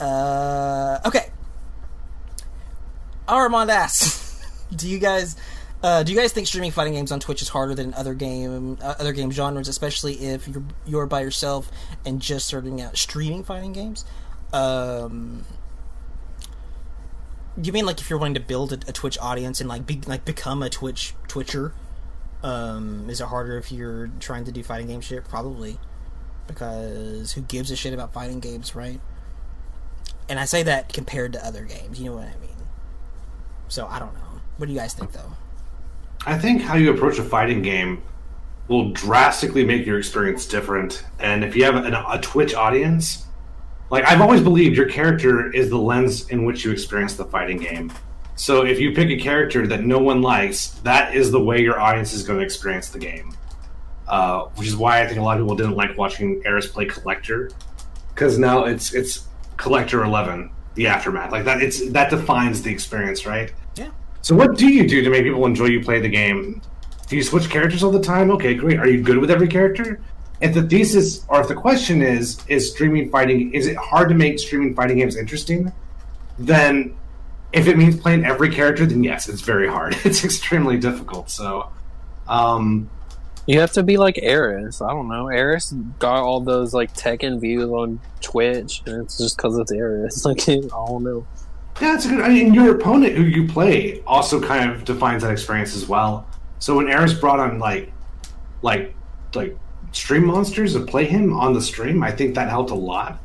A: Okay. Armand asks, do you guys think streaming fighting games on Twitch is harder than other game genres, especially if you're by yourself and just starting out streaming fighting games? You mean like if you're wanting to build a Twitch audience and become a Twitcher? Is it harder if you're trying to do fighting game shit? Probably, because who gives a shit about fighting games, right? And I say that compared to other games, you know what I mean? So I don't know. What do you guys think, though?
C: I think how you approach a fighting game will drastically make your experience different. And if you have a Twitch audience, like I've always believed, your character is the lens in which you experience the fighting game. So if you pick a character that no one likes, that is the way your audience is going to experience the game. Which is why I think a lot of people didn't like watching Eris play Collector, because now it's Collector 11, the aftermath. Like that defines the experience, right?
A: Yeah. So
C: what do you do to make people enjoy you play the game? Do you switch characters all the time? Okay, great. Are you good with every character? If the thesis, or if the question is streaming fighting, is it hard to make streaming fighting games interesting? Then if it means playing every character, then yes, it's very hard. It's extremely difficult. So,
B: you have to be like Eris. I don't know. Eris got all those like Tekken views on Twitch, and it's just because it's Eris. Like, I don't know.
C: Yeah, it's a good. I mean, your opponent who you play also kind of defines that experience as well. So when Eris brought on like stream monsters to play him on the stream, I think that helped a lot.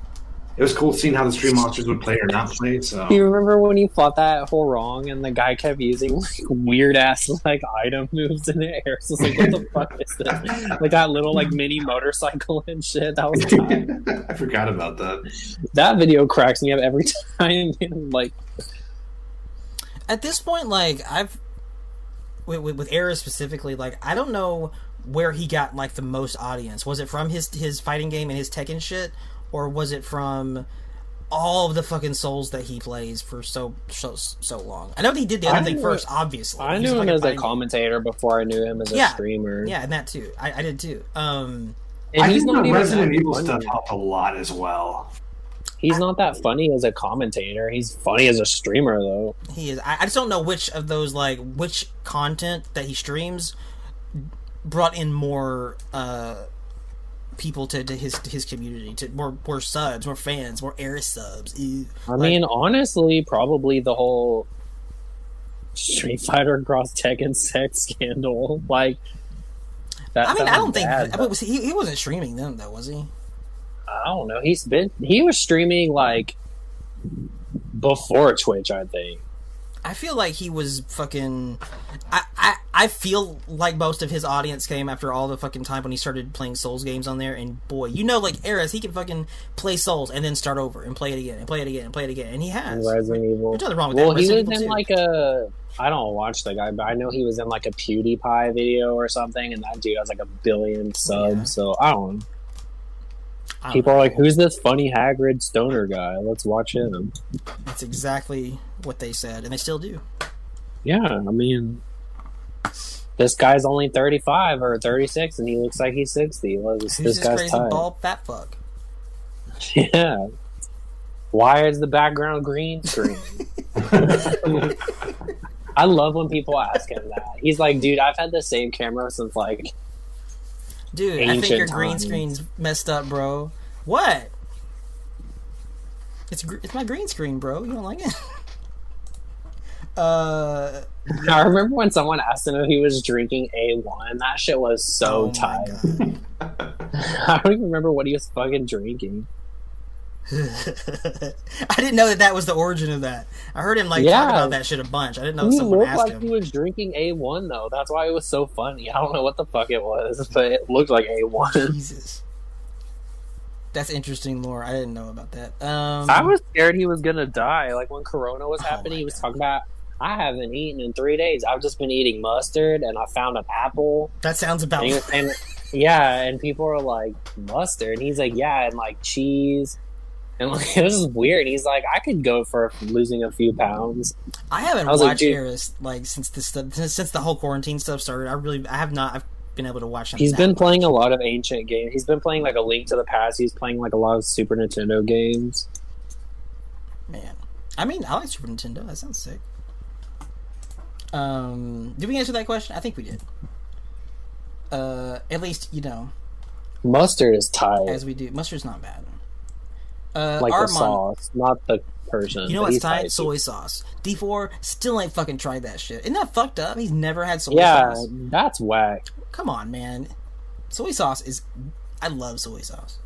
C: It was cool seeing how the stream monsters would play or not play. So,
B: you remember when you fought that whole wrong and the guy kept using like weird ass like item moves in the air? So it's like, what the fuck is this? Like that little like mini motorcycle and shit. That was time.
C: I forgot about that.
B: That video cracks me up every time. Like
A: at this point, like I've with Eris specifically, like I don't know where he got like the most audience. Was it from his fighting game and his Tekken shit? Or was it from all of the fucking Souls that he plays for so long? I know he did the other thing first, obviously.
B: I knew him as a commentator before I knew him as a streamer.
A: Yeah, and that too. I did too.
C: And I think the Resident Evil stuff helped a lot as well.
B: He's not that funny as a commentator. He's funny as a streamer, though.
A: He is. I just don't know which of those, like, which content that he streams brought in more people to his community, to more subs, more fans, more Eris subs.
B: I mean, honestly, probably the whole Street Fighter Cross Tekken sex scandal. Like, that.
A: I mean, I don't think he wasn't streaming them though, was he?
B: I don't know. He was streaming like before Twitch, I think.
A: I feel like he was fucking. I feel like most of his audience came after all the fucking time when he started playing Souls games on there. And boy, you know, like Eris, he can fucking play Souls and then start over and play it again and play it again and play it again. And he has.
B: Resident Evil.
A: There's nothing wrong with
B: that.
A: Well,
B: he was in like a. I don't watch the guy, but I know he was in like a PewDiePie video or something, and that dude has like 1 billion subs. Yeah. So I don't know. People are like, "Who's this funny Hagrid stoner guy? Let's watch him."
A: That's exactly what they said, and they still do.
B: Yeah, I mean, this guy's only 35 or 36, and he looks like he's 60.
A: Who's this guy's crazy tight. Bald fat fuck?
B: Yeah. Why is the background green screen? I love when people ask him that. He's like, dude, I've had the same camera since like
A: Dude, I think
B: ancient
A: your green
B: times.
A: screen's messed up, bro. What? It's my green screen, bro. You don't like it?
B: I remember when someone asked him if he was drinking A1. That shit was so
A: my
B: tight.
A: God.
B: I don't even remember what he was fucking drinking.
A: I didn't know that was the origin of that. I heard him talk
B: Yeah.
A: about that shit a bunch. I didn't know
B: He
A: someone
B: looked
A: asked
B: like
A: him.
B: he was drinking A1 though. That's why it was so funny. I don't know what the fuck it was, but it looked like A1.
A: Jesus. That's interesting lore. I didn't know about that.
B: I was scared he was gonna die. Like when Corona was
A: Oh
B: happening,
A: my
B: he was
A: God.
B: talking about, I haven't eaten in 3 days. I've just been eating mustard, and I found an apple.
A: That sounds about.
B: And, he was saying, yeah, and people are like, mustard? And he's like, yeah, and like cheese. And like, it was just weird. He's like, I could go for losing a few pounds.
A: I haven't
B: I was like,
A: watched
B: dude-
A: Eris since this stuff, since the whole quarantine stuff started. I have not. I've been able to watch him.
B: He's
A: that
B: been
A: much.
B: playing a lot of ancient games. He's been playing like A Link to the Past. He's playing like a lot of Super Nintendo games.
A: Man, I mean, I like Super Nintendo. That sounds sick. Did we answer that question? I think we did. At least
B: Mustard is tight.
A: as we do. Mustard's not bad.
B: Like
A: Armand,
B: the sauce, not the person.
A: you know
B: but
A: what's
B: he's
A: tight?
B: tight.
A: Soy sauce. D4 still ain't fucking tried that shit. Isn't that fucked up? He's never had soy
B: Yeah,
A: sauce.
B: that's whack.
A: Come on, man. Soy sauce is. I love soy sauce.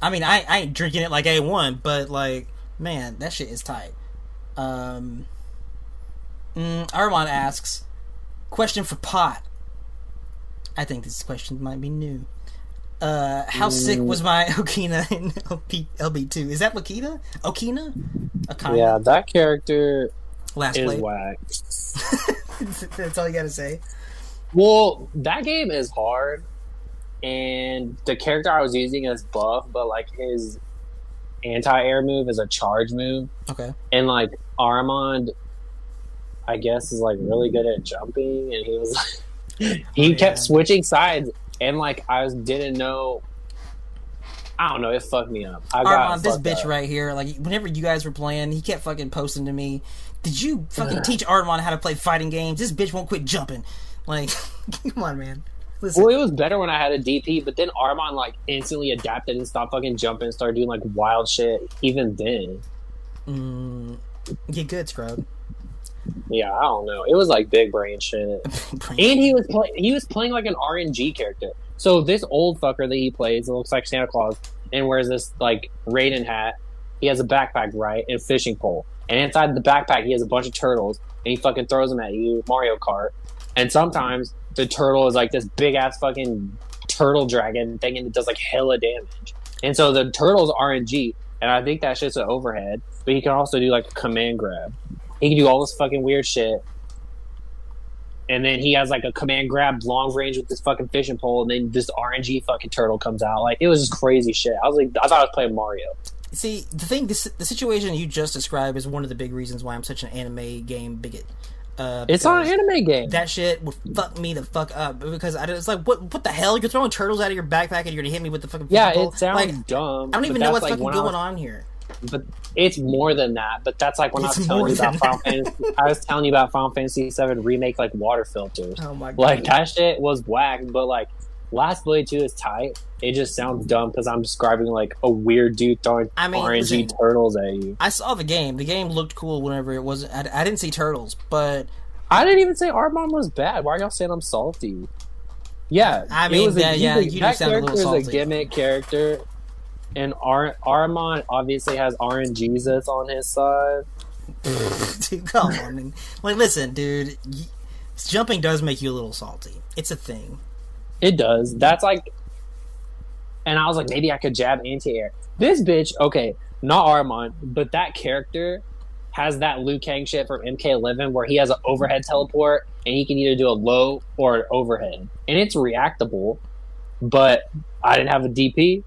A: I mean, I ain't drinking it like A1, but like, man, that shit is tight. Armand asks, question for Pot. I think this question might be new. How sick was my Okina in LB2? Is that Lakita? Okina? Okina?
B: Yeah, that character
A: Last
B: is
A: play.
B: whack.
A: That's all you gotta say.
B: Well, that game is hard, and the character I was using is buff, but like his anti-air move is a charge move,
A: Okay.
B: and like Armand, I guess, is like really good at jumping, and he was like, he kept switching sides, and like didn't know. I don't know. It fucked me up. I got
A: Armand, this
B: fucked
A: bitch
B: up.
A: right here, like, whenever you guys were playing, he kept fucking posting to me, did you fucking teach Armand how to play fighting games? This bitch won't quit jumping. Like, come on, man. Listen.
B: Well, it was better when I had a DP, but then Armand like instantly adapted and stopped fucking jumping and started doing like wild shit. Even then,
A: Get good, Scrub.
B: yeah, I don't know. It was like big brain shit. And he was playing like an RNG character. So this old fucker that he plays, it looks like Santa Claus, and wears this like Raiden hat. He has a backpack, right, and a fishing pole. And inside the backpack, he has a bunch of turtles, and he fucking throws them at you, Mario Kart. And sometimes the turtle is like this big ass fucking turtle dragon thing, and it does like hella damage. And so the turtle's RNG, and I think that shit's an overhead. But he can also do like a command grab. He can do all this fucking weird shit. And then he has like a command grab long range with this fucking fishing pole, and then this RNG fucking turtle comes out. Like, it was just crazy shit. I thought I was playing Mario.
A: See, the situation you just described is one of the big reasons why I'm such an anime game bigot.
B: It's not
A: because
B: an anime game.
A: That shit would fuck me the fuck up because it's like, what the hell? You're throwing turtles out of your backpack and you're gonna hit me with the fucking
B: Yeah,
A: fishing
B: it
A: pole?
B: sounds
A: Like,
B: dumb.
A: I don't even
B: but
A: know
B: that's,
A: what's
B: like,
A: fucking
B: when
A: going on here.
B: But it's more than that. But that's like when I
A: It's
B: was telling
A: more
B: you about
A: than
B: Final Fantasy. I was telling you about Final Fantasy VII remake, like water filters.
A: Oh my god!
B: Like, that shit was whack. But like, Last Blade 2 is tight. It just sounds dumb because I'm describing like a weird dude throwing RNG
A: listen,
B: turtles at you.
A: I saw the game. The game looked cool whenever it was. I didn't see turtles, but
B: I didn't even say Armand was bad. Why are y'all saying I'm salty? Yeah,
A: I mean,
B: it was
A: you do
B: that
A: sound a little
B: character is
A: salty.
B: a gimmick character, and Armand obviously has RNGesus on his side.
A: dude, come on, man. Like, listen, dude. Jumping does make you a little salty. It's a thing.
B: It does. That's like, and I was like, maybe I could jab anti-air. This bitch, okay, not Armand, but that character has that Liu Kang shit from MK11 where he has an overhead teleport and he can either do a low or an overhead, and it's reactable. But I didn't have a DP.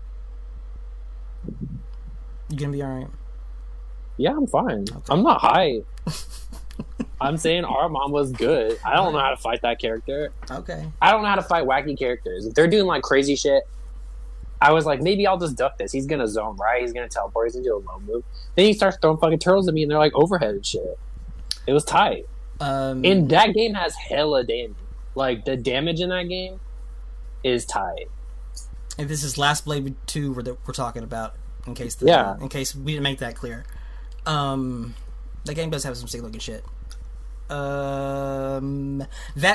A: You gonna be alright?
B: Yeah, I'm fine. I'm not high. I'm saying Armand was good. I don't know how to fight that character.
A: Okay.
B: I don't know how to fight wacky characters. If they're doing like crazy shit, I was like, maybe I'll just duck this. He's gonna zone right. He's gonna teleport. He's gonna do a low move. Then he starts throwing fucking turtles at me, and they're like overhead and shit. It was tight. And that game has hella damage. Like, the damage in that game is tight.
A: And this is Last Blade 2 we're talking about, in case we didn't make that clear. That game does have some sick looking shit. That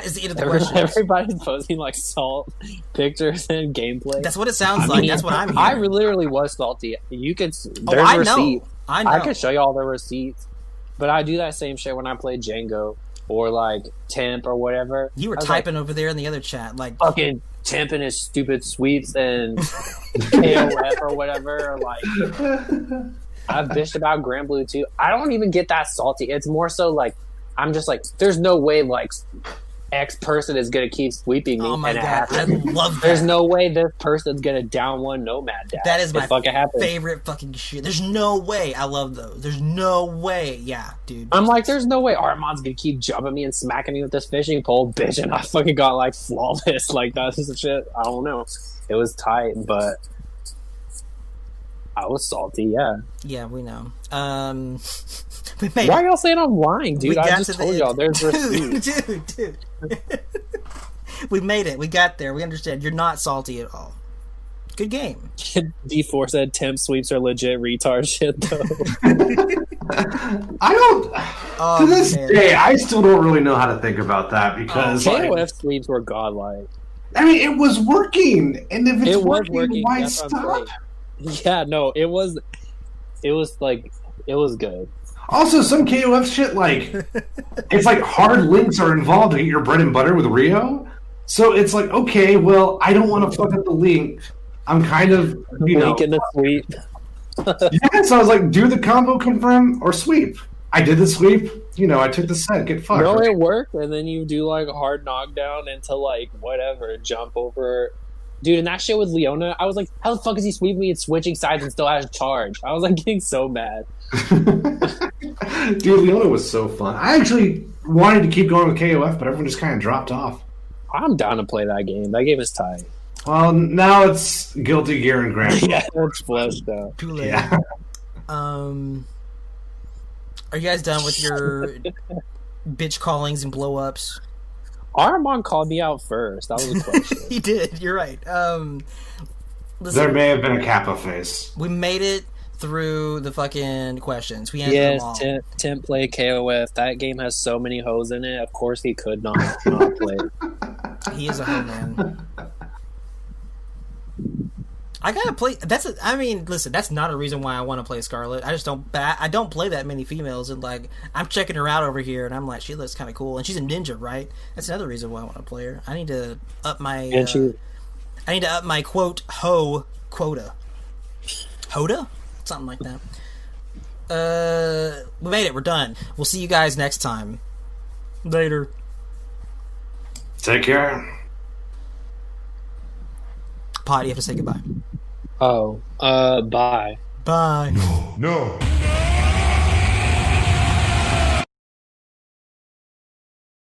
A: is the end of the questions.
B: Everybody's posting like salt pictures and gameplay.
A: That's what it sounds like. That's what I'm hearing.
B: I literally was salty. You could.
A: I
B: There's receipts.
A: I know.
B: I could show you all the receipts, but I do that same shit when I play Django or like Temp or whatever.
A: You were typing over there in the other chat, like
B: fucking Temp and his stupid sweeps and KOF or whatever. Or like, I've bitched about Grand Blue too. I don't even get that salty. It's more so like. I'm just like, there's no way like X person is gonna keep sweeping me.
A: Oh my
B: and it
A: god,
B: happens.
A: I love that.
B: There's no way this person's gonna down one Nomad dash.
A: That is my
B: fucking
A: favorite fucking shit. There's no way. I love those. There's no way. Yeah, dude.
B: I'm like, there's no way Armand's gonna keep jumping me and smacking me with this fishing pole, bitch, and I fucking got like flawless. Like that's just shit. I don't know. It was tight, but I was salty. Yeah.
A: Yeah, we know.
B: Why y'all saying I'm lying, dude? I just told y'all there's receipts.
A: Dude. We made it. We got there. We understand. You're not salty at all. Good game.
B: D4 said Temp sweeps are legit retard shit, though.
C: I don't. To this day, I still don't really know how to think about that because
B: KOF sweeps were godlike.
C: I mean, it was working, and if it's working, why stop?
B: Yeah, no, it was like it was good.
C: Also, some KOF shit, like, it's like hard links are involved to get your bread and butter with Rio. So it's like, okay, well, I don't want to fuck up the link. I'm kind of,
B: link in the sweep.
C: Yeah, so I was like, do the combo confirm or sweep. I did the sweep. I took the set. Get fucked.
B: No, it worked. And then you do, like, hard knockdown into, like, whatever, jump over. Dude, and that shit with Leona, I was like, how the fuck is he sweeping me and switching sides and still has charge? I was, like, getting so mad.
C: Dude, Leona was so fun. I actually wanted to keep going with KOF, but everyone just kind of dropped off.
B: I'm down to play that game. That game is tight.
C: Well, now it's Guilty Gear and Grand.
B: Yeah, it's fleshed out.
A: Too late.
C: Yeah.
A: Are you guys done with your bitch callings and blow ups?
B: Armand called me out first. That was a question.
A: He did. You're right. Listen,
C: there may have been a Kappa face.
A: We made it through the fucking questions. We answered them all.
B: Yes, Temp play KOF. That game has so many hoes in it. Of course he could not play.
A: He is a hoe, man. I gotta play. Listen. That's not a reason why I want to play Scarlet. I just don't. I don't play that many females, and like I'm checking her out over here, and I'm like, she looks kind of cool, and she's a ninja, right? That's another reason why I want to play her. I need to up my. I need to up my hoe quota. Hoda, something like that. We made it. We're done. We'll see you guys next time. Later.
C: Take care.
A: Pod, you have to say goodbye.
B: Oh, bye.
A: Bye.
D: No.